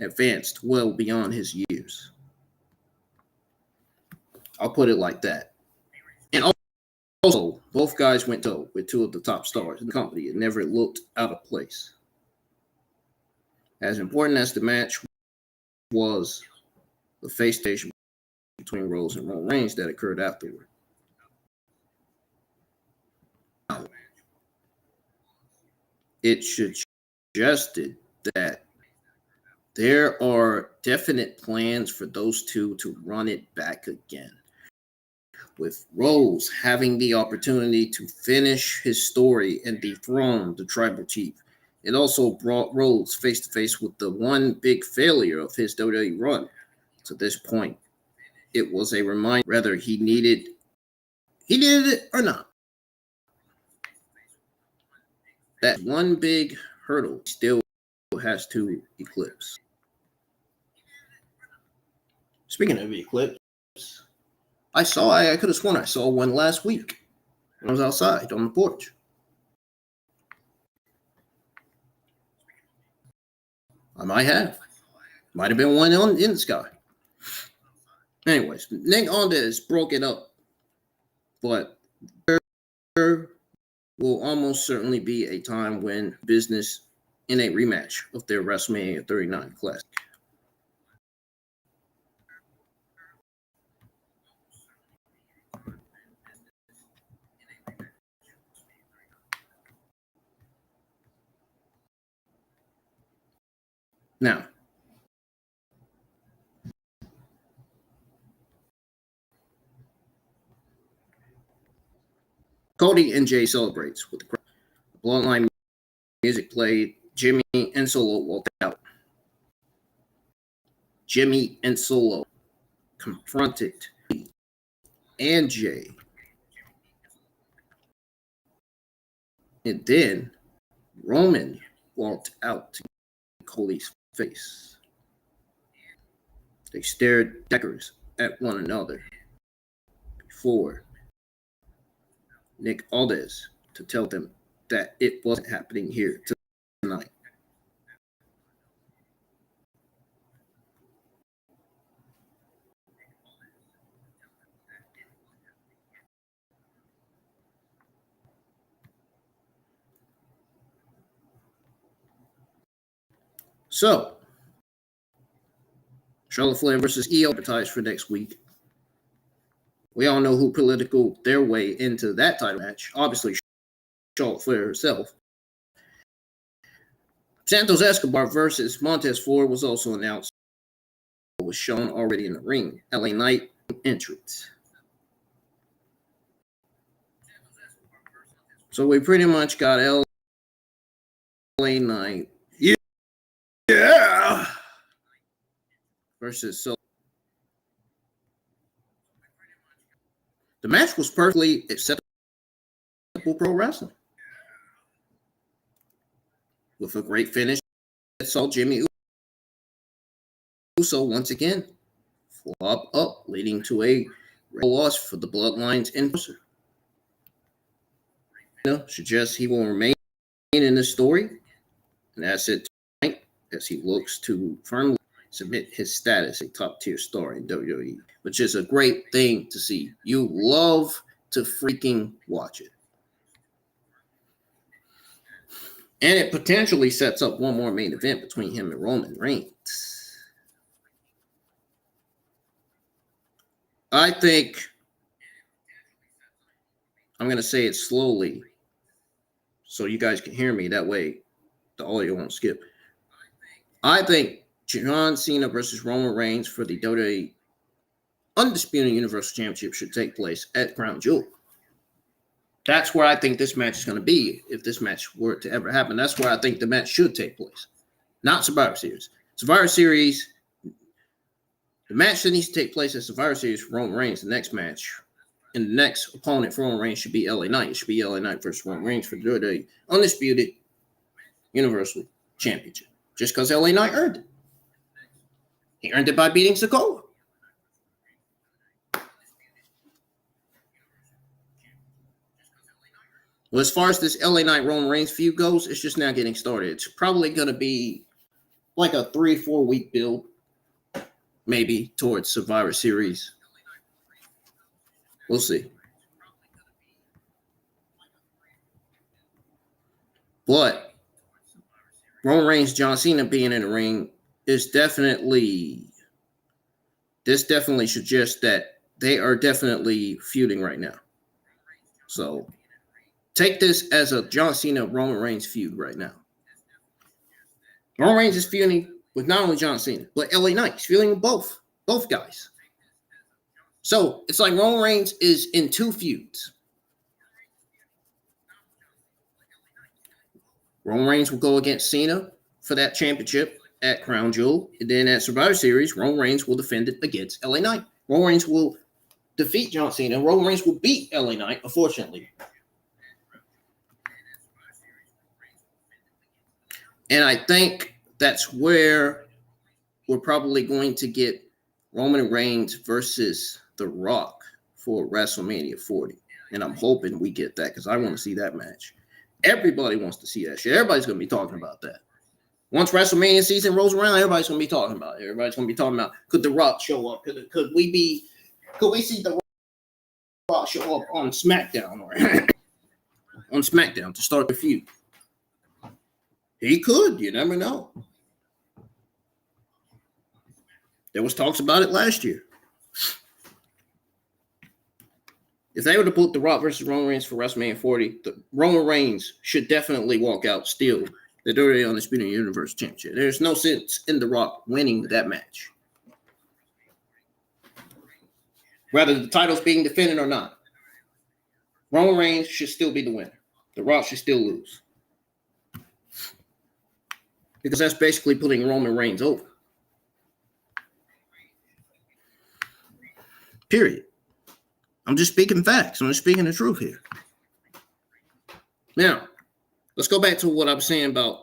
advanced well beyond his years. I'll put it like that. And also, both guys went toe with two of the top stars in the company. It never looked out of place. As important as the match was, the face station between Rhodes and Roman Reigns that occurred afterward. It suggested that there are definite plans for those two to run it back again. With Rhodes having the opportunity to finish his story and dethrone the tribal chief, it also brought Rhodes face to face with the one big failure of his WWE run to this point. It was a reminder whether he needed it or not. That one big hurdle still has to eclipse. Speaking of eclipse, I could have sworn I saw one last week when I was outside on the porch. I might have. Might have been one in the sky. Anyways, Nick Aldis broke it up, but there will almost certainly be a time when business in a rematch of their WrestleMania 39 Classic. Now, Cody and Jey celebrates with the crowd. The Bloodline music played. Jimmy and Solo walked out. Jimmy and Solo confronted and Jey. And then Roman walked out to Cody's face. They stared daggers at one another before Nick Aldis to tell them that it wasn't happening here tonight. So, Charlotte Flair versus Io advertised for next week. We all know who political their way into that title match. Obviously, Charlotte Flair herself. Santos Escobar versus Montez Ford was also announced. It was shown already in the ring. LA Knight entrance. So we pretty much got LA Knight. Yeah. Versus so. The match was perfectly acceptable pro wrestling. With a great finish that saw Jimmy Uso once again flop up, leading to a loss for the Bloodlines enforcer. Suggests he will remain in the story, and that's it tonight as he looks to firmly submit his status a top-tier star in WWE, which is a great thing to see. You love to freaking watch it. And it potentially sets up one more main event between him and Roman Reigns. I think I'm going to say it slowly so you guys can hear me. That way the audio won't skip. I think John Cena versus Roman Reigns for the WWE Undisputed Universal Championship should take place at Crown Jewel. That's where I think this match is going to be. If this match were to ever happen, that's where I think the match should take place. Not Survivor Series. Survivor Series, the match that needs to take place at Survivor Series for Roman Reigns, the next match, and the next opponent for Roman Reigns should be LA Knight. It should be LA Knight versus Roman Reigns for the Undisputed Universal Championship. Just because LA Knight earned it. He earned it by beating Sokola. Well, as far as this LA Knight Roman Reigns feud goes, it's just now getting started. It's probably going to be like a 3-4 week build, maybe, towards Survivor Series. We'll see. But Roman Reigns, John Cena being in the ring is definitely suggests that they are definitely feuding right now. So take this as a John Cena Roman Reigns feud right now. Roman Reigns is feuding with not only John Cena, but LA Knight. He's feuding with both guys. So it's like Roman Reigns is in two feuds. Roman Reigns will go against Cena for that championship at Crown Jewel. And then at Survivor Series, Roman Reigns will defend it against LA Knight. Roman Reigns will defeat John Cena. Roman Reigns will beat LA Knight, unfortunately. And I think that's where we're probably going to get Roman Reigns versus The Rock for WrestleMania 40. And I'm hoping we get that because I want to see that match. Everybody wants to see that shit. Everybody's going to be talking about that. Once WrestleMania season rolls around, everybody's going to be talking about it. Everybody's going to be talking about, could The Rock show up? Could we see The Rock show up on SmackDown or on SmackDown to start the feud? He could. You never know. There was talks about it last year. If they were to put The Rock versus Roman Reigns for WrestleMania 40, Roman Reigns should definitely walk out still the WWE Undisputed Universal Championship. There's no sense in The Rock winning that match. Whether the title's being defended or not, Roman Reigns should still be the winner. The Rock should still lose. Because that's basically putting Roman Reigns over. Period. I'm just speaking facts. I'm just speaking the truth here. Now, let's go back to what I was saying about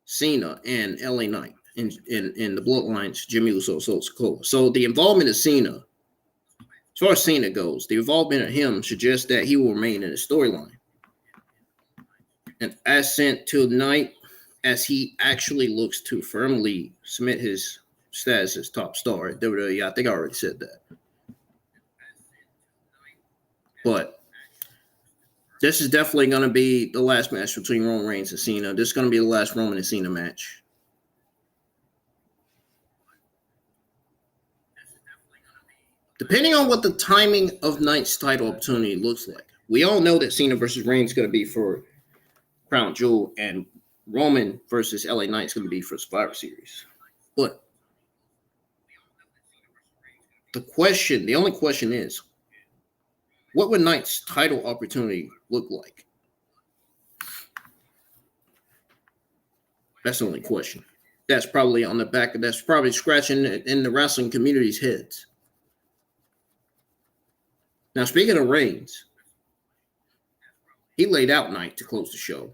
Cena and LA Knight in the Bloodlines, Jimmy Uso, Sokola. So the involvement of Cena, as far as Cena goes, the involvement of him suggests that he will remain in the storyline. And as sent to tonight, as he actually looks to firmly cement his status as top star at WWE. I think I already said that. But this is definitely going to be the last match between Roman Reigns and Cena. This is going to be the last Roman and Cena match. Depending on what the timing of Knight's title opportunity looks like, We all know that Cena versus Reigns is going to be for Crown Jewel, and Roman versus LA Knight is going to be for Survivor Series. But the only question is, what would Knight's title opportunity look like? That's the only question. That's probably on the back. That's probably scratching in the wrestling community's heads. Now, speaking of Reigns, he laid out Knight to close the show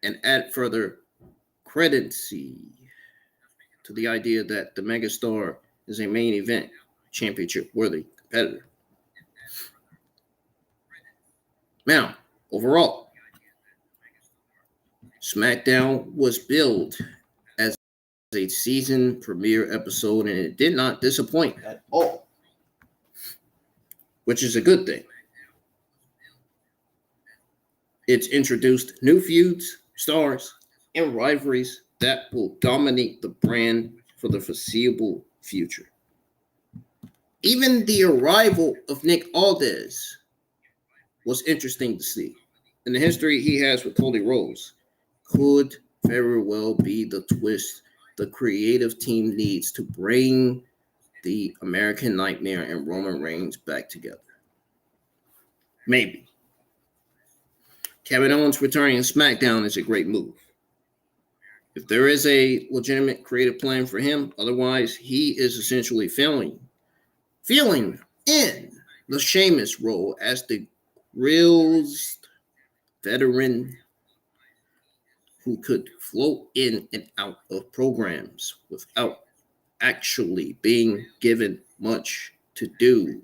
and add further credency to the idea that the megastar is a main event championship-worthy competitor. Now, overall, SmackDown was billed as a season premiere episode, and it did not disappoint at all, which is a good thing. It's introduced new feuds, stars, and rivalries that will dominate the brand for the foreseeable future. Even the arrival of Nick Aldis was interesting to see. And the history he has with Cody Rhodes could very well be the twist the creative team needs to bring the American Nightmare and Roman Reigns back together. Maybe. Kevin Owens returning to SmackDown is a great move. If there is a legitimate creative plan for him, otherwise he is essentially feeling in the Sheamus role as the Grills veteran who could float in and out of programs without actually being given much to do.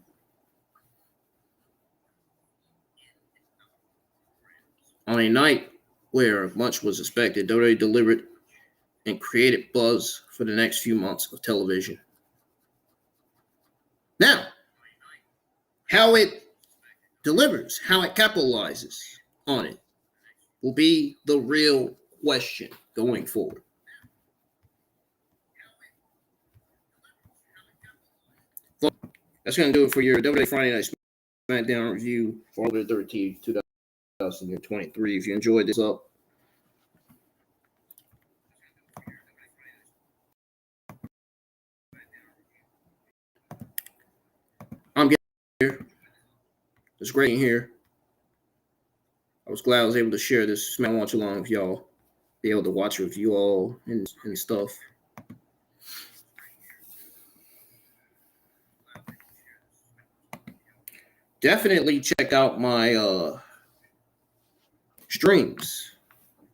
On a night where much was expected, WWE delivered and created buzz for the next few months of television. Now, how it delivers, how it capitalizes on it, will be the real question going forward. That's going to do it for your WWE Friday Night SmackDown review for October 13th, 2023. If you enjoyed this up, I'm getting here. It's great in here. I was glad I was able to share this SmackDown watch along with y'all, be able to watch it with you all and stuff. Definitely check out my streams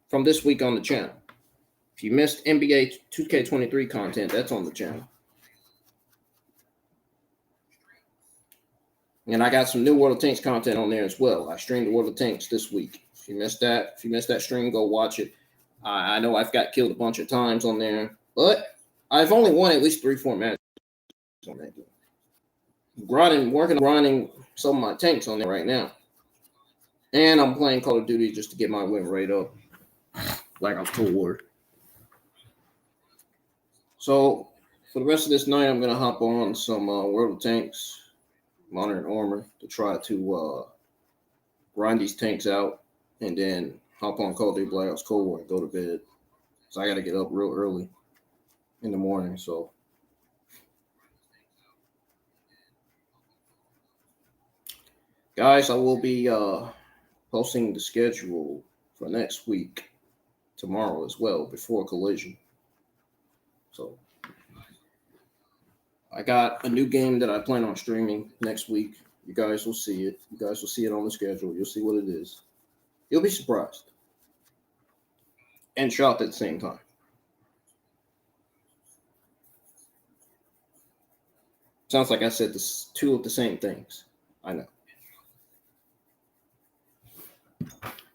from this week on the channel. If you missed NBA 2K23 content, that's on the channel. And I got some new World of Tanks content on there as well. I streamed the World of Tanks this week. If you missed that stream, go watch it. I know I've got killed a bunch of times on there, but I've only won at least 3-4 matches on that game. Working on grinding some of my tanks on there right now. And I'm playing Call of Duty just to get my win rate up, like I was told. So for the rest of this night, I'm going to hop on some World of Tanks, Modern Armor, to try to grind these tanks out, and then hop on Call of Duty Black Ops Cold War and go to bed. So I got to get up real early in the morning. So guys, I will be posting the schedule for next week tomorrow as well before Collision. So I got a new game that I plan on streaming next week. You guys will see it. You guys will see it on the schedule. You'll see what it is. You'll be surprised and shocked at the same time. Sounds like I said two of the same things. I know.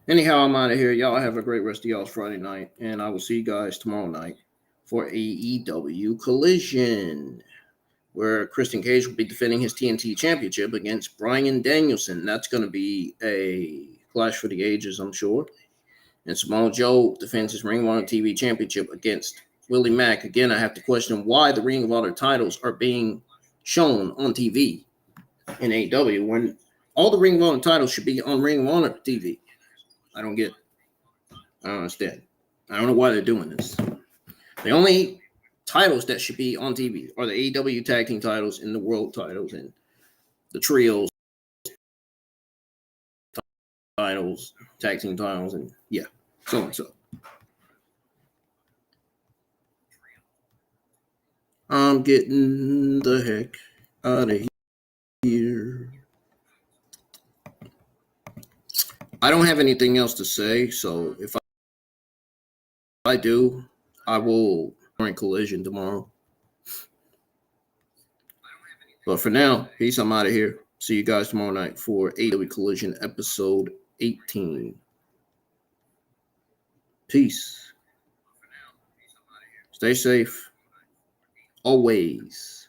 Anyhow, I'm out of here. Y'all have a great rest of y'all's Friday night, and I will see you guys tomorrow night for AEW Collision, where Christian Cage will be defending his TNT Championship against Bryan Danielson. That's going to be a clash for the ages, I'm sure. And Samoa Joe defends his Ring of Honor TV Championship against Willie Mack. Again, I have to question why the Ring of Honor titles are being shown on TV in AEW when All the Ring of Honor titles should be on Ring of Honor TV. I don't understand. I don't know why they're doing this. The only titles that should be on TV are the AEW tag team titles and the world titles and the trios titles, tag team titles, and yeah, so and so. I'm getting the heck out of here. I don't have anything else to say, so if I do, I will join Collision tomorrow. But for now, peace. I'm out of here. See you guys tomorrow night for AEW Collision episode 18. Peace. Stay safe. Always.